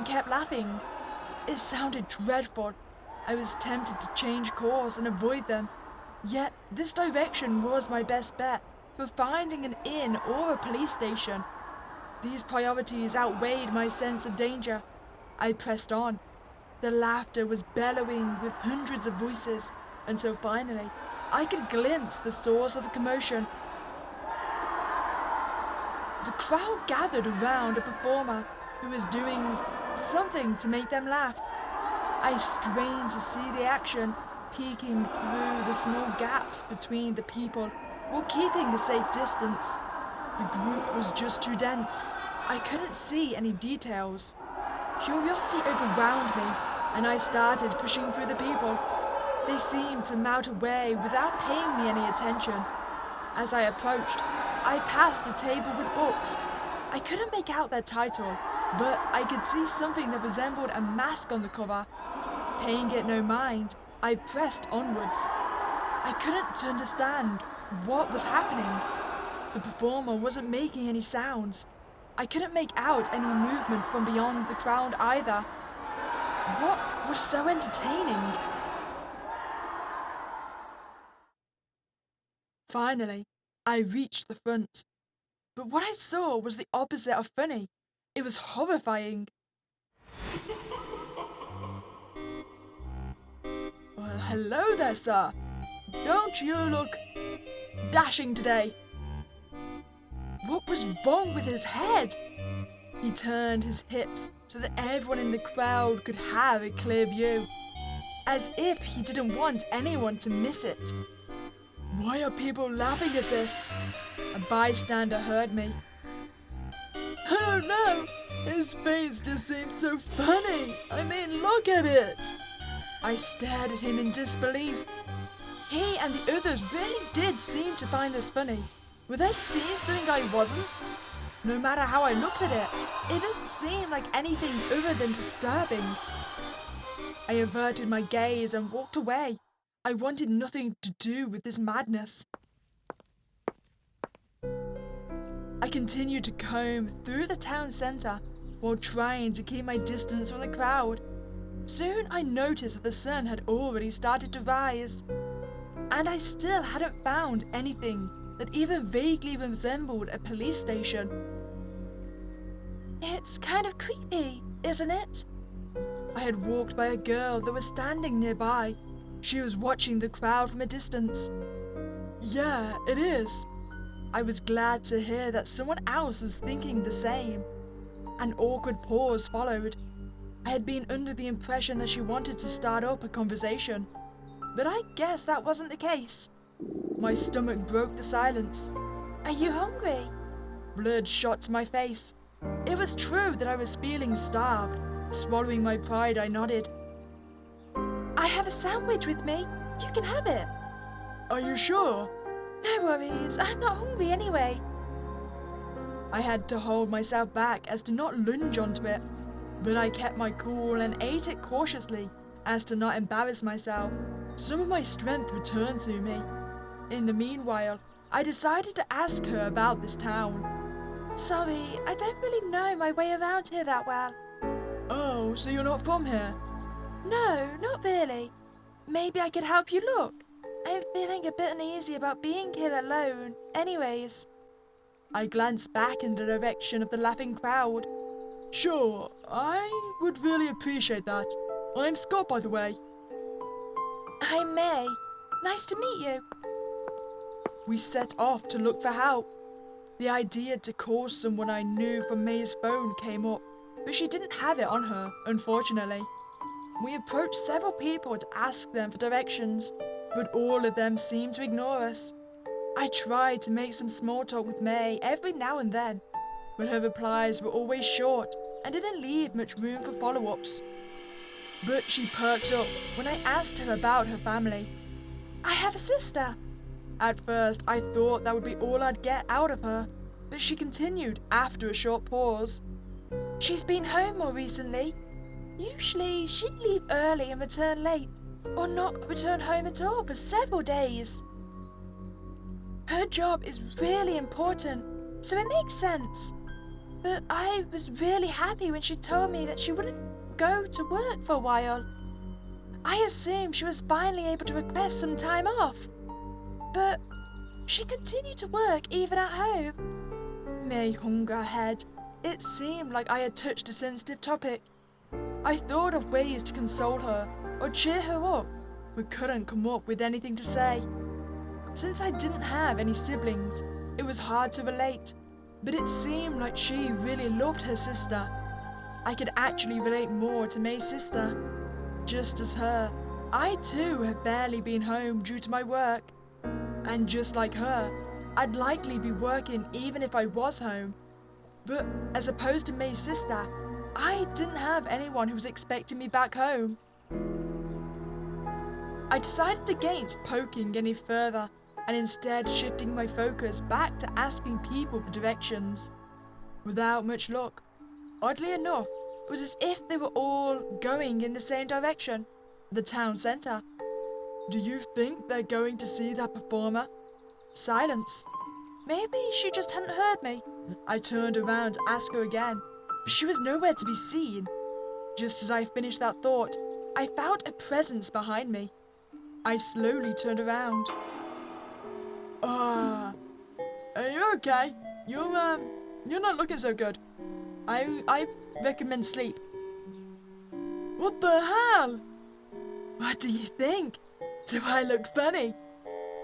kept laughing. It sounded dreadful. I was tempted to change course and avoid them. Yet this direction was my best bet for finding an inn or a police station. These priorities outweighed my sense of danger. I pressed on. The laughter was bellowing with hundreds of voices until finally I could glimpse the source of the commotion. The crowd gathered around a performer who was doing something to make them laugh. I strained to see the action, peeking through the small gaps between the people while keeping a safe distance. The group was just too dense. I couldn't see any details. Curiosity overwhelmed me, and I started pushing through the people. They seemed to melt away without paying me any attention. As I approached, I passed a table with books. I couldn't make out their title, but I could see something that resembled a mask on the cover. Paying it no mind, I pressed onwards. I couldn't understand what was happening. The performer wasn't making any sounds. I couldn't make out any movement from beyond the crowd either. What was so entertaining? Finally, I reached the front. But what I saw was the opposite of funny. It was horrifying. Well, hello there, sir. Don't you look dashing today? What was wrong with his head? He turned his hips so that everyone in the crowd could have a clear view, as if he didn't want anyone to miss it. Why are people laughing at this? A bystander heard me. Oh no! His face just seems so funny! I mean, look at it! I stared at him in disbelief. He and the others really did seem to find this funny. Were they seeing something I wasn't? No matter how I looked at it didn't seem like anything other than disturbing. I averted my gaze and walked away. I wanted nothing to do with this madness. I continued to comb through the town centre while trying to keep my distance from the crowd. Soon I noticed that the sun had already started to rise, and I still hadn't found anything that even vaguely resembled a police station. It's kind of creepy, isn't it? I had walked by a girl that was standing nearby. She was watching the crowd from a distance. Yeah, it is. I was glad to hear that someone else was thinking the same. An awkward pause followed. I had been under the impression that she wanted to start up a conversation, but I guess that wasn't the case. My stomach broke the silence. Are you hungry? Blood shot to my face. It was true that I was feeling starved. Swallowing my pride, I nodded. I have a sandwich with me. You can have it. Are you sure? No worries, I'm not hungry anyway. I had to hold myself back as to not lunge onto it, but I kept my cool and ate it cautiously as to not embarrass myself. Some of my strength returned to me. In the meanwhile, I decided to ask her about this town. Sorry, I don't really know my way around here that well. Oh, so you're not from here? No, not really. Maybe I could help you look. I'm feeling a bit uneasy about being here alone. Anyways. I glanced back in the direction of the laughing crowd. Sure, I would really appreciate that. I'm Scott, by the way. I'm May. Nice to meet you. We set off to look for help. The idea to call someone I knew from May's phone came up, but she didn't have it on her, unfortunately. We approached several people to ask them for directions, but all of them seemed to ignore us. I tried to make some small talk with May every now and then, but her replies were always short and didn't leave much room for follow-ups. But she perked up when I asked her about her family. I have a sister. At first, I thought that would be all I'd get out of her, but she continued after a short pause. She's been home more recently. Usually, she'd leave early and return late, or not return home at all for several days. Her job is really important, so it makes sense. But I was really happy when she told me that she wouldn't go to work for a while. I assumed she was finally able to request some time off. But she continued to work even at home. May hung her head. It seemed like I had touched a sensitive topic. I thought of ways to console her or cheer her up, but couldn't come up with anything to say. Since I didn't have any siblings, it was hard to relate, but it seemed like she really loved her sister. I could actually relate more to May's sister. Just as her, I too have barely been home due to my work. And just like her, I'd likely be working even if I was home. But as opposed to May's sister, I didn't have anyone who was expecting me back home. I decided against poking any further and instead shifting my focus back to asking people for directions. Without much luck. Oddly enough, it was as if they were all going in the same direction. the town centre. Do you think they're going to see that performer? Silence. Maybe she just hadn't heard me. I turned around to ask her again, but she was nowhere to be seen. Just as I finished that thought, I felt a presence behind me. I slowly turned around. Are you okay? You're not looking so good. I recommend sleep. What the hell? What do you think? Do I look funny?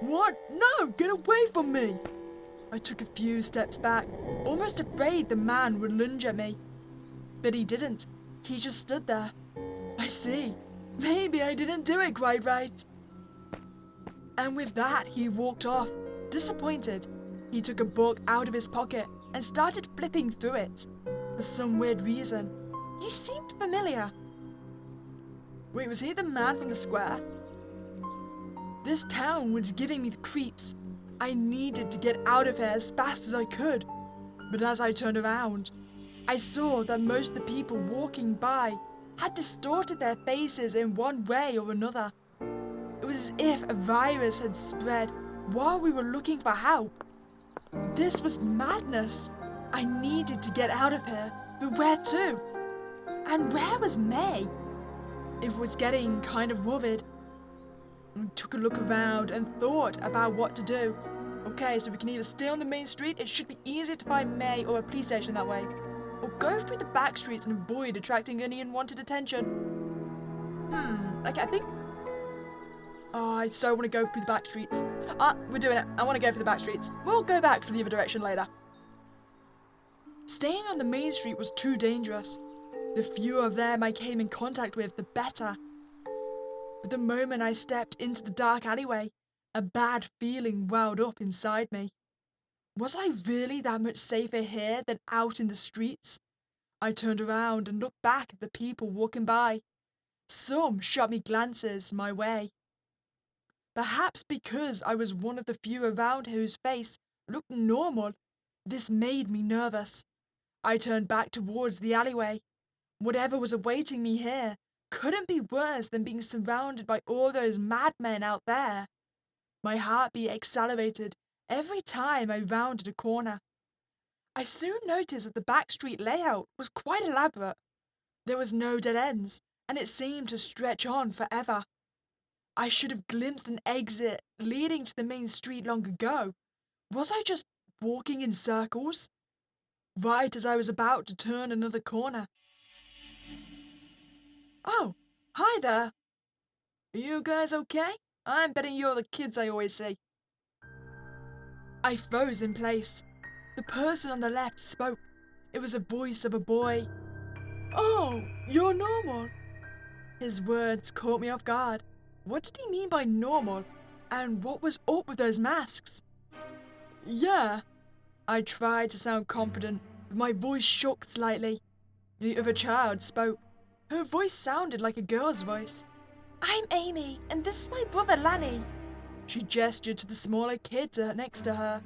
What? No, get away from me! I took a few steps back, almost afraid the man would lunge at me. But he didn't. He just stood there. I see. Maybe I didn't do it quite right. And with that, he walked off, disappointed. He took a book out of his pocket and started flipping through it. For some weird reason, he seemed familiar. Wait, was he the man from the square? This town was giving me the creeps. I needed to get out of here as fast as I could. But as I turned around, I saw that most of the people walking by had distorted their faces in one way or another. It was as if a virus had spread while we were looking for help. This was madness. I needed to get out of here, but where to? And where was May? It was getting kind of worried. I took a look around and thought about what to do. Okay, so we can either stay on the main street, it should be easier to find May or a police station that way, or go through the back streets and avoid attracting any unwanted attention. Okay, I think... Oh, I so want to go through the back streets. We're doing it. I want to go through the back streets. We'll go back for the other direction later. Staying on the main street was too dangerous. The fewer of them I came in contact with, the better. But the moment I stepped into the dark alleyway, a bad feeling welled up inside me. Was I really that much safer here than out in the streets? I turned around and looked back at the people walking by. Some shot me glances my way. Perhaps because I was one of the few around whose face looked normal, this made me nervous. I turned back towards the alleyway. Whatever was awaiting me here couldn't be worse than being surrounded by all those madmen out there. My heartbeat accelerated every time I rounded a corner. I soon noticed that the back street layout was quite elaborate. There was no dead ends, and it seemed to stretch on forever. I should have glimpsed an exit leading to the main street long ago. Was I just walking in circles? Right as I was about to turn another corner. Oh, hi there. Are you guys okay? I'm betting you're the kids I always see. I froze in place. The person on the left spoke. It was a voice of a boy. Oh, you're normal. His words caught me off guard. What did he mean by normal? And what was up with those masks? Yeah. I tried to sound confident, but my voice shook slightly. The other child spoke. Her voice sounded like a girl's voice. I'm Amy, and this is my brother Lanny. She gestured to the smaller kids next to her.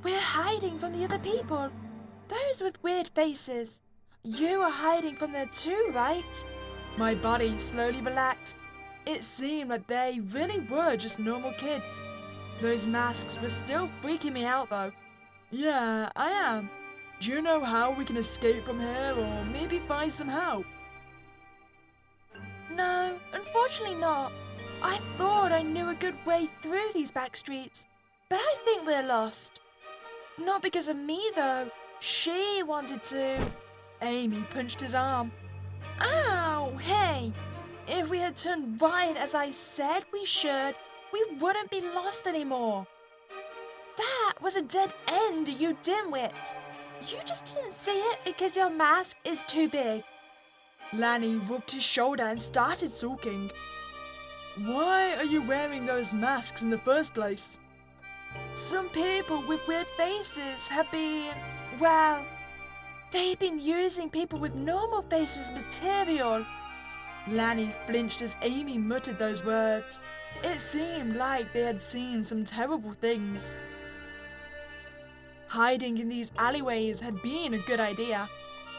We're hiding from the other people. Those with weird faces. You are hiding from there too, right? My body slowly relaxed. It seemed like they really were just normal kids. Those masks were still freaking me out though. Yeah, I am. Do you know how we can escape from here or maybe find some help? No, unfortunately not. I thought I knew a good way through these back streets, but I think we're lost. Not because of me though. She wanted to. Amy punched his arm. Ow, hey. If we had turned right as I said we should, we wouldn't be lost anymore. That was a dead end, you dimwit. You just didn't see it because your mask is too big. Lanny rubbed his shoulder and started sulking. Why are you wearing those masks in the first place? Some people with weird faces have been, well, they've been using people with normal faces as material. Lanny flinched as Amy muttered those words. It seemed like they had seen some terrible things. Hiding in these alleyways had been a good idea.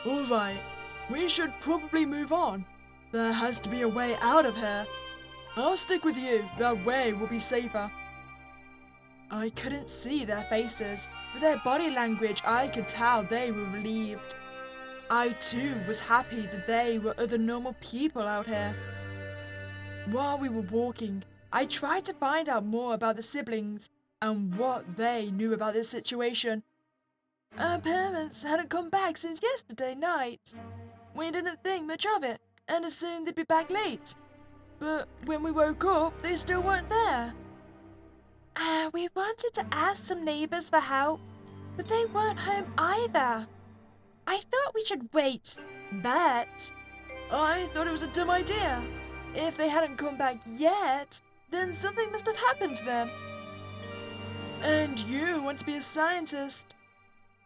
All right, we should probably move on. There has to be a way out of here. I'll stick with you. That way will be safer. I couldn't see their faces, but their body language I could tell they were relieved. I too was happy that they were other normal people out here. While we were walking, I tried to find out more about the siblings and what they knew about this situation. Our parents hadn't come back since yesterday night. We didn't think much of it and assumed they'd be back late. But when we woke up, they still weren't there. We wanted to ask some neighbors for help, but they weren't home either. I thought we should wait, but I thought it was a dumb idea. If they hadn't come back yet, then something must have happened to them. And you want to be a scientist.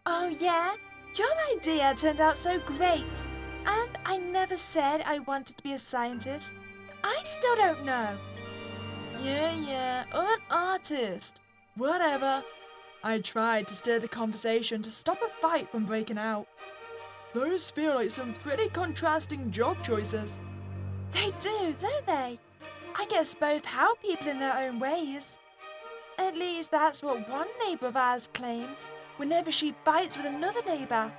Oh yeah? Your idea turned out so great. And I never said I wanted to be a scientist. I still don't know. Yeah, I'm an artist. Whatever. I tried to steer the conversation to stop a fight from breaking out. Those feel like some pretty contrasting job choices. They do, don't they? I guess both help people in their own ways. At least that's what one neighbour of ours claims whenever she fights with another neighbour.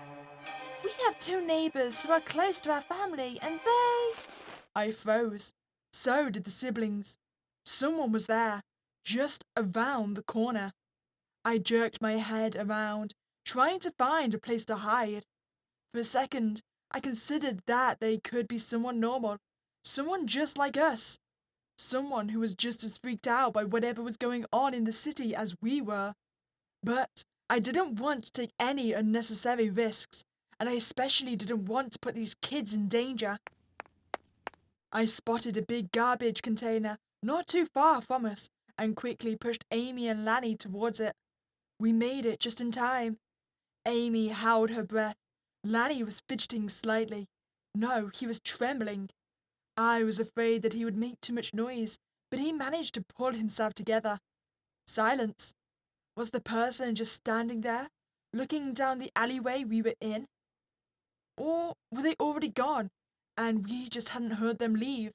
We have two neighbours who are close to our family and they... I froze. So did the siblings. Someone was there, just around the corner. I jerked my head around, trying to find a place to hide. For a second, I considered that they could be someone normal, someone just like us. Someone who was just as freaked out by whatever was going on in the city as we were. But I didn't want to take any unnecessary risks, and I especially didn't want to put these kids in danger. I spotted a big garbage container not too far from us and quickly pushed Amy and Lanny towards it. We made it just in time. Amy held her breath. Lanny was fidgeting slightly. No, he was trembling. I was afraid that he would make too much noise, but he managed to pull himself together. Silence. Was the person just standing there, looking down the alleyway we were in? Or were they already gone, and we just hadn't heard them leave?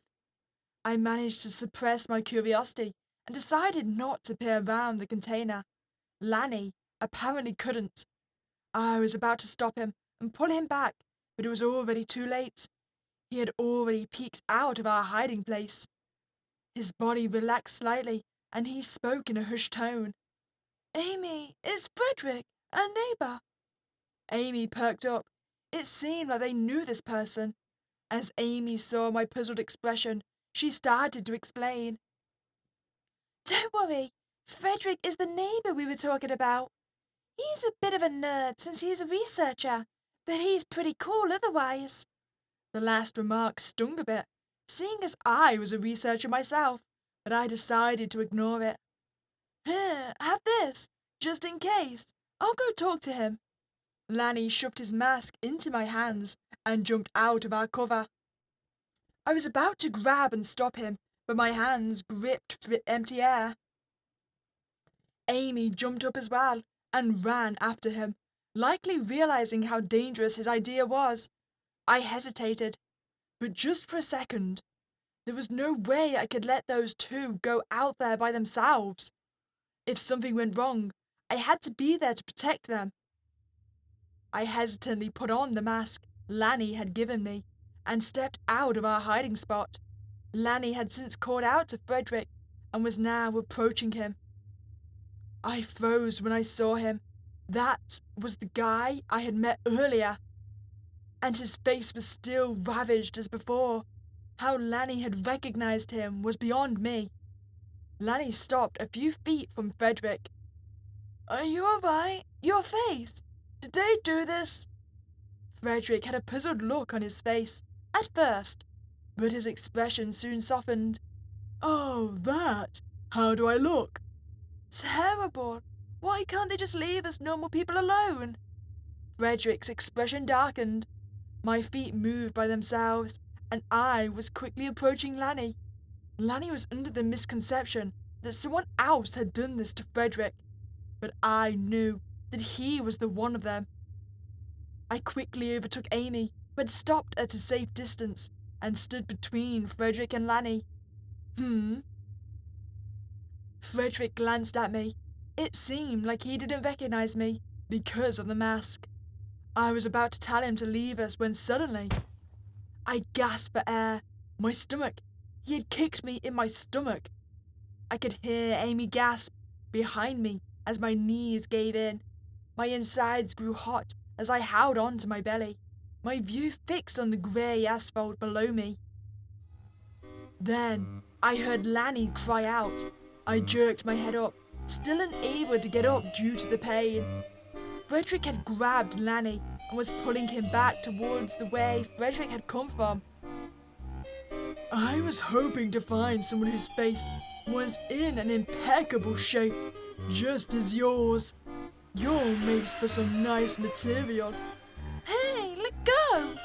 I managed to suppress my curiosity and decided not to peer around the container. Lanny apparently couldn't. I was about to stop him and pull him back, but it was already too late. He had already peeked out of our hiding place. His body relaxed slightly, and he spoke in a hushed tone. Amy, it's Frederick, our neighbour. Amy perked up. It seemed like they knew this person. As Amy saw my puzzled expression, she started to explain. Don't worry, Frederick is the neighbour we were talking about. He's a bit of a nerd since he's a researcher, but he's pretty cool otherwise. The last remark stung a bit, seeing as I was a researcher myself, but I decided to ignore it. Here, have this, just in case. I'll go talk to him. Lanny shoved his mask into my hands and jumped out of our cover. I was about to grab and stop him, but my hands gripped for empty air. Amy jumped up as well and ran after him, likely realizing how dangerous his idea was. I hesitated, but just for a second. There was no way I could let those two go out there by themselves. If something went wrong, I had to be there to protect them. I hesitantly put on the mask Lanny had given me and stepped out of our hiding spot. Lanny had since called out to Frederick and was now approaching him. I froze when I saw him. That was the guy I had met earlier. And his face was still ravaged as before. How Lanny had recognized him was beyond me. Lanny stopped a few feet from Frederick. Are you alright? Your face? Did they do this? Frederick had a puzzled look on his face, at first, but his expression soon softened. Oh, that? How do I look? Terrible. Why can't they just leave us normal people alone? Frederick's expression darkened. My feet moved by themselves, and I was quickly approaching Lanny. Lanny was under the misconception that someone else had done this to Frederick, but I knew that he was the one of them. I quickly overtook Amy, but stopped at a safe distance. and stood between Frederick and Lanny. Frederick glanced at me. It seemed like he didn't recognize me because of the mask. I was about to tell him to leave us when suddenly I gasped for air. My stomach. He had kicked me in my stomach. I could hear Amy gasp behind me as my knees gave in. My insides grew hot as I held on to my belly, my view fixed on the grey asphalt below me. Then I heard Lanny cry out. I jerked my head up, still unable to get up due to the pain. Frederick had grabbed Lanny and was pulling him back towards the way Frederick had come from. I was hoping to find someone whose face was in an impeccable shape, just as yours. You're made for some nice material. Hey, let go!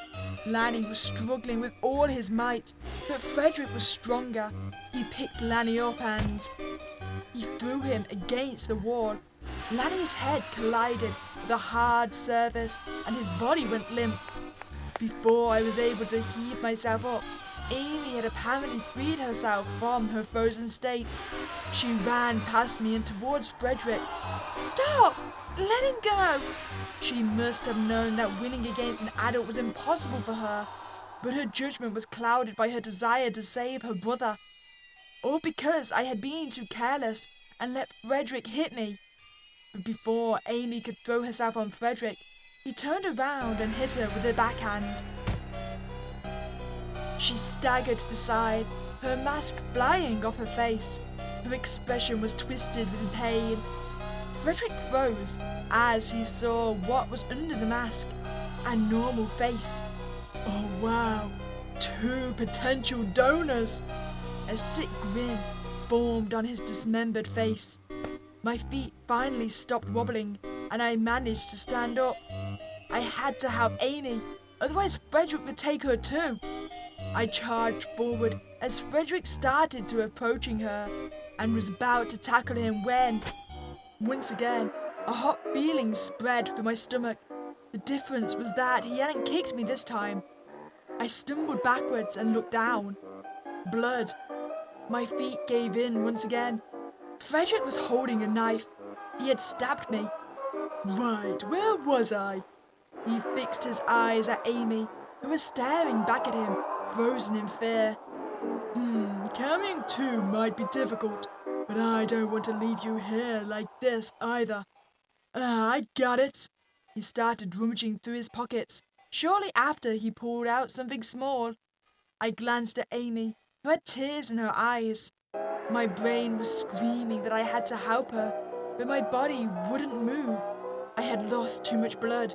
Lanny was struggling with all his might, but Frederick was stronger. He picked Lanny up and he threw him against the wall. Lanny's head collided with a hard surface and his body went limp. Before I was able to heave myself up, Amy had apparently freed herself from her frozen state. She ran past me and towards Frederick. Stop! Let him go! She must have known that winning against an adult was impossible for her, but her judgment was clouded by her desire to save her brother. Or because I had been too careless and let Frederick hit me. But before Amy could throw herself on Frederick, he turned around and hit her with a backhand. She staggered to the side, her mask flying off her face. Her expression was twisted with pain. Frederick froze as he saw what was under the mask, a normal face. Oh wow, 2 potential donors! A sick grin formed on his dismembered face. My feet finally stopped wobbling and I managed to stand up. I had to help Amy, otherwise Frederick would take her too. I charged forward as Frederick started to approaching her and was about to tackle him when, once again, a hot feeling spread through my stomach. The difference was that he hadn't kicked me this time. I stumbled backwards and looked down. Blood. My feet gave in once again. Frederick was holding a knife. He had stabbed me. Right, where was I? He fixed his eyes at Amy, who was staring back at him, frozen in fear. Coming to might be difficult, but I don't want to leave you here like this either. I got it. He started rummaging through his pockets. Shortly after, he pulled out something small. I glanced at Amy, who had tears in her eyes. My brain was screaming that I had to help her, but my body wouldn't move. I had lost too much blood.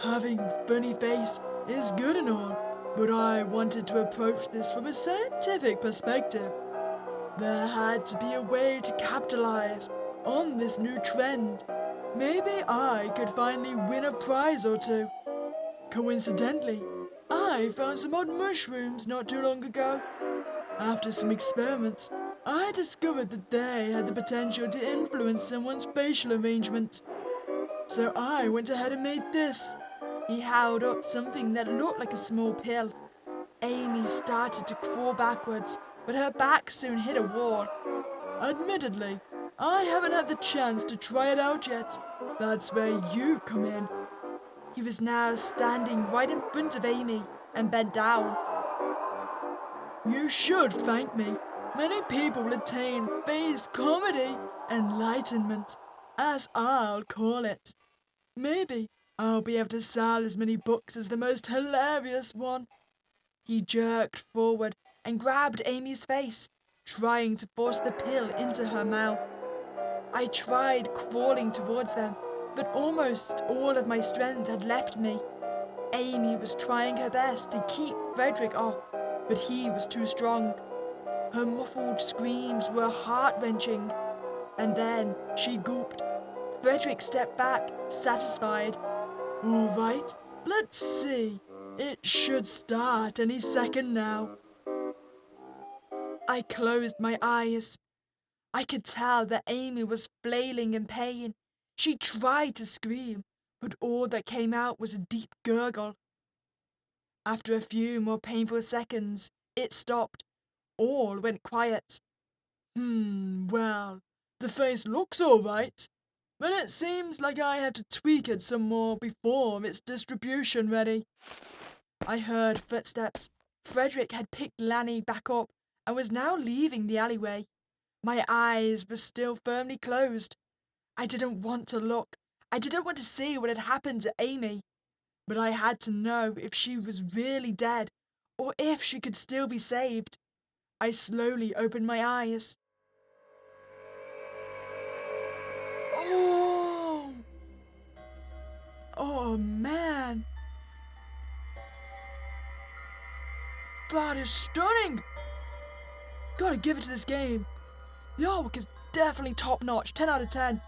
Having a funny face is good and all, but I wanted to approach this from a scientific perspective. There had to be a way to capitalize on this new trend. Maybe I could finally win a prize or two. Coincidentally, I found some odd mushrooms not too long ago. After some experiments, I discovered that they had the potential to influence someone's facial arrangement. So I went ahead and made this. He held up something that looked like a small pill. Amy started to crawl backwards, but her back soon hit a wall. Admittedly, I haven't had the chance to try it out yet. That's where you come in. He was now standing right in front of Amy and bent down. You should thank me. Many people attain face comedy enlightenment, as I'll call it. Maybe I'll be able to sell as many books as the most hilarious one. He jerked forward and grabbed Amy's face, trying to force the pill into her mouth. I tried crawling towards them, but almost all of my strength had left me. Amy was trying her best to keep Frederick off, but he was too strong. Her muffled screams were heart-wrenching, and then she gulped. Frederick stepped back, satisfied. All right, let's see. It should start any second now. I closed my eyes. I could tell that Amy was flailing in pain. She tried to scream, but all that came out was a deep gurgle. After a few more painful seconds, it stopped. All went quiet. Well, the face looks all right, but it seems like I have to tweak it some more before its distribution ready. I heard footsteps. Frederick had picked Lanny back up and was now leaving the alleyway. My eyes were still firmly closed. I didn't want to look. I didn't want to see what had happened to Amy. But I had to know if she was really dead or if she could still be saved. I slowly opened my eyes. Oh! Oh man! That is stunning! Gotta give it to this game. The artwork is definitely top notch, 10 out of 10.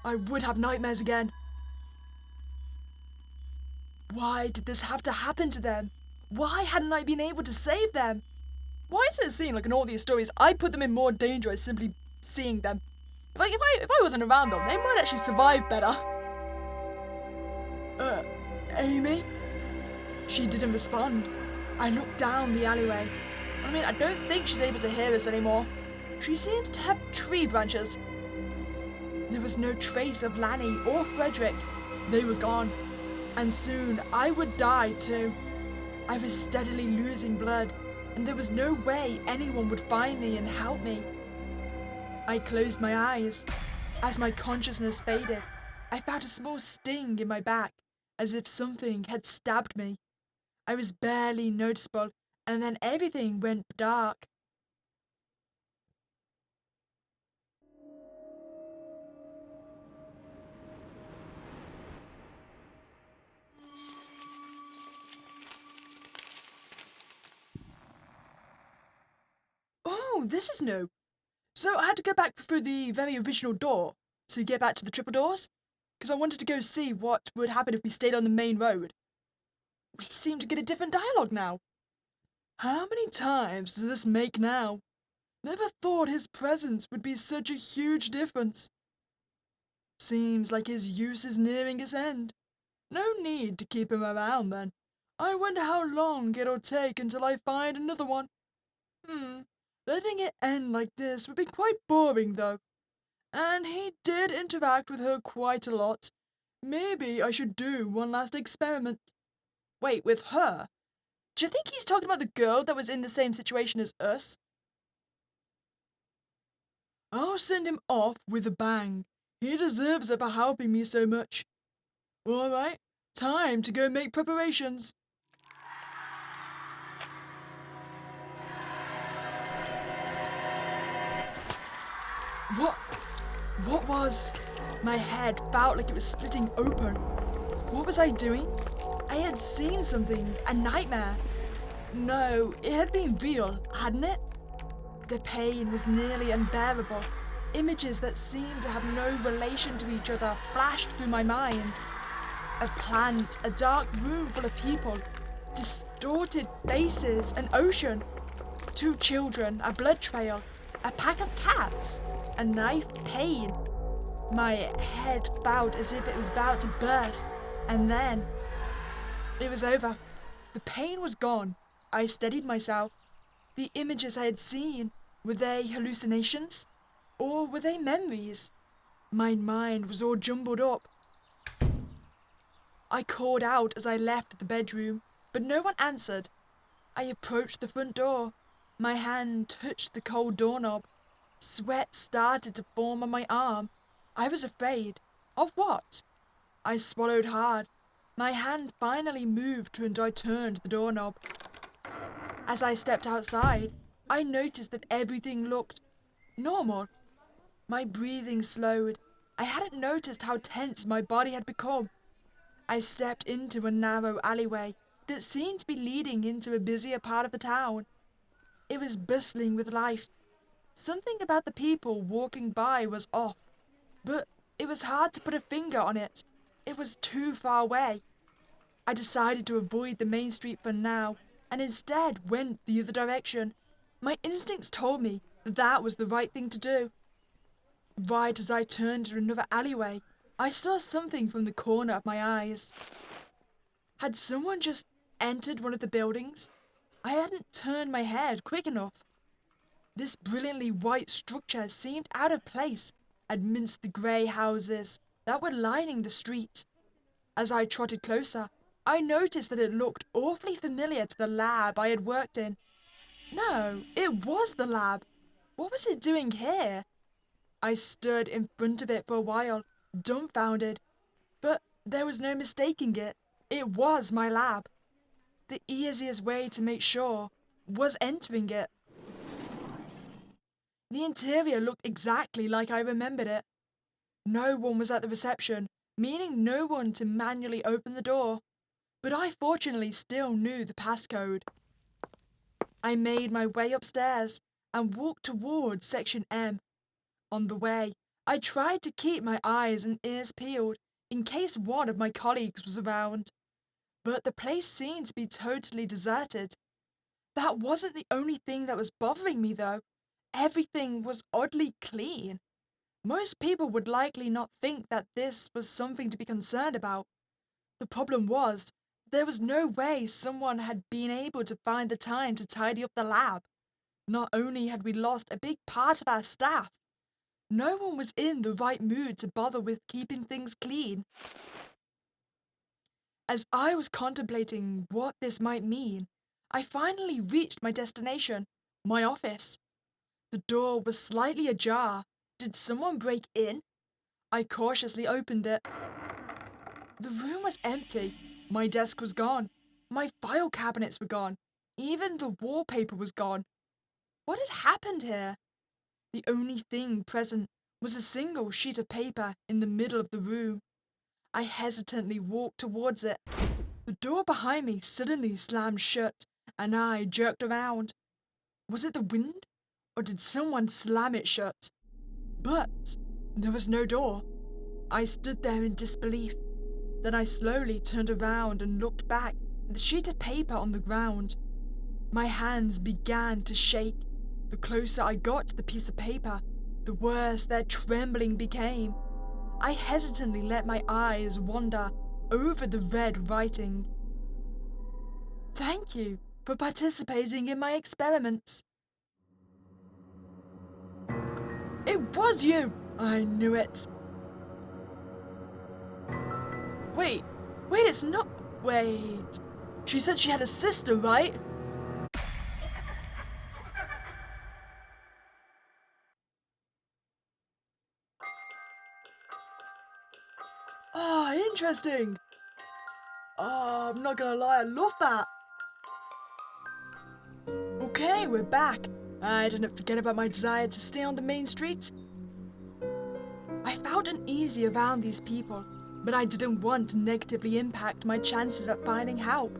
I would have nightmares again. Why did this have to happen to them? Why hadn't I been able to save them? Why does it seem like in all these stories I put them in more danger by simply seeing them? Like if I wasn't around them, they might actually survive better. Amy? She didn't respond. I looked down the alleyway. I mean, I don't think she's able to hear us anymore. She seemed to have tree branches. There was no trace of Lanny or Frederick. They were gone. And soon I would die too. I was steadily losing blood, and there was no way anyone would find me and help me. I closed my eyes. As my consciousness faded, I felt a small sting in my back, as if something had stabbed me. I was barely noticeable, and then everything went dark. Oh, this is new. So I had to go back through the very original door to get back to the triple doors, because I wanted to go see what would happen if we stayed on the main road. We seem to get a different dialogue now. How many times does this make now? Never thought his presence would be such a huge difference. Seems like his use is nearing its end. No need to keep him around then. I wonder how long it'll take until I find another one. Letting it end like this would be quite boring though. And he did interact with her quite a lot. Maybe I should do one last experiment. Wait, with her? Do you think he's talking about the girl that was in the same situation as us? I'll send him off with a bang. He deserves it for helping me so much. All right, time to go make preparations. What was? My head felt like it was splitting open. What was I doing? I had seen something, a nightmare. No, it had been real, hadn't it? The pain was nearly unbearable. Images that seemed to have no relation to each other flashed through my mind. A plant, a dark room full of people, distorted faces, an ocean, 2 children, a blood trail, a pack of cats, a knife pain. My head felt as if it was about to burst, and then it was over. The pain was gone. I steadied myself. The images I had seen, were they hallucinations? Or were they memories? My mind was all jumbled up. I called out as I left the bedroom, but no one answered. I approached the front door. My hand touched the cold doorknob. Sweat started to form on my arm. I was afraid. Of what? I swallowed hard. My hand finally moved and I turned the doorknob. As I stepped outside, I noticed that everything looked normal. My breathing slowed. I hadn't noticed how tense my body had become. I stepped into a narrow alleyway that seemed to be leading into a busier part of the town. It was bustling with life. Something about the people walking by was off, but it was hard to put a finger on it. It was too far away. I decided to avoid the main street for now, and instead went the other direction. My instincts told me that was the right thing to do. Right as I turned to another alleyway, I saw something from the corner of my eyes. Had someone just entered one of the buildings. I hadn't turned my head quick enough. This brilliantly white structure seemed out of place amidst the grey houses that were lining the street. As I trotted closer, I noticed that it looked awfully familiar to the lab I had worked in. No, it was the lab. What was it doing here? I stood in front of it for a while, dumbfounded. But there was no mistaking it. It was my lab. The easiest way to make sure was entering it. The interior looked exactly like I remembered it. No one was at the reception, meaning no one to manually open the door. But I fortunately still knew the passcode. I made my way upstairs and walked towards Section M. On the way, I tried to keep my eyes and ears peeled in case one of my colleagues was around. But the place seemed to be totally deserted. That wasn't the only thing that was bothering me, though. Everything was oddly clean. Most people would likely not think that this was something to be concerned about. The problem was, there was no way someone had been able to find the time to tidy up the lab. Not only had we lost a big part of our staff, no one was in the right mood to bother with keeping things clean. As I was contemplating what this might mean, I finally reached my destination, my office. The door was slightly ajar. Did someone break in? I cautiously opened it. The room was empty. My desk was gone. My file cabinets were gone. Even the wallpaper was gone. What had happened here? The only thing present was a single sheet of paper in the middle of the room. I hesitantly walked towards it. The door behind me suddenly slammed shut, and I jerked around. Was it the wind, or did someone slam it shut? But there was no door. I stood there in disbelief. Then I slowly turned around and looked back at the sheet of paper on the ground. My hands began to shake. The closer I got to the piece of paper, the worse their trembling became. I hesitantly let my eyes wander over the red writing. Thank you for participating in my experiments. It was you! I knew it. Wait, it's not. Wait. She said she had a sister, right? Ah, interesting. I'm not gonna lie, I love that. Okay, we're back. I didn't forget about my desire to stay on the main street. I felt uneasy around these people, but I didn't want to negatively impact my chances at finding help.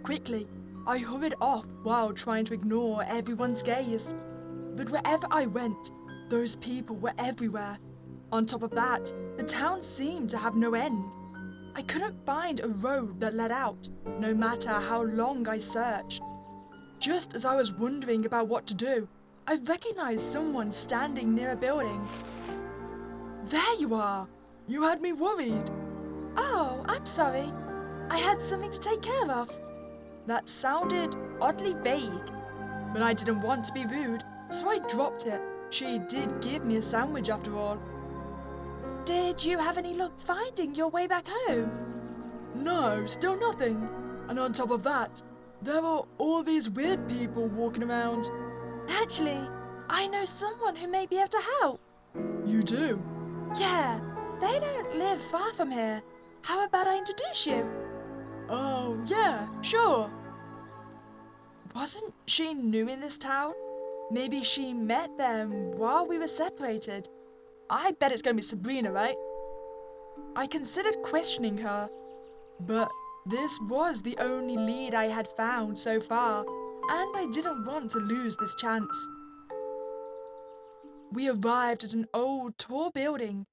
Quickly, I hurried off while trying to ignore everyone's gaze. But wherever I went, those people were everywhere. On top of that, the town seemed to have no end. I couldn't find a road that led out, no matter how long I searched. Just as I was wondering about what to do, I recognized someone standing near a building. There you are! You had me worried. Oh, I'm sorry. I had something to take care of. That sounded oddly vague, but I didn't want to be rude, so I dropped it. She did give me a sandwich after all. Did you have any luck finding your way back home? No, still nothing. And on top of that, there are all these weird people walking around. Actually, I know someone who may be able to help. You do? Yeah, they don't live far from here. How about I introduce you? Oh, yeah, sure. Wasn't she new in this town? Maybe she met them while we were separated. I bet it's going to be Sabrina, right? I considered questioning her, but this was the only lead I had found so far, and I didn't want to lose this chance. We arrived at an old, tall building.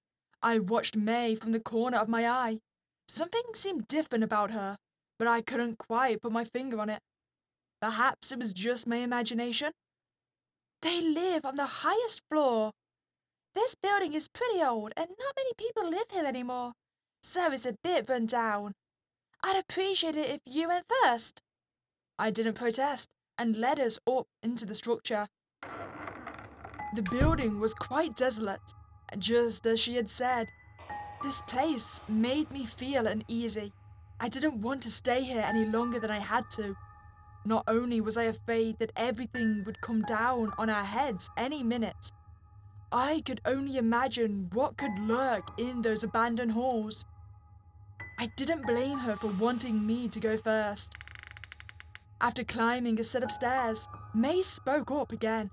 I watched May from the corner of my eye. Something seemed different about her, but I couldn't quite put my finger on it. Perhaps it was just my imagination. They live on the highest floor. This building is pretty old and not many people live here anymore, so it's a bit run down. I'd appreciate it if you went first. I didn't protest and led us up into the structure. The building was quite desolate, just as she had said. This place made me feel uneasy. I didn't want to stay here any longer than I had to. Not only was I afraid that everything would come down on our heads any minute, I could only imagine what could lurk in those abandoned halls. I didn't blame her for wanting me to go first. After climbing a set of stairs, May spoke up again.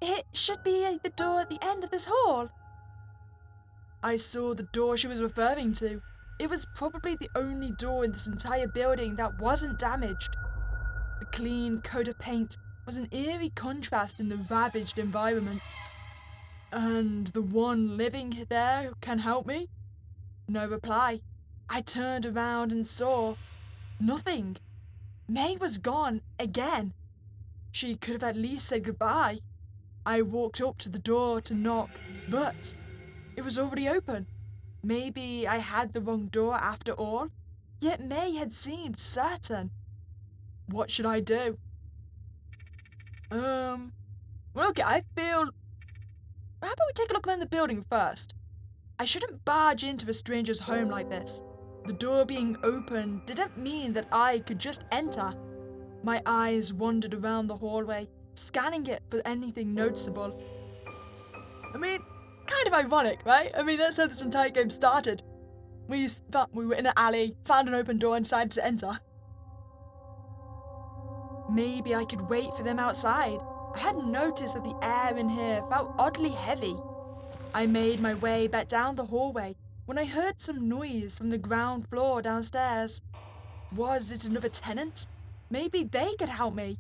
It should be the door at the end of this hall. I saw the door she was referring to. It was probably the only door in this entire building that wasn't damaged. The clean coat of paint was an eerie contrast in the ravaged environment. And the one living there can help me? No reply. I turned around and saw nothing. May was gone again. She could have at least said goodbye. I walked up to the door to knock, but it was already open. Maybe I had the wrong door after all, yet May had seemed certain. What should I do? Well, okay, I feel... How about we take a look around the building first? I shouldn't barge into a stranger's home like this. The door being open didn't mean that I could just enter. My eyes wandered around the hallway, scanning it for anything noticeable. I mean, kind of ironic, right? I mean, that's how this entire game started. We thought we were in an alley, found an open door and decided to enter. Maybe I could wait for them outside. I hadn't noticed that the air in here felt oddly heavy. I made my way back down the hallway when I heard some noise from the ground floor downstairs. Was it another tenant? Maybe they could help me.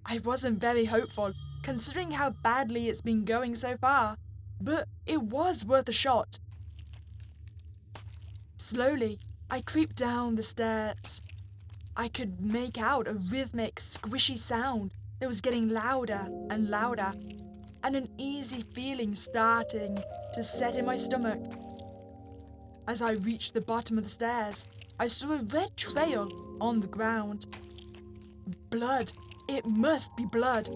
I wasn't very hopeful, considering how badly it's been going so far, but it was worth a shot. Slowly, I creeped down the steps. I could make out a rhythmic, squishy sound that was getting louder and louder, and an easy feeling starting to set in my stomach. As I reached the bottom of the stairs, I saw a red trail on the ground. Blood. It must be blood.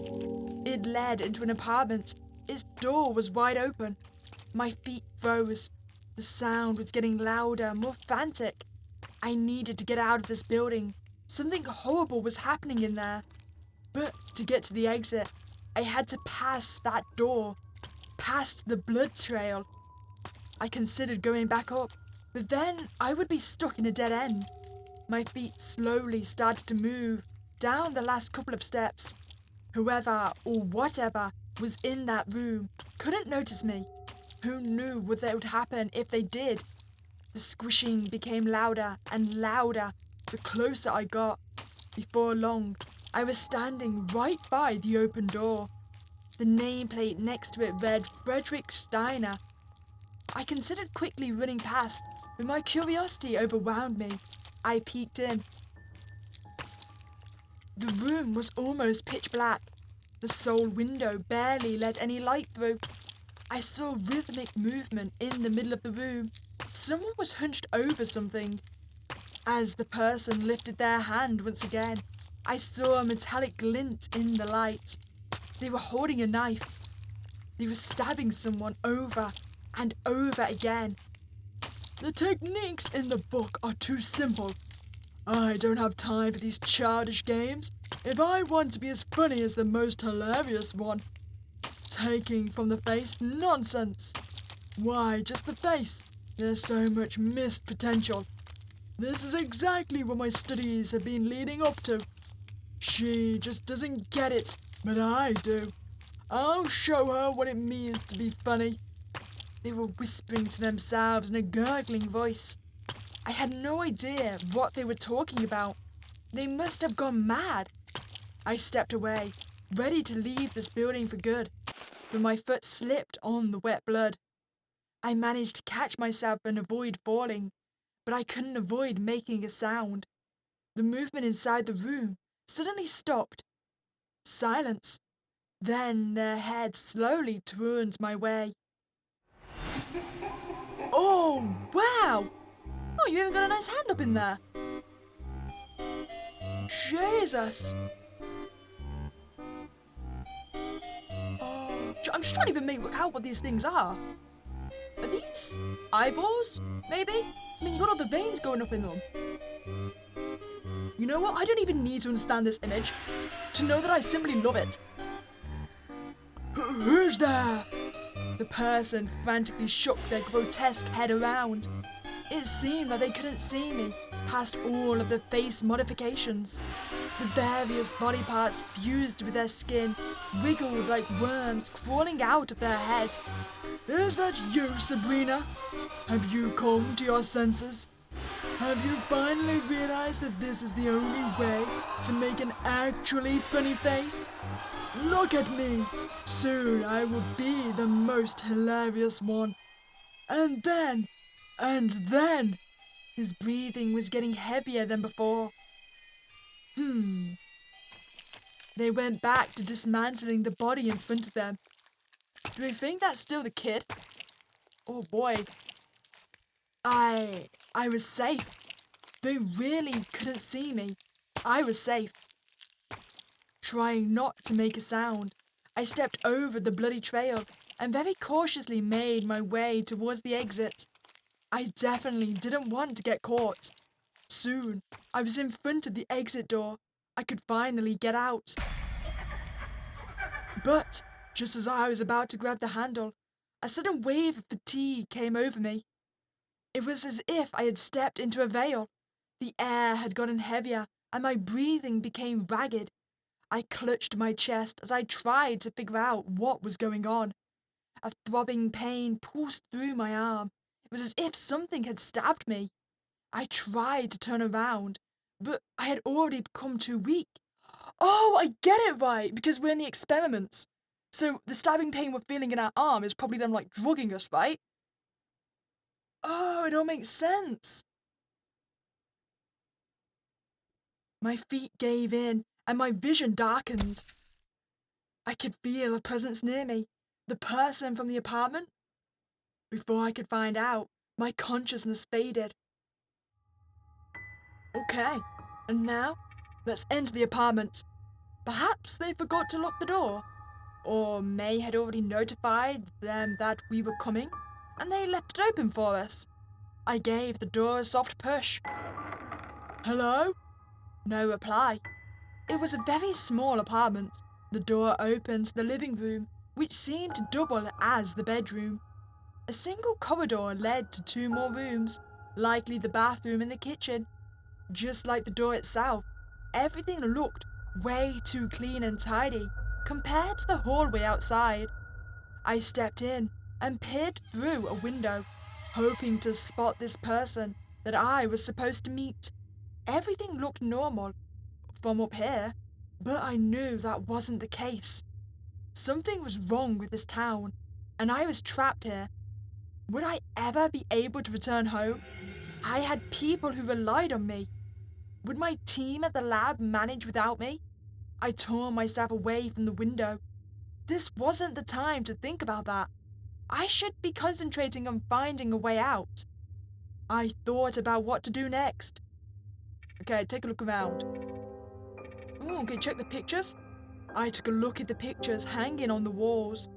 It led into an apartment. Its door was wide open. My feet froze. The sound was getting louder, more frantic. I needed to get out of this building. Something horrible was happening in there. But to get to the exit, I had to pass that door, past the blood trail. I considered going back up, but then I would be stuck in a dead end. My feet slowly started to move down the last couple of steps. Whoever or whatever was in that room couldn't notice me. Who knew what would happen if they did? The squishing became louder and louder the closer I got. Before long, I was standing right by the open door. The nameplate next to it read Frederick Steiner. I considered quickly running past, but my curiosity overwhelmed me. I peeked in. The room was almost pitch black. The sole window barely let any light through. I saw rhythmic movement in the middle of the room. Someone was hunched over something. As the person lifted their hand once again, I saw a metallic glint in the light. They were holding a knife. They were stabbing someone over and over again. The techniques in the book are too simple. I don't have time for these childish games if I want to be as funny as the most hilarious one. Taking from the face, nonsense. Why just the face? There's so much missed potential. This is exactly what my studies have been leading up to. She just doesn't get it, but I do. I'll show her what it means to be funny. They were whispering to themselves in a gurgling voice. I had no idea what they were talking about. They must have gone mad. I stepped away, ready to leave this building for good, but my foot slipped on the wet blood. I managed to catch myself and avoid falling, but I couldn't avoid making a sound. The movement inside the room suddenly stopped. Silence. Then their head slowly turned my way. Oh, wow! Oh, you even got a nice hand up in there. Jesus! Oh, I'm just trying to even make out what these things are. Are these eyeballs? Maybe? I mean, you got all the veins going up in them. You know what? I don't even need to understand this image to know that I simply love it. Who's there? The person frantically shook their grotesque head around. It seemed like they couldn't see me past all of the face modifications. The various body parts fused with their skin wiggled like worms crawling out of their head. Is that you, Sabrina? Have you come to your senses? Have you finally realized that this is the only way to make an actually funny face? Look at me! Soon I will be the most hilarious one. And then, his breathing was getting heavier than before. They went back to dismantling the body in front of them. Do we think that's still the kid? Oh boy. I was safe. They really couldn't see me. I was safe. Trying not to make a sound, I stepped over the bloody trail and very cautiously made my way towards the exit. I definitely didn't want to get caught. Soon, I was in front of the exit door. I could finally get out. But, just as I was about to grab the handle, a sudden wave of fatigue came over me. It was as if I had stepped into a veil. The air had gotten heavier, and my breathing became ragged. I clutched my chest as I tried to figure out what was going on. A throbbing pain pulsed through my arm. It was as if something had stabbed me. I tried to turn around, but I had already become too weak. Oh, I get it right, because we're in the experiments. So the stabbing pain we're feeling in our arm is probably them, like, drugging us, right? Oh, it all makes sense. My feet gave in, and my vision darkened. I could feel a presence near me. The person from the apartment? Before I could find out, my consciousness faded. Okay, and now, let's enter the apartment. Perhaps they forgot to lock the door. Or May had already notified them that we were coming, and they left it open for us. I gave the door a soft push. Hello? No reply. It was a very small apartment. The door opened to the living room, which seemed to double as the bedroom. A single corridor led to 2 more rooms, likely the bathroom and the kitchen. Just like the door itself, everything looked way too clean and tidy compared to the hallway outside. I stepped in and peered through a window, hoping to spot this person that I was supposed to meet. Everything looked normal from up here, but I knew that wasn't the case. Something was wrong with this town, and I was trapped here. Would I ever be able to return home? I had people who relied on me. Would my team at the lab manage without me? I tore myself away from the window. This wasn't the time to think about that. I should be concentrating on finding a way out. I thought about what to do next. Okay, take a look around. Oh, okay, check the pictures. I took a look at the pictures hanging on the walls.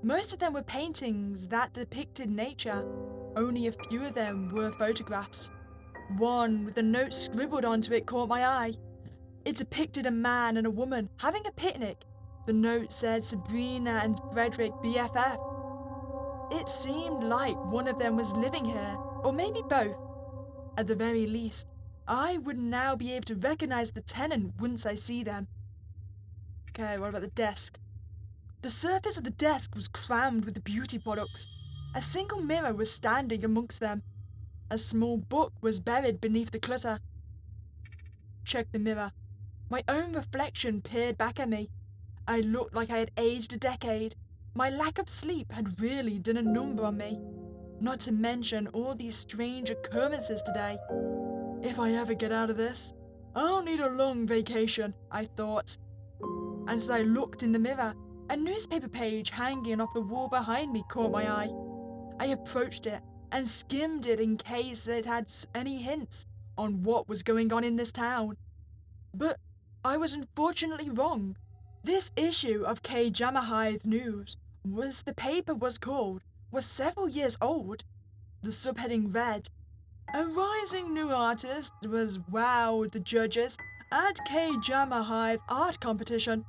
Most of them were paintings that depicted nature. Only a few of them were photographs. One with a note scribbled onto it caught my eye. It depicted a man and a woman having a picnic. The note said Sabrina and Frederick BFF. It seemed like one of them was living here, or maybe both. At the very least, I would now be able to recognize the tenant once I see them. Okay, what about the desk? The surface of the desk was crammed with beauty products. A single mirror was standing amongst them. A small book was buried beneath the clutter. Check the mirror. My own reflection peered back at me. I looked like I had aged a decade. My lack of sleep had really done a number on me. Not to mention all these strange occurrences today. If I ever get out of this, I'll need a long vacation, I thought. And as I looked in the mirror, a newspaper page hanging off the wall behind me caught my eye. I approached it and skimmed it in case it had any hints on what was going on in this town. But I was unfortunately wrong. This issue of K Jamahide News the paper was called, was several years old. The subheading read, "A rising new artist was wowed the judges at K Jamahide art competition.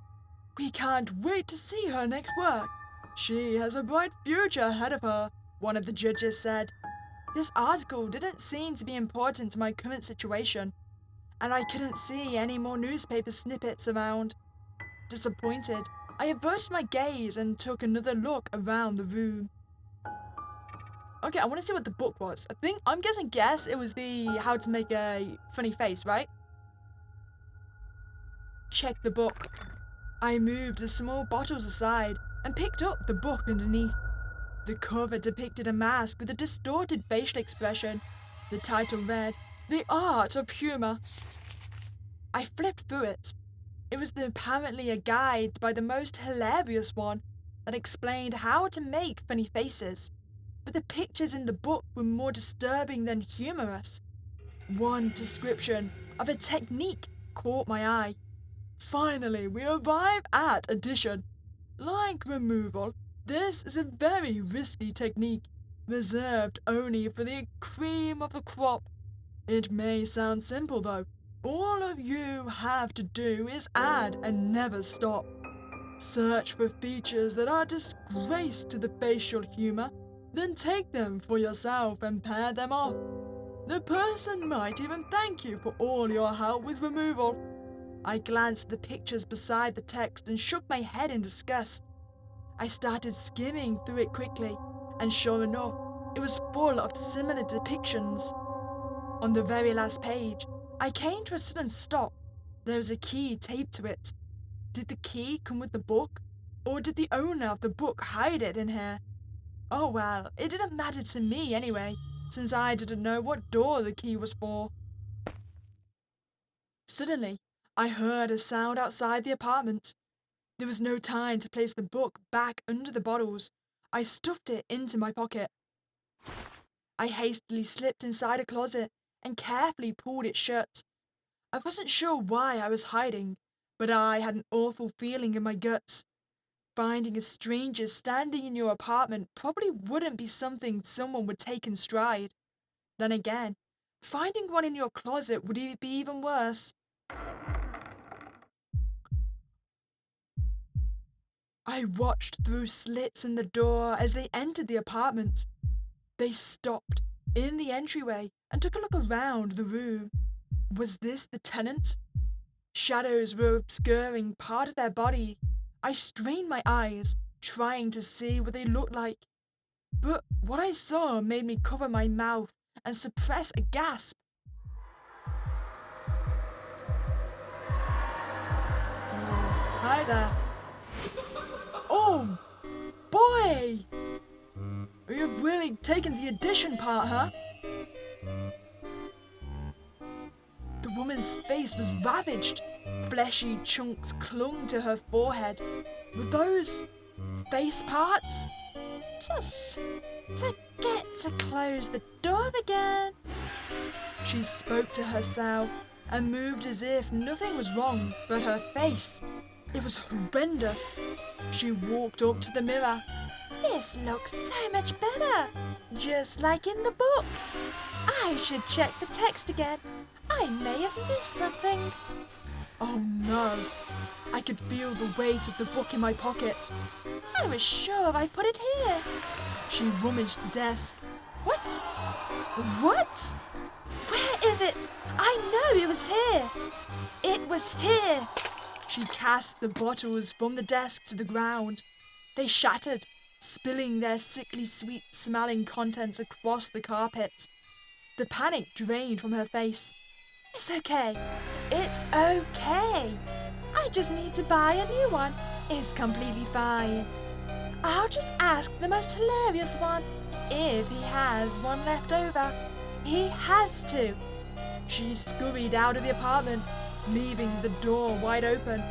We can't wait to see her next work. She has a bright future ahead of her," one of the judges said. This article didn't seem to be important to my current situation, and I couldn't see any more newspaper snippets around. Disappointed, I averted my gaze and took another look around the room. Okay, I want to see what the book was. I'm guessing it was the how to make a funny face, right? Check the book. I moved the small bottles aside and picked up the book underneath. The cover depicted a mask with a distorted facial expression. The title read, "The Art of Humor." I flipped through it. It was apparently a guide by the most hilarious one that explained how to make funny faces, but the pictures in the book were more disturbing than humorous. One description of a technique caught my eye. Finally, we arrive at addition. Like removal, this is a very risky technique, reserved only for the cream of the crop. It may sound simple though. All of you have to do is add and never stop. Search for features that are disgrace to the facial humor, then take them for yourself and pair them off. The person might even thank you for all your help with removal. I glanced at the pictures beside the text and shook my head in disgust. I started skimming through it quickly, and sure enough, it was full of similar depictions. On the very last page, I came to a sudden stop. There was a key taped to it. Did the key come with the book? Or did the owner of the book hide it in here? Oh well, it didn't matter to me anyway, since I didn't know what door the key was for. Suddenly, I heard a sound outside the apartment. There was no time to place the book back under the bottles. I stuffed it into my pocket. I hastily slipped inside a closet and carefully pulled it shut. I wasn't sure why I was hiding, but I had an awful feeling in my guts. Finding a stranger standing in your apartment probably wouldn't be something someone would take in stride. Then again, finding one in your closet would be even worse. I watched through slits in the door as they entered the apartment. They stopped in the entryway and took a look around the room. Was this the tenant? Shadows were obscuring part of their body. I strained my eyes, trying to see what they looked like. But what I saw made me cover my mouth and suppress a gasp. Hi there. Oh, boy! You've really taken the addition part, huh? The woman's face was ravaged. Fleshy chunks clung to her forehead. Were those face parts? Just forget to close the door again. She spoke to herself and moved as if nothing was wrong but her face. It was horrendous. She walked up to the mirror. This looks so much better, just like in the book. I should check the text again. I may have missed something. Oh no. I could feel the weight of the book in my pocket. I was sure I put it here. She rummaged the desk. What? What? Where is it? I know it was here. It was here. She cast the bottles from the desk to the ground. They shattered, spilling their sickly sweet-smelling contents across the carpet. The panic drained from her face. It's okay. It's okay. I just need to buy a new one. It's completely fine. I'll just ask the most hilarious one if he has one left over. He has to. She scurried out of the apartment, leaving the door wide open.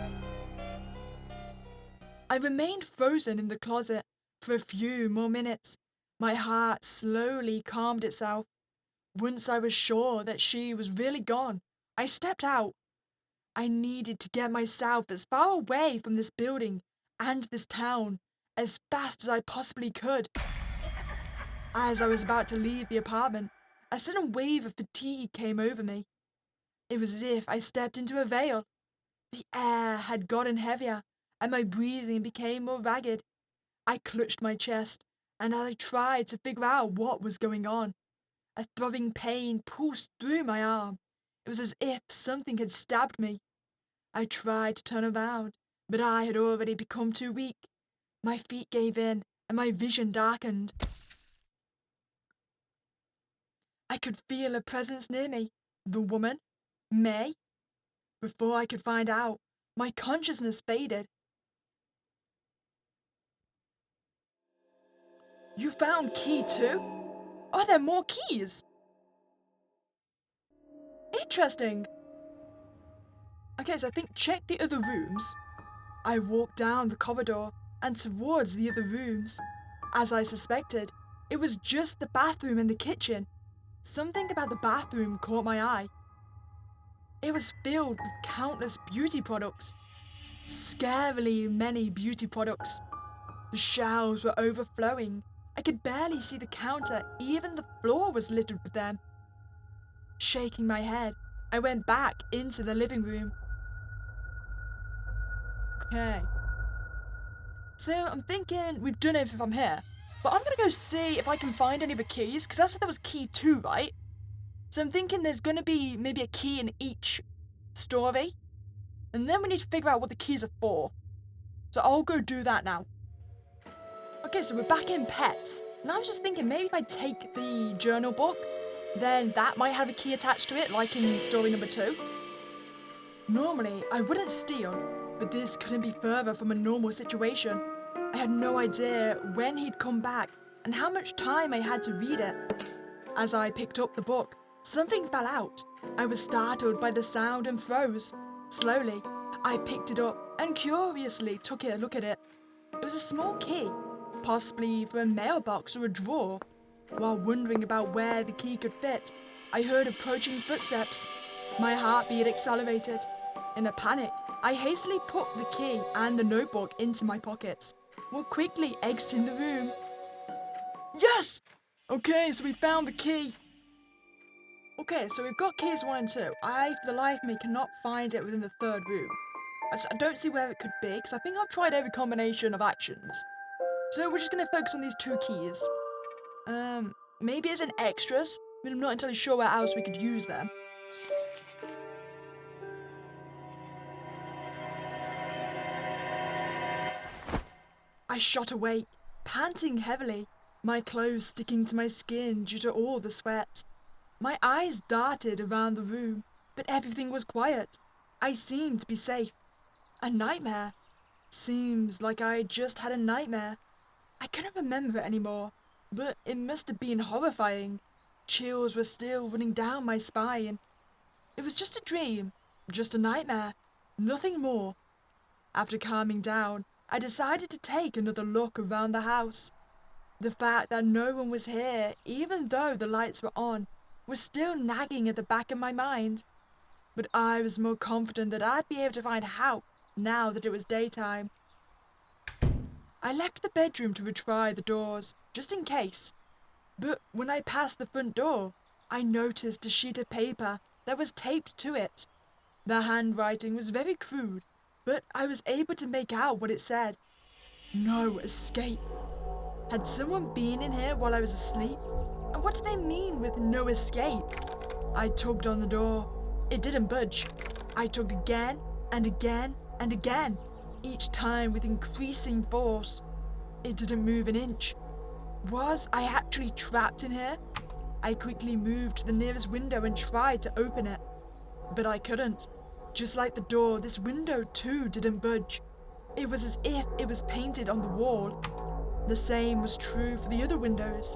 I remained frozen in the closet for a few more minutes. My heart slowly calmed itself. Once I was sure that she was really gone, I stepped out. I needed to get myself as far away from this building and this town as fast as I possibly could. As I was about to leave the apartment, a sudden wave of fatigue came over me. It was as if I stepped into a veil. The air had gotten heavier, and my breathing became more ragged. I clutched my chest, and as I tried to figure out what was going on, a throbbing pain pulsed through my arm. It was as if something had stabbed me. I tried to turn around, but I had already become too weak. My feet gave in, and my vision darkened. I could feel a presence near me. The woman? May? Before I could find out, my consciousness faded. You found key too? Are there more keys? Interesting. Okay, so I think check the other rooms. I walked down the corridor and towards the other rooms. As I suspected, it was just the bathroom and the kitchen. Something about the bathroom caught my eye. It was filled with countless beauty products. Scarily many beauty products. The shelves were overflowing. I could barely see the counter, even the floor was littered with them. Shaking my head, I went back into the living room. Okay. So I'm thinking we've done everything from here. But I'm gonna go see if I can find any of the keys, because I said there was key 2, right? So I'm thinking there's gonna be maybe a key in each story. And then we need to figure out what the keys are for. So I'll go do that now. Okay, so we're back in pets. And I was just thinking maybe if I take the journal book, then that might have a key attached to it, like in story number 2. Normally, I wouldn't steal, but this couldn't be further from a normal situation. I had no idea when he'd come back and how much time I had to read it. As I picked up the book, something fell out. I was startled by the sound and froze. Slowly, I picked it up and curiously took a look at it. It was a small key, possibly for a mailbox or a drawer. While wondering about where the key could fit, I heard approaching footsteps. My heartbeat accelerated. In a panic, I hastily put the key and the notebook into my pockets, while quickly exiting the room. Yes! Okay, so we found the key. Okay, so we've got keys 1 and 2. I, for the life of me, cannot find it within the 3rd room. I don't see where it could be, because I think I've tried every combination of actions. So we're just going to focus on these 2 keys. Maybe as an extras. I mean, I'm not entirely sure where else we could use them. I shot awake, panting heavily, my clothes sticking to my skin due to all the sweat. My eyes darted around the room, but everything was quiet. I seemed to be safe. A nightmare. Seems like I had just had a nightmare. I couldn't remember it anymore, but it must have been horrifying. Chills were still running down my spine. It was just a dream, just a nightmare, nothing more. After calming down, I decided to take another look around the house. The fact that no one was here, even though the lights were on, was still nagging at the back of my mind. But I was more confident that I'd be able to find help now that it was daytime. I left the bedroom to retry the doors, just in case. But when I passed the front door, I noticed a sheet of paper that was taped to it. The handwriting was very crude, but I was able to make out what it said. No escape. Had someone been in here while I was asleep? And what do they mean with no escape? I tugged on the door. It didn't budge. I tugged again and again and again, each time with increasing force. It didn't move an inch. Was I actually trapped in here? I quickly moved to the nearest window and tried to open it. But I couldn't. Just like the door, this window too didn't budge. It was as if it was painted on the wall. The same was true for the other windows.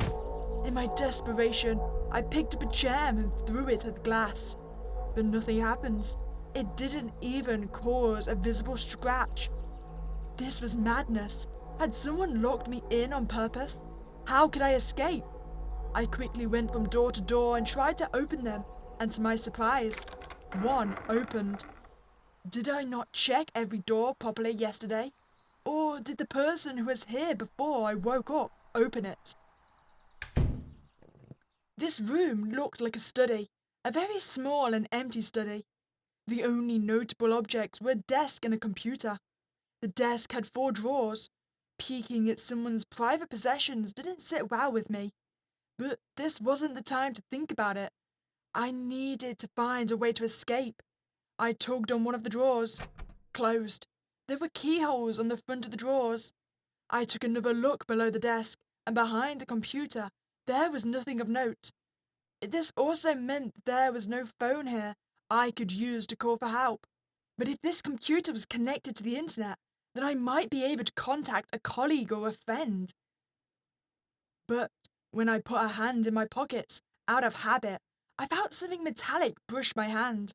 In my desperation, I picked up a jam and threw it at the glass. But nothing happens. It didn't even cause a visible scratch. This was madness. Had someone locked me in on purpose? How could I escape? I quickly went from door to door and tried to open them, and to my surprise, one opened. Did I not check every door properly yesterday? Or did the person who was here before I woke up open it? This room looked like a study, a very small and empty study. The only notable objects were a desk and a computer. The desk had 4 drawers. Peeking at someone's private possessions didn't sit well with me. But this wasn't the time to think about it. I needed to find a way to escape. I tugged on one of the drawers. Closed. There were keyholes on the front of the drawers. I took another look below the desk, and behind the computer, there was nothing of note. This also meant there was no phone here I could use to call for help. But if this computer was connected to the internet, then I might be able to contact a colleague or a friend. But when I put a hand in my pockets, out of habit, I felt something metallic brush my hand.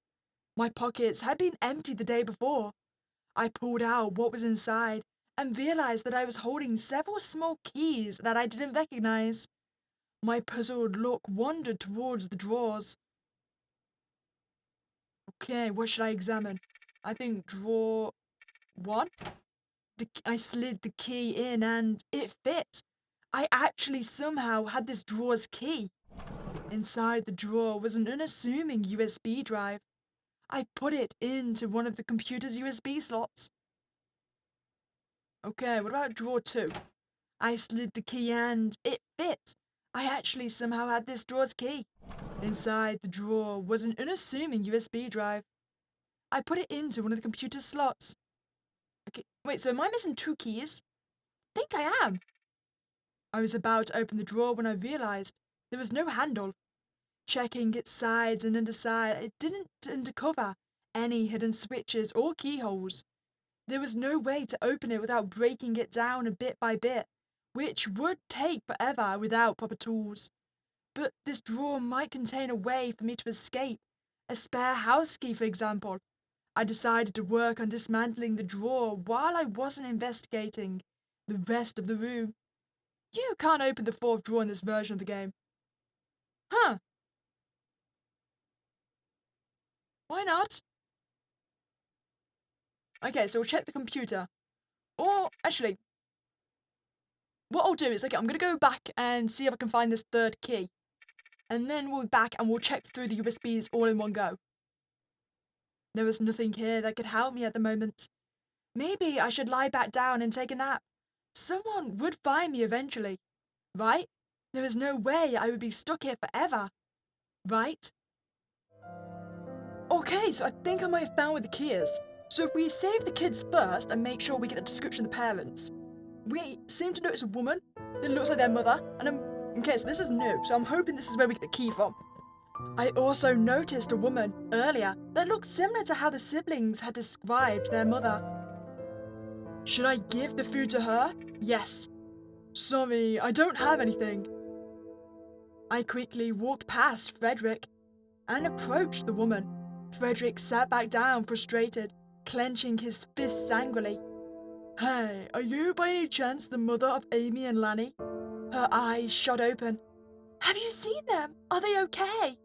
My pockets had been empty the day before. I pulled out what was inside and realized that I was holding several small keys that I didn't recognize. My puzzled look wandered towards the drawers. Okay, what should I examine? I think drawer 1? I slid the key in and it fit. I actually somehow had this drawer's key. Inside the drawer was an unassuming USB drive. I put it into one of the computer's USB slots. Okay, what about drawer 2? I slid the key and it fit. I actually somehow had this drawer's key. Inside the drawer was an unassuming USB drive. I put it into one of the computer's slots. Okay, wait, so am I missing 2 keys? I think I am. I was about to open the drawer when I realized there was no handle. Checking its sides and underside, it didn't uncover any hidden switches or keyholes. There was no way to open it without breaking it down a bit by bit, which would take forever without proper tools. But this drawer might contain a way for me to escape, a spare house key, for example. I decided to work on dismantling the drawer while I wasn't investigating the rest of the room. You can't open the 4th drawer in this version of the game. Huh. Why not? Okay, so we'll check the computer. Or, actually, what I'll do is, okay, I'm going to go back and see if I can find this 3rd key. And then we'll be back and we'll check through the USBs all in one go. There was nothing here that could help me at the moment. Maybe I should lie back down and take a nap. Someone would find me eventually, right? There is no way I would be stuck here forever, right? Okay, so I think I might have found where the key is. So if we save the kids first and make sure we get the description of the parents, we seem to notice a woman that looks like their mother, and okay, so this is new, so I'm hoping this is where we get the key from. I also noticed a woman earlier that looked similar to how the siblings had described their mother. Should I give the food to her? Yes. Sorry, I don't have anything. I quickly walked past Frederick and approached the woman. Frederick sat back down, frustrated, clenching his fists angrily. Hey, are you by any chance the mother of Amy and Lanny? Her eyes shot open. Have you seen them? Are they okay?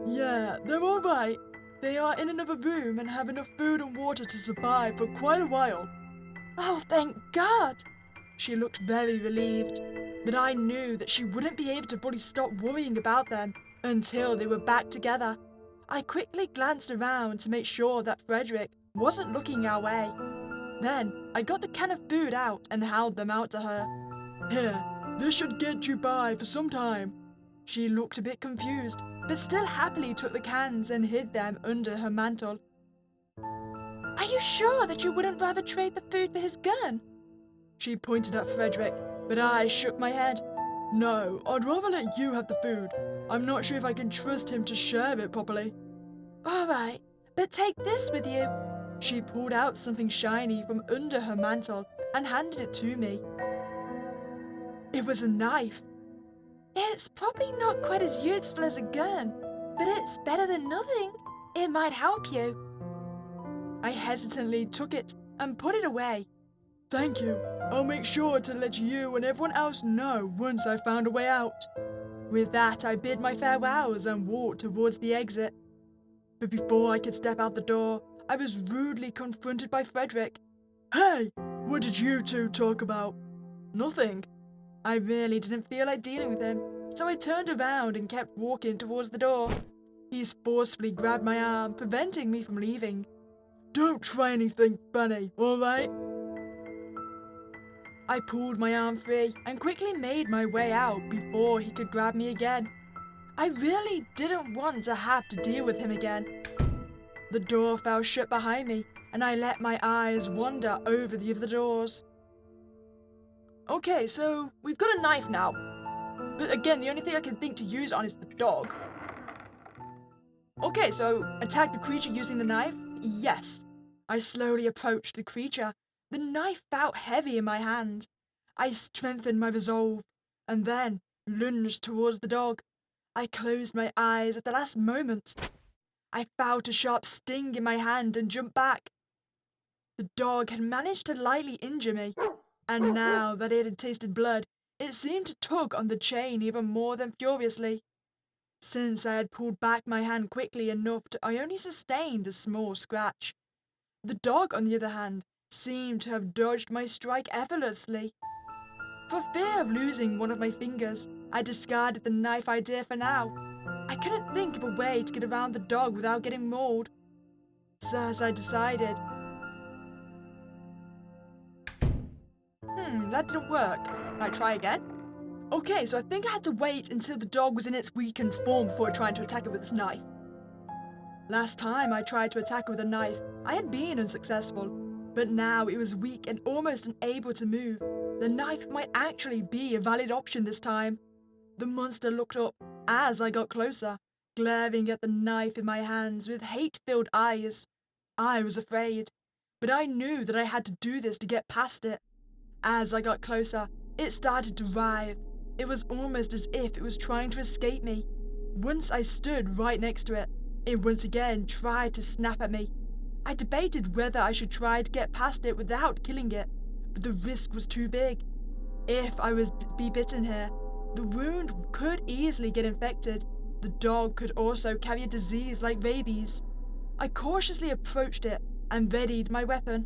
Yeah, they're all right. They are in another room and have enough food and water to survive for quite a while. Oh, thank God! She looked very relieved, but I knew that she wouldn't be able to fully stop worrying about them until they were back together. I quickly glanced around to make sure that Frederick wasn't looking our way. Then I got the can of food out and held them out to her. Here, this should get you by for some time. She looked a bit confused, but still happily took the cans and hid them under her mantle. Are you sure that you wouldn't rather trade the food for his gun? She pointed at Frederick, but I shook my head. No, I'd rather let you have the food. I'm not sure if I can trust him to share it properly. All right, but take this with you. She pulled out something shiny from under her mantle and handed it to me. It was a knife. It's probably not quite as useful as a gun, but it's better than nothing. It might help you. I hesitantly took it and put it away. Thank you. I'll make sure to let you and everyone else know once I've found a way out. With that, I bid my farewells and walked towards the exit. But before I could step out the door, I was rudely confronted by Frederick. "Hey, what did you two talk about?" "Nothing." I really didn't feel like dealing with him, so I turned around and kept walking towards the door. He forcefully grabbed my arm, preventing me from leaving. "Don't try anything funny, alright?" I pulled my arm free and quickly made my way out before he could grab me again. I really didn't want to have to deal with him again. The door fell shut behind me, and I let my eyes wander over the other doors. Okay, so we've got a knife now. But again, the only thing I can think to use on is the dog. Okay, so attack the creature using the knife? Yes. I slowly approached the creature. The knife felt heavy in my hand. I strengthened my resolve, and then lunged towards the dog. I closed my eyes at the last moment. I felt a sharp sting in my hand and jumped back. The dog had managed to lightly injure me, and now that it had tasted blood, it seemed to tug on the chain even more than furiously. Since I had pulled back my hand quickly enough, I only sustained a small scratch. The dog, on the other hand, seemed to have dodged my strike effortlessly. For fear of losing one of my fingers, I discarded the knife idea for now. I couldn't think of a way to get around the dog without getting mauled. So as I decided, that didn't work. Can I try again? Okay, so I think I had to wait until the dog was in its weakened form before trying to attack it with its knife. Last time I tried to attack it with a knife, I had been unsuccessful, but now it was weak and almost unable to move. The knife might actually be a valid option this time. The monster looked up as I got closer, glaring at the knife in my hands with hate-filled eyes. I was afraid, but I knew that I had to do this to get past it. As I got closer, it started to writhe. It was almost as if it was trying to escape me. Once I stood right next to it, it once again tried to snap at me. I debated whether I should try to get past it without killing it, but the risk was too big. If I was be bitten here, the wound could easily get infected. The dog could also carry a disease like rabies. I cautiously approached it and readied my weapon.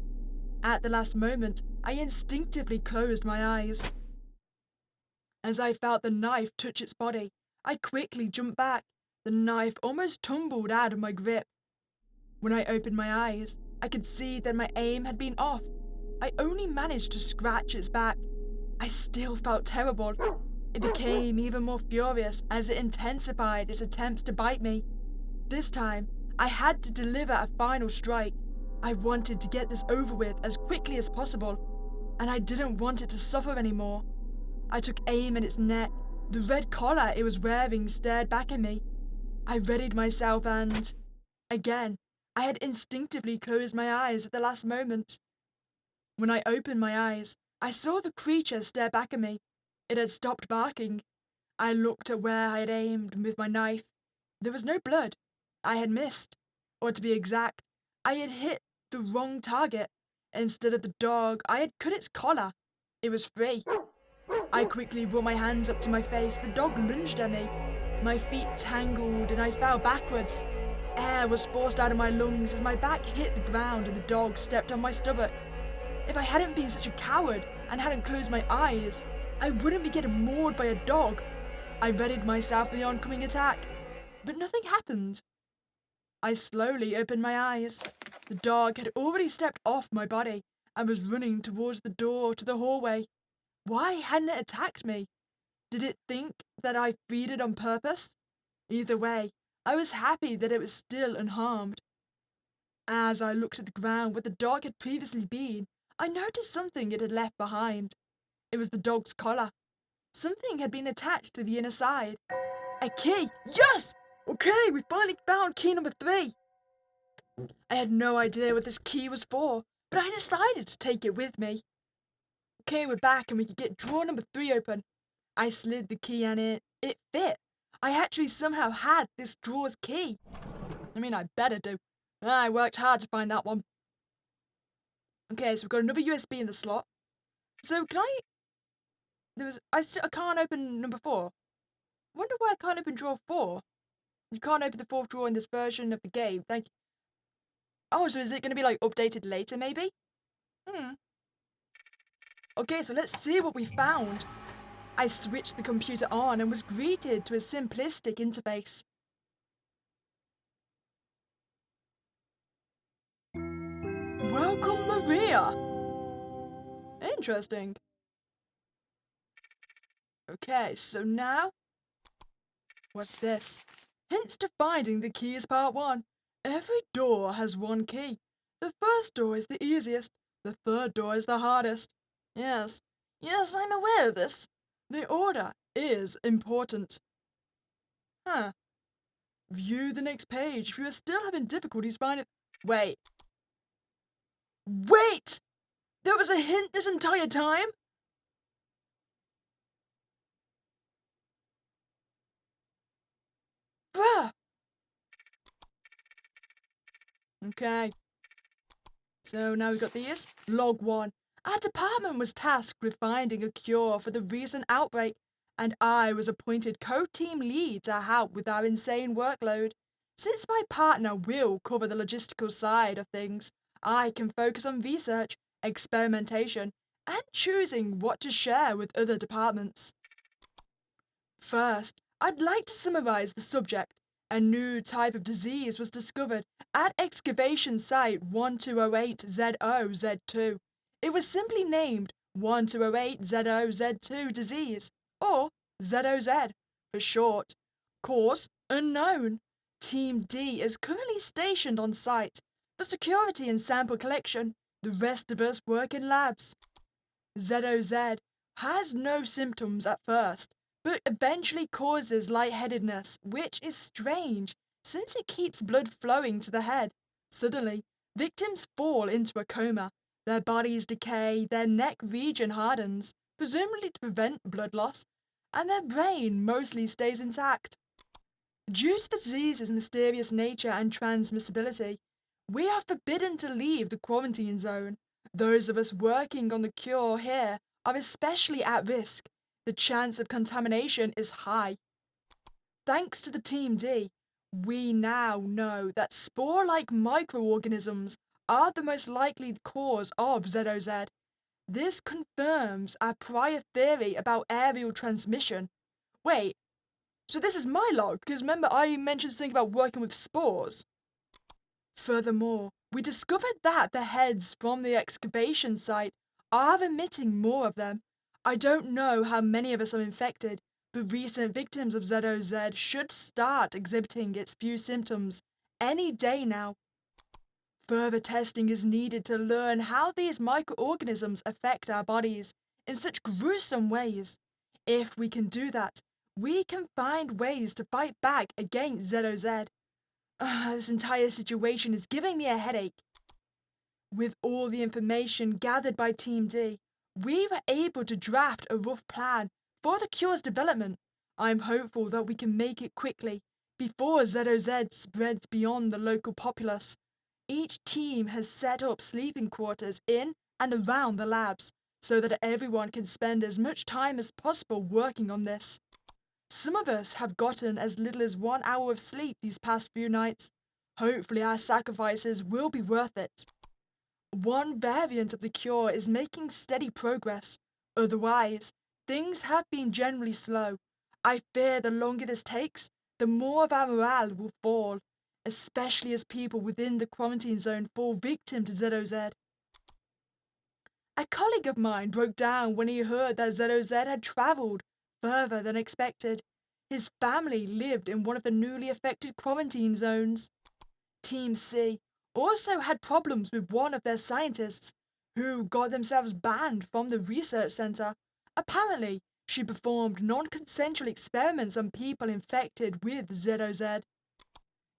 At the last moment, I instinctively closed my eyes. As I felt the knife touch its body, I quickly jumped back. The knife almost tumbled out of my grip. When I opened my eyes, I could see that my aim had been off. I only managed to scratch its back. I still felt terrible. It became even more furious as it intensified its attempts to bite me. This time, I had to deliver a final strike. I wanted to get this over with as quickly as possible, and I didn't want it to suffer anymore. I took aim at its neck. The red collar it was wearing stared back at me. I readied myself and, again, I had instinctively closed my eyes at the last moment. When I opened my eyes, I saw the creature stare back at me. It had stopped barking. I looked at where I had aimed with my knife. There was no blood. I had missed. Or to be exact, I had hit the wrong target. Instead of the dog, I had cut its collar. It was free. I quickly brought my hands up to my face. The dog lunged at me. My feet tangled and I fell backwards. Air was forced out of my lungs as my back hit the ground and the dog stepped on my stomach. If I hadn't been such a coward and hadn't closed my eyes, I wouldn't be getting mauled by a dog. I readied myself for the oncoming attack, but nothing happened. I slowly opened my eyes. The dog had already stepped off my body and was running towards the door to the hallway. Why hadn't it attacked me? Did it think that I freed it on purpose? Either way, I was happy that it was still unharmed. As I looked at the ground where the dog had previously been, I noticed something it had left behind. It was the dog's collar. Something had been attached to the inner side. A key! Yes! Okay, we finally found key number 3. I had no idea what this key was for, but I decided to take it with me. Okay, we're back and we could get drawer number 3 open. I slid the key and it fit. I actually somehow had this drawer's key. I mean, I better do. I worked hard to find that one. Okay, so we've got another USB in the slot. So can I... I can't open number 4. I wonder why I can't open drawer 4. You can't open the 4th drawer in this version of the game. Thank you. Oh, so is it going to be like updated later, maybe? Hmm. Okay, so let's see what we found. I switched the computer on and was greeted to a simplistic interface. Welcome, Maria! Interesting. Okay, so now, what's this? Hints to finding the key is part 1. Every door has one key. The first door is the easiest. The third door is the hardest. Yes, I'm aware of this. The order is important. Huh. View the next page if you are still having difficulties finding... Wait. Wait! There was a hint this entire time? Bruh! Okay. So now we've got these. Log 1. Our department was tasked with finding a cure for the recent outbreak, and I was appointed co-team lead to help with our insane workload. Since my partner will cover the logistical side of things, I can focus on research, experimentation, and choosing what to share with other departments. First, I'd like to summarize the subject. A new type of disease was discovered at excavation site 1208ZOZ2. It was simply named 1208ZOZ2 disease, or ZOZ for short. Cause unknown. Team D is currently stationed on site for security and sample collection. The rest of us work in labs. ZOZ has no symptoms at first, but eventually causes lightheadedness, which is strange since it keeps blood flowing to the head. Suddenly, victims fall into a coma. Their bodies decay, their neck region hardens, presumably to prevent blood loss, and their brain mostly stays intact. Due to the disease's mysterious nature and transmissibility, we are forbidden to leave the quarantine zone. Those of us working on the cure here are especially at risk. The chance of contamination is high. Thanks to the Team D, we now know that spore-like microorganisms are the most likely cause of ZOZ. This confirms our prior theory about aerial transmission. Wait, so this is my log, because remember I mentioned something about working with spores. Furthermore, we discovered that the heads from the excavation site are emitting more of them. I don't know how many of us are infected, but recent victims of ZOZ should start exhibiting its few symptoms any day now. Further testing is needed to learn how these microorganisms affect our bodies in such gruesome ways. If we can do that, we can find ways to fight back against ZOZ. This entire situation is giving me a headache. With all the information gathered by Team D, we were able to draft a rough plan for the cure's development. I'm hopeful that we can make it quickly, before ZOZ spreads beyond the local populace. Each team has set up sleeping quarters in and around the labs, so that everyone can spend as much time as possible working on this. Some of us have gotten as little as 1 hour of sleep these past few nights. Hopefully our sacrifices will be worth it. One variant of the cure is making steady progress. Otherwise, things have been generally slow. I fear the longer this takes, the more of our morale will fall, especially as people within the quarantine zone fall victim to ZOZ. A colleague of mine broke down when he heard that ZOZ had travelled further than expected. His family lived in one of the newly affected quarantine zones. Team C also had problems with one of their scientists, who got themselves banned from the research center. Apparently, she performed non-consensual experiments on people infected with ZOZ.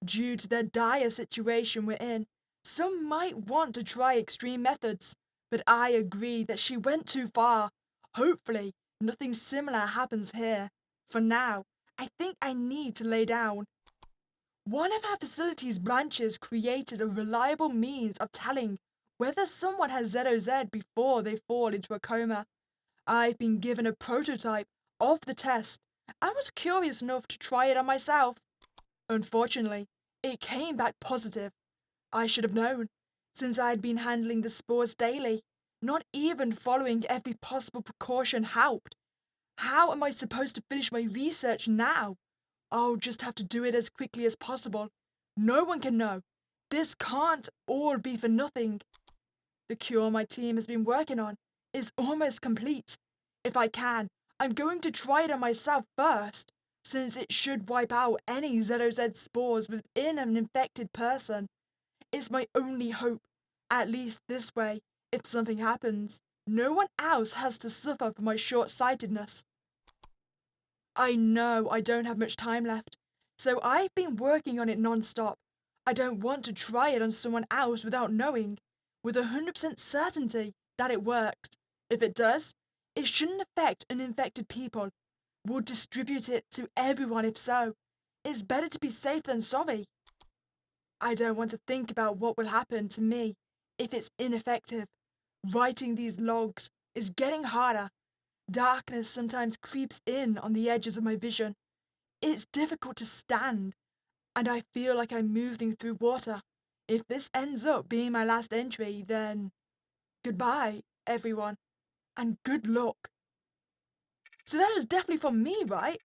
Due to the dire situation we're in, some might want to try extreme methods, but I agree that she went too far. Hopefully, nothing similar happens here. For now, I think I need to lay down. One of our facility's branches created a reliable means of telling whether someone has ZOZ before they fall into a coma. I've been given a prototype of the test and was curious enough to try it on myself. Unfortunately, it came back positive. I should have known, since I had been handling the spores daily, not even following every possible precaution helped. How am I supposed to finish my research now? I'll just have to do it as quickly as possible. No one can know. This can't all be for nothing. The cure my team has been working on is almost complete. If I can, I'm going to try it on myself first, since it should wipe out any ZOZ spores within an infected person. It's my only hope. At least this way, if something happens, no one else has to suffer from my short-sightedness. I know I don't have much time left, so I've been working on it non-stop. I don't want to try it on someone else without knowing, with 100% certainty, that it works. If it does, it shouldn't affect uninfected people. We'll distribute it to everyone if so. It's better to be safe than sorry. I don't want to think about what will happen to me if it's ineffective. Writing these logs is getting harder. Darkness sometimes creeps in on the edges of my vision. It's difficult to stand, and I feel like I'm moving through water. If this ends up being my last entry, then goodbye, everyone, and good luck. So that was definitely from me, right?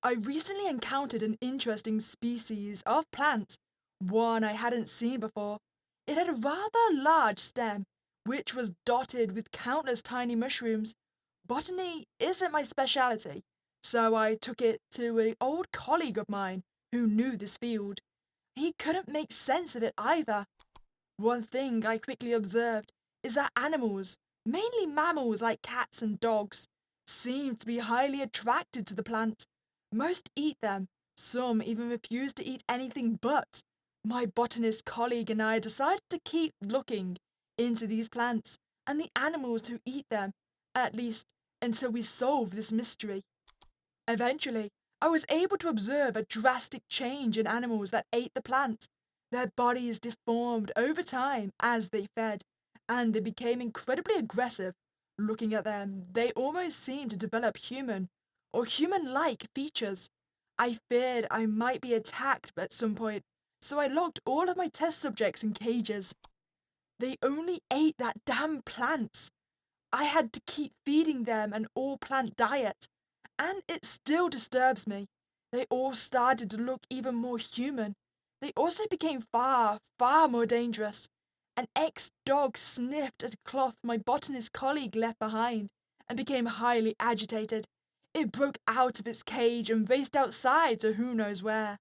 I recently encountered an interesting species of plant, one I hadn't seen before. It had a rather large stem, which was dotted with countless tiny mushrooms. Botany isn't my speciality, so I took it to an old colleague of mine who knew this field. He couldn't make sense of it either. One thing I quickly observed is that animals, mainly mammals like cats and dogs, seem to be highly attracted to the plant. Most eat them, some even refuse to eat anything but. My botanist colleague and I decided to keep looking into these plants and the animals who eat them, at least until we solve this mystery. Eventually, I was able to observe a drastic change in animals that ate the plant. Their bodies deformed over time as they fed, and they became incredibly aggressive. Looking at them, they almost seemed to develop human or human-like features. I feared I might be attacked at some point, so I locked all of my test subjects in cages. They only ate that damn plants. I had to keep feeding them an all-plant diet, and it still disturbs me. They all started to look even more human. They also became far, far more dangerous. An ex-dog sniffed at a cloth my botanist colleague left behind and became highly agitated. It broke out of its cage and raced outside to who knows where.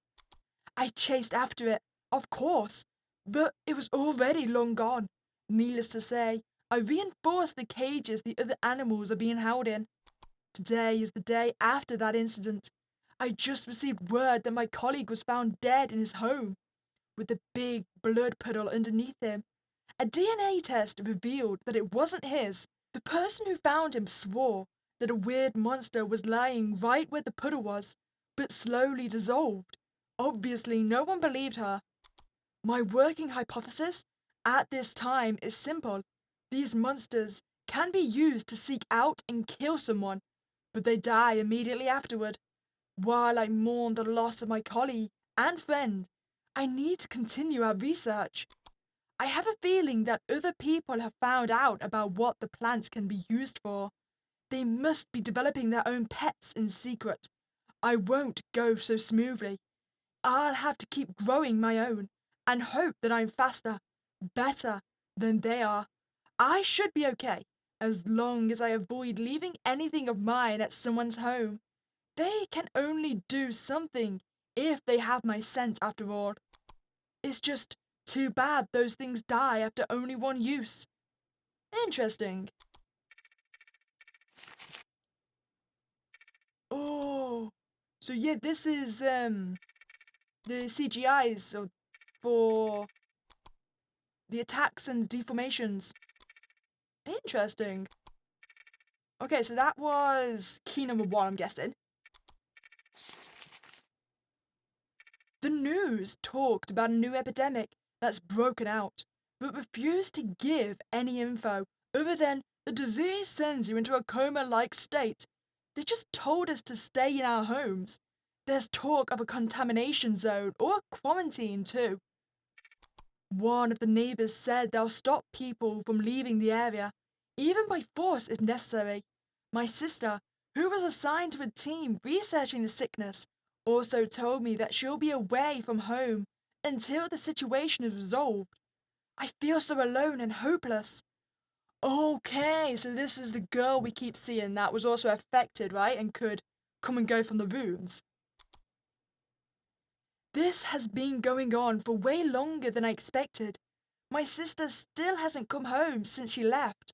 I chased after it, of course, but it was already long gone. Needless to say, I reinforced the cages the other animals are being held in. Today is the day after that incident. I just received word that my colleague was found dead in his home, with a big blood puddle underneath him. A DNA test revealed that it wasn't his. The person who found him swore that a weird monster was lying right where the puddle was, but slowly dissolved. Obviously, no one believed her. My working hypothesis at this time is simple. These monsters can be used to seek out and kill someone, but they die immediately afterward. While I mourn the loss of my colleague and friend, I need to continue our research. I have a feeling that other people have found out about what the plants can be used for. They must be developing their own pets in secret. I won't go so smoothly. I'll have to keep growing my own and hope that I'm faster, better than they are. I should be okay, as long as I avoid leaving anything of mine at someone's home. They can only do something if they have my scent after all. It's just too bad those things die after only one use. Interesting. Oh, so yeah, this is the CGIs for the attacks and deformations. Interesting. Okay, so that was key number one, I'm guessing. The news talked about a new epidemic that's broken out, but refused to give any info other than the disease sends you into a coma-like state. They just told us to stay in our homes. There's talk of a contamination zone or a quarantine too. One of the neighbors said they'll stop people from leaving the area, even by force if necessary. My sister, who was assigned to a team researching the sickness, also told me that she'll be away from home until the situation is resolved. I feel so alone and hopeless. Okay, so this is the girl we keep seeing that was also affected, right? And could come and go from the rooms. This has been going on for way longer than I expected. My sister still hasn't come home since she left.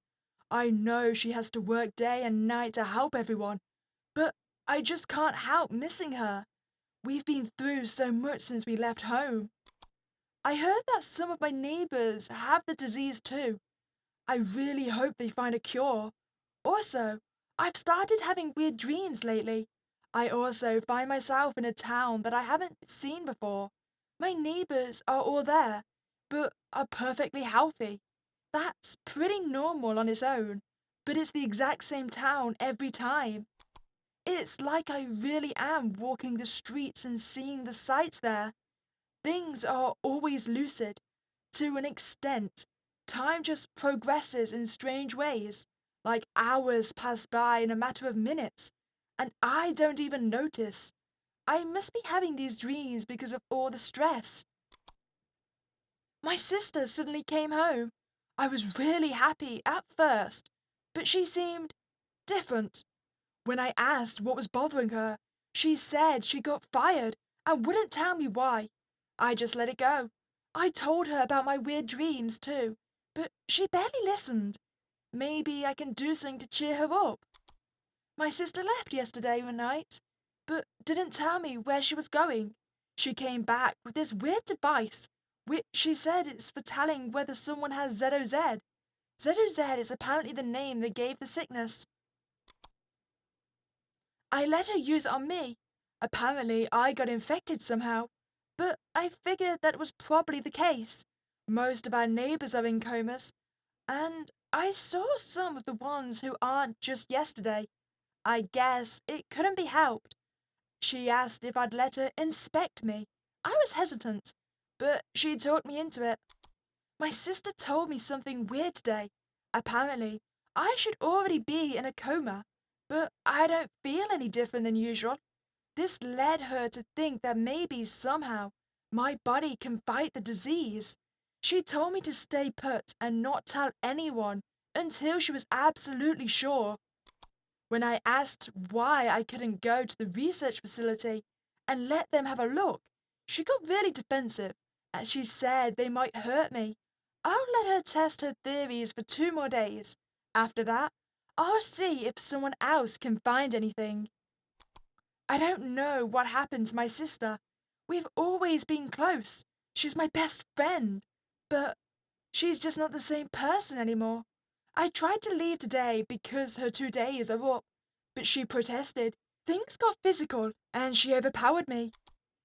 I know she has to work day and night to help everyone, but I just can't help missing her. We've been through so much since we left home. I heard that some of my neighbors have the disease too. I really hope they find a cure. Also, I've started having weird dreams lately. I also find myself in a town that I haven't seen before. My neighbors are all there, but are perfectly healthy. That's pretty normal on its own, but it's the exact same town every time. It's like I really am walking the streets and seeing the sights there. Things are always lucid. To an extent, time just progresses in strange ways, like hours pass by in a matter of minutes, and I don't even notice. I must be having these dreams because of all the stress. My sister suddenly came home. I was really happy at first, but she seemed different. When I asked what was bothering her, she said she got fired and wouldn't tell me why. I just let it go. I told her about my weird dreams too, but she barely listened. Maybe I can do something to cheer her up. My sister left yesterday night, but didn't tell me where she was going. She came back with this weird device, which she said it's for telling whether someone has ZOZ. ZOZ is apparently the name they gave the sickness. I let her use it on me. Apparently, I got infected somehow, but I figured that was probably the case. Most of our neighbors are in comas, and I saw some of the ones who aren't just yesterday. I guess it couldn't be helped. She asked if I'd let her inspect me. I was hesitant, but she talked me into it. My sister told me something weird today. Apparently, I should already be in a coma, but I don't feel any different than usual. This led her to think that maybe somehow my body can fight the disease. She told me to stay put and not tell anyone until she was absolutely sure. When I asked why I couldn't go to the research facility and let them have a look, she got really defensive and she said they might hurt me. I'll let her test her theories for 2 more days. After that, I'll see if someone else can find anything. I don't know what happened to my sister. We've always been close. She's my best friend. But she's just not the same person anymore. I tried to leave today because her 2 days are up, but she protested. Things got physical and she overpowered me.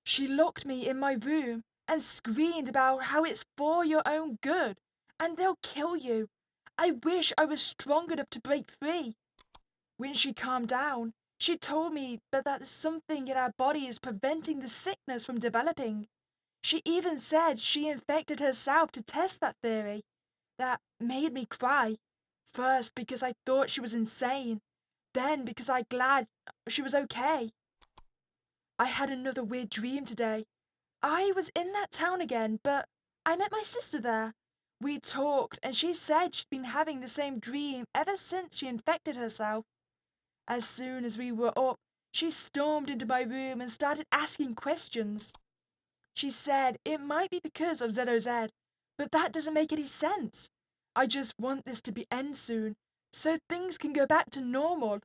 She locked me in my room and screamed about how it's for your own good and they'll kill you. I wish I was strong enough to break free. When she calmed down, she told me that something in our body is preventing the sickness from developing. She even said she infected herself to test that theory. That made me cry. First because I thought she was insane, then because I'm glad she was okay. I had another weird dream today. I was in that town again, but I met my sister there. We talked and she said she'd been having the same dream ever since she infected herself. As soon as we were up, she stormed into my room and started asking questions. She said it might be because of ZOZ, but that doesn't make any sense. I just want this to be end soon, so things can go back to normal.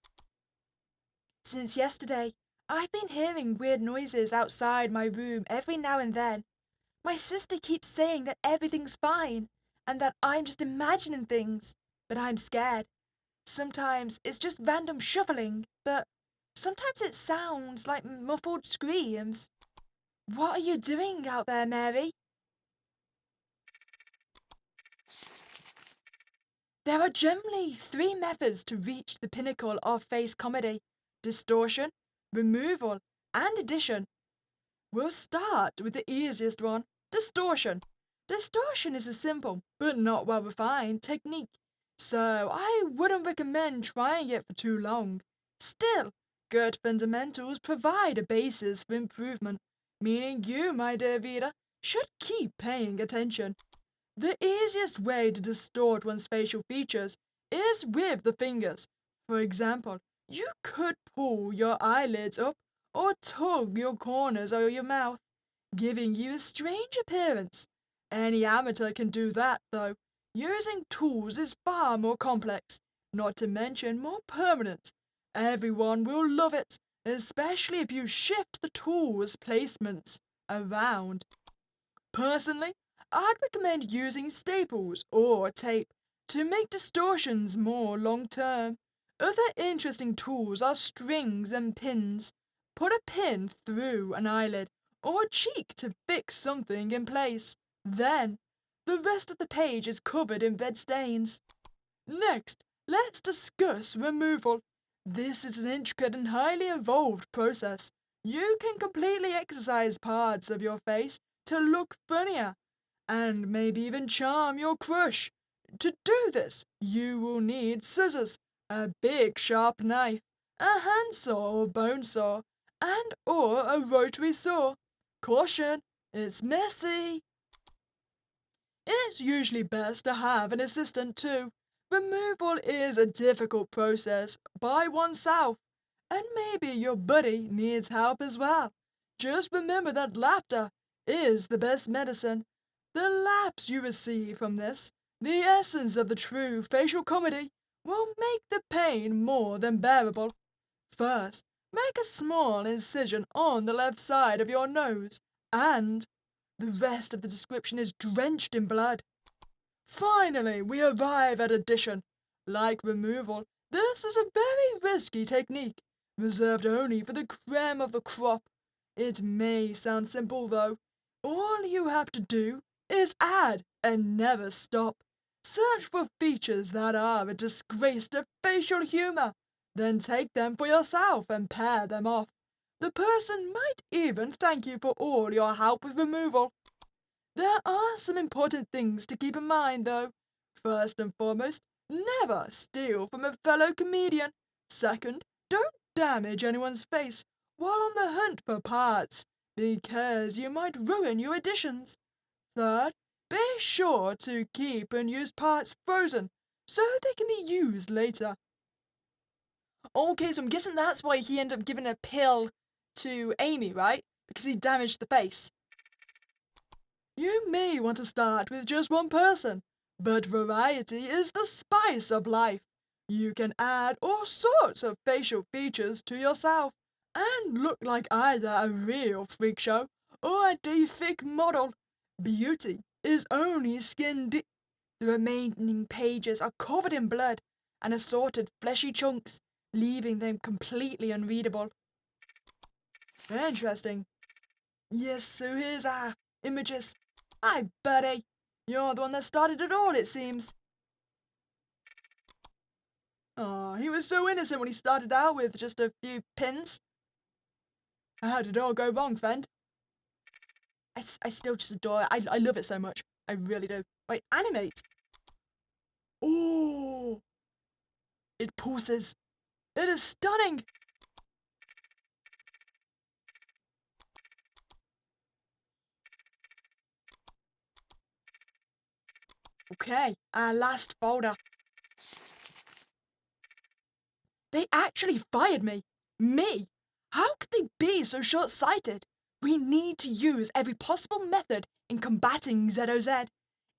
Since yesterday, I've been hearing weird noises outside my room every now and then. My sister keeps saying that everything's fine, and that I'm just imagining things, but I'm scared. Sometimes it's just random shuffling, but sometimes it sounds like muffled screams. What are you doing out there, Mary? There are generally 3 methods to reach the pinnacle of face comedy: distortion, removal, and addition. We'll start with the easiest one, distortion. Distortion is a simple, but not well-refined technique, so I wouldn't recommend trying it for too long. Still, good fundamentals provide a basis for improvement, meaning you, my dear reader, should keep paying attention. The easiest way to distort one's facial features is with the fingers. For example, you could pull your eyelids up or tug your corners over your mouth, giving you a strange appearance. Any amateur can do that, though. Using tools is far more complex, not to mention more permanent. Everyone will love it, especially if you shift the tool's placements around. Personally, I'd recommend using staples or tape to make distortions more long-term. Other interesting tools are strings and pins. Put a pin through an eyelid or cheek to fix something in place. Then, the rest of the page is covered in red stains. Next, let's discuss removal. This is an intricate and highly evolved process. You can completely exercise parts of your face to look funnier, and maybe even charm your crush. To do this, you will need scissors, a big sharp knife, a handsaw or bone saw, and or a rotary saw. Caution, it's messy. It's usually best to have an assistant too. Removal is a difficult process by oneself, and maybe your buddy needs help as well. Just remember that laughter is the best medicine. The laughs you receive from this, the essence of the true facial comedy, will make the pain more than bearable. First, make a small incision on the left side of your nose, and the rest of the description is drenched in blood. Finally, we arrive at addition. Like removal, this is a very risky technique, reserved only for the creme of the crop. It may sound simple though. All you have to do is add and never stop. Search for features that are a disgrace to facial humor. Then take them for yourself and pair them off. The person might even thank you for all your help with removal. There are some important things to keep in mind, though. First and foremost, never steal from a fellow comedian. Second, don't damage anyone's face while on the hunt for parts, because you might ruin your additions. Third, be sure to keep unused parts frozen so they can be used later. Okay, so I'm guessing that's why he ended up giving a pill to Amy, right? Because he damaged the face. You may want to start with just one person, but variety is the spice of life. You can add all sorts of facial features to yourself and look like either a real freak show or a deepfake model. Beauty is only skin deep. The remaining pages are covered in blood and assorted fleshy chunks, leaving them completely unreadable. Interesting. Yes, so here's our images. Hi, buddy. You're the one that started it all, it seems. Aw, he was so innocent when he started out with just a few pins. How did it all go wrong, friend? I still just adore it. I love it so much. I really do. Wait, animate. Oh, it pulses. It is stunning. Okay, our last folder. They actually fired me. Me? How could they be so short-sighted? We need to use every possible method in combating ZOZ.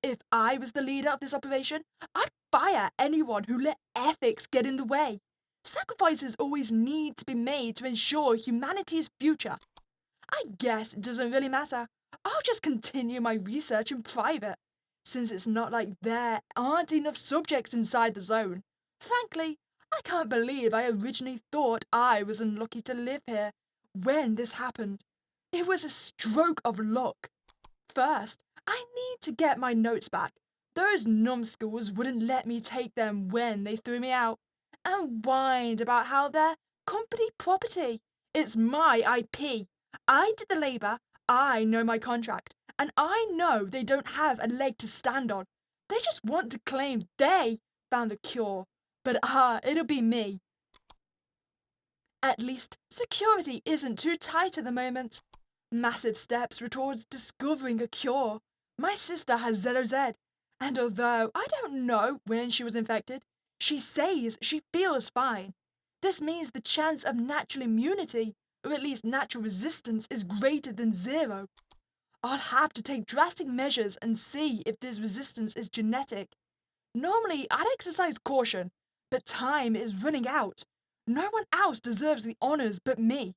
If I was the leader of this operation, I'd fire anyone who let ethics get in the way. Sacrifices always need to be made to ensure humanity's future. I guess it doesn't really matter. I'll just continue my research in private, since it's not like there aren't enough subjects inside the zone. Frankly, I can't believe I originally thought I was unlucky to live here when this happened. It was a stroke of luck. First, I need to get my notes back. Those numbskulls wouldn't let me take them when they threw me out, and whined about how they're company property. It's my IP. I did the labor, I know my contract, and I know they don't have a leg to stand on. They just want to claim they found the cure. But it'll be me. At least security isn't too tight at the moment. Massive steps towards discovering a cure. My sister has ZOZ, and although I don't know when she was infected, she says she feels fine. This means the chance of natural immunity, or at least natural resistance, is greater than zero. I'll have to take drastic measures and see if this resistance is genetic. Normally, I'd exercise caution, but time is running out. No one else deserves the honors but me.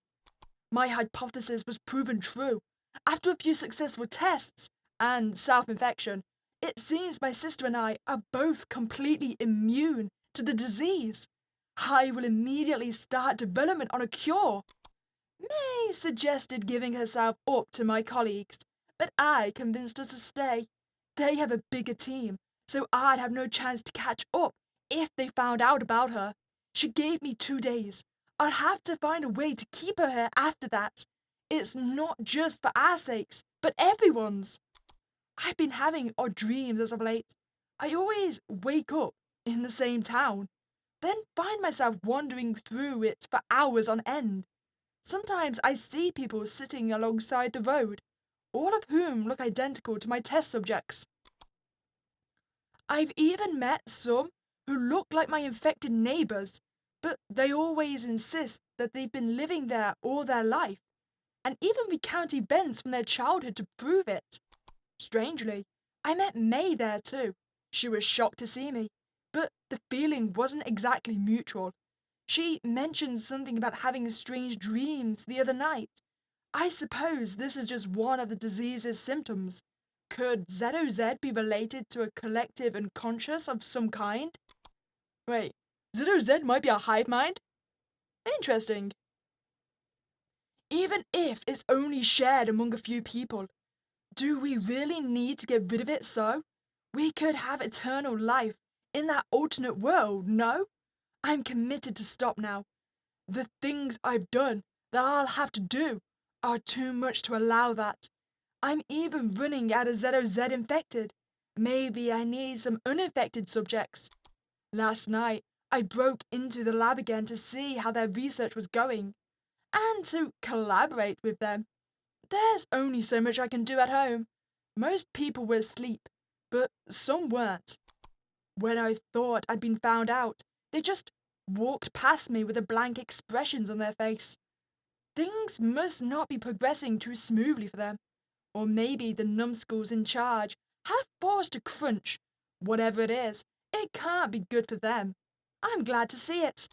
My hypothesis was proven true. After a few successful tests and self infection, it seems my sister and I are both completely immune to the disease. I will immediately start development on a cure. May suggested giving herself up to my colleagues, but I convinced her to stay. They have a bigger team, so I'd have no chance to catch up if they found out about her. She gave me 2 days. I'll have to find a way to keep her here after that. It's not just for our sakes, but everyone's. I've been having odd dreams as of late. I always wake up in the same town, then find myself wandering through it for hours on end. Sometimes I see people sitting alongside the road, all of whom look identical to my test subjects. I've even met some who look like my infected neighbors, but they always insist that they've been living there all their life, and even recount events from their childhood to prove it. Strangely, I met May there too. She was shocked to see me, but the feeling wasn't exactly mutual. She mentioned something about having strange dreams the other night. I suppose this is just one of the disease's symptoms. Could ZOZ be related to a collective unconscious of some kind? Wait, ZOZ might be a hive mind? Interesting. Even if it's only shared among a few people, do we really need to get rid of it so? We could have eternal life in that alternate world, no? I'm committed to stop now. The things I've done that I'll have to do are too much to allow that. I'm even running out of ZOZ infected. Maybe I need some uninfected subjects. Last night, I broke into the lab again to see how their research was going and to collaborate with them. There's only so much I can do at home. Most people were asleep, but some weren't. When I thought I'd been found out, they just walked past me with a blank expressions on their face. Things must not be progressing too smoothly for them. Or maybe the numbskulls in charge have forced a crunch. Whatever it is, it can't be good for them. I'm glad to see it.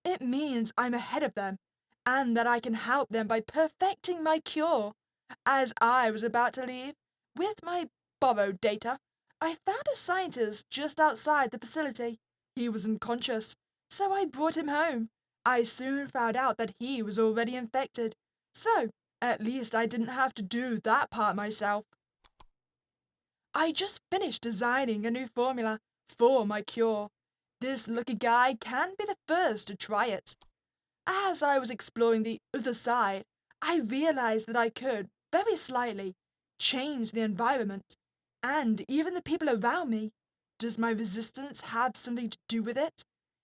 It means I'm ahead of them, and that I can help them by perfecting my cure. As I was about to leave, with my borrowed data, I found a scientist just outside the facility. He was unconscious, so I brought him home. I soon found out that he was already infected, so at least I didn't have to do that part myself. I just finished designing a new formula for my cure. This lucky guy can be the first to try it. As I was exploring the other side, I realized that I could, very slightly, change the environment and even the people around me. Does my resistance have something to do with it?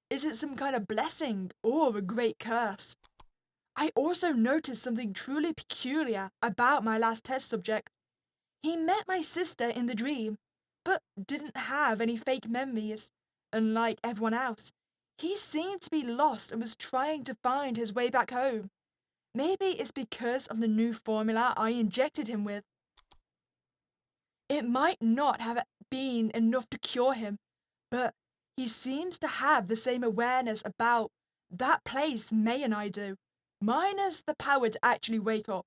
Is it some kind of blessing or a great curse? I also noticed something truly peculiar about my last test subject. He met my sister in the dream, but didn't have any fake memories. Unlike everyone else, he seemed to be lost and was trying to find his way back home. Maybe it's because of the new formula I injected him with. It might not have been enough to cure him, but he seems to have the same awareness about that place May and I do, minus the power to actually wake up.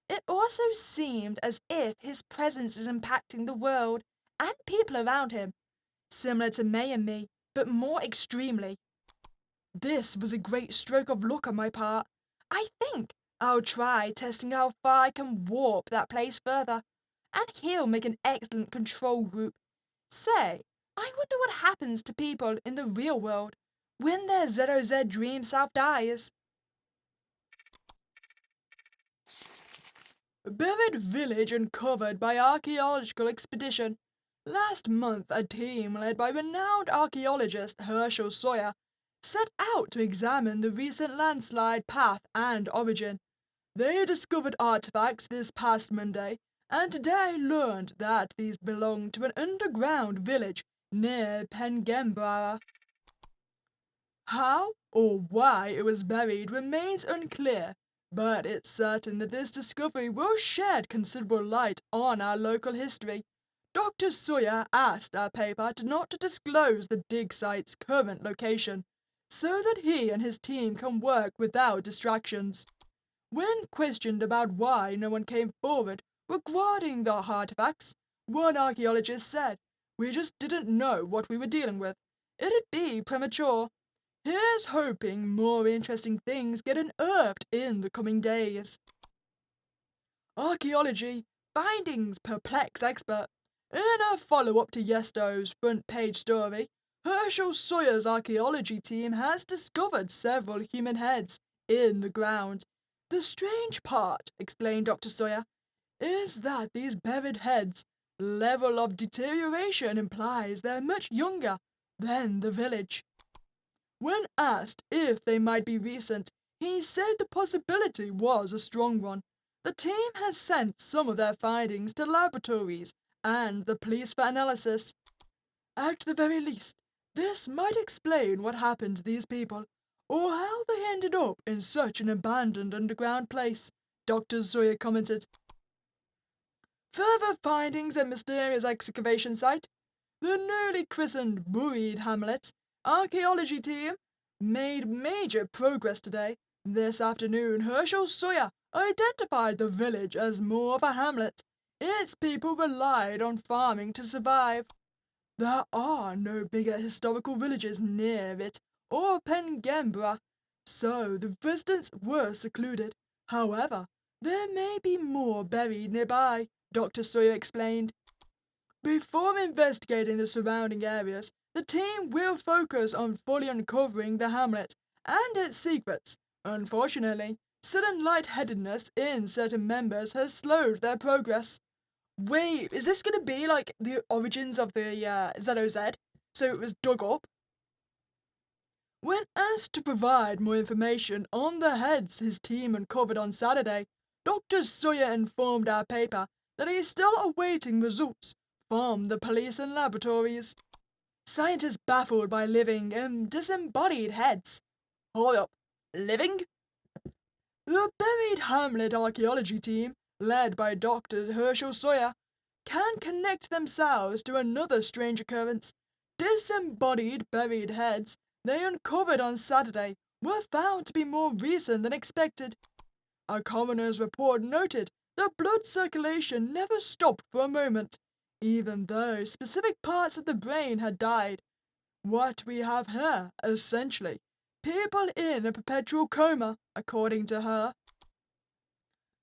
It also seemed as if his presence is impacting the world and people around him, similar to May and me, but more extremely. This was a great stroke of luck on my part. I think I'll try testing how far I can warp that place further, and he'll make an excellent control group. Say, I wonder what happens to people in the real world when their ZOZ dream self dies. Buried village uncovered by archaeological expedition. Last month, a team led by renowned archaeologist Herschel Sawyer set out to examine the recent landslide path and origin. They discovered artifacts this past Monday, and today learned that these belong to an underground village near Pengembara. How or why it was buried remains unclear, but it's certain that this discovery will shed considerable light on our local history. Dr. Sawyer asked our paper not to disclose the dig site's current location, so that he and his team can work without distractions. When questioned about why no one came forward regarding the artifacts, one archaeologist said, "We just didn't know what we were dealing with. It'd be premature. Here's hoping more interesting things get unearthed in the coming days." Archaeology findings perplex expert. In a follow-up to yesterday's front-page story, Herschel Sawyer's archaeology team has discovered several human heads in the ground. The strange part, explained Dr. Sawyer, is that these buried heads' level of deterioration implies they're much younger than the village. When asked if they might be recent, he said the possibility was a strong one. The team has sent some of their findings to laboratories and the police for analysis. At the very least, this might explain what happened to these people, or how they ended up in such an abandoned underground place, Dr. Sawyer commented. Further findings at mysterious excavation site. The newly christened Buried Hamlet archaeology team made major progress today. This afternoon, Herschel Sawyer identified the village as more of a hamlet. Its people relied on farming to survive. There are no bigger historical villages near it or Pengembra, so the residents were secluded. However, there may be more buried nearby, Dr. Sawyer explained. Before investigating the surrounding areas, the team will focus on fully uncovering the hamlet and its secrets. Unfortunately, sudden lightheadedness in certain members has slowed their progress. Wait, is this going to be like the origins of the ZOZ? So it was dug up? When asked to provide more information on the heads his team uncovered on Saturday, Dr. Sawyer informed our paper that he is still awaiting results from the police and laboratories. Scientists baffled by living and disembodied heads. Hold up, living? The buried hamlet archaeology team, led by Dr. Herschel Sawyer, can connect themselves to another strange occurrence. Disembodied buried heads they uncovered on Saturday were found to be more recent than expected. A coroner's report noted the blood circulation never stopped for a moment, even though specific parts of the brain had died. What we have here, essentially, people in a perpetual coma, according to her.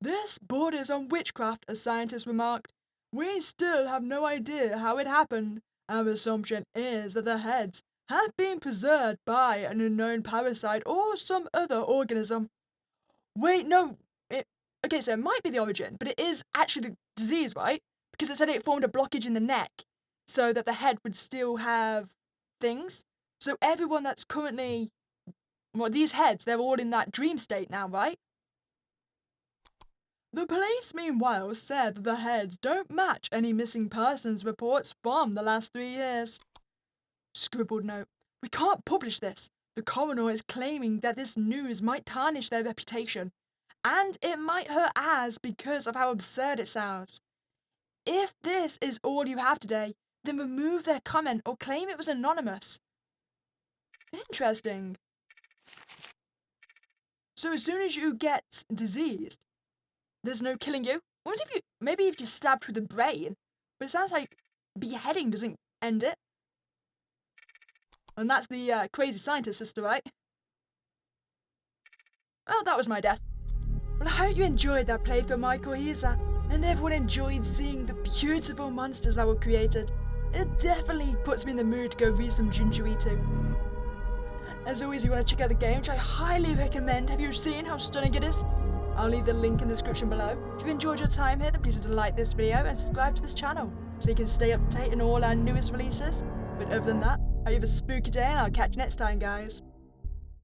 This borders on witchcraft, a scientist remarked. We still have no idea how it happened. Our assumption is that the heads have been preserved by an unknown parasite or some other organism. Wait, no. Okay, so it might be the origin, but it is actually the disease, right? Because it said it formed a blockage in the neck so that the head would still have things. So everyone that's currently... Well, these heads, they're all in that dream state now, right? The police, meanwhile, said that the heads don't match any missing persons reports from the last 3 years. Scribbled note. We can't publish this. The coroner is claiming that this news might tarnish their reputation, and it might hurt ours because of how absurd it sounds. If this is all you have today, then remove their comment or claim it was anonymous. Interesting. So as soon as you get diseased, there's no killing you? I wonder if maybe you've just stabbed through the brain, but it sounds like beheading doesn't end it. And that's the crazy scientist sister, right? Well, that was my death. Well, I hope you enjoyed that playthrough, Mycorrhiza, and everyone enjoyed seeing the beautiful monsters that were created. It definitely puts me in the mood to go read some Junjiito. As always, you want to check out the game, which I highly recommend. Have you seen how stunning it is? I'll leave the link in the description below. If you enjoyed your time here, then please do like this video and subscribe to this channel so you can stay up to date on all our newest releases. But other than that, I have a spooky day and I'll catch you next time, guys.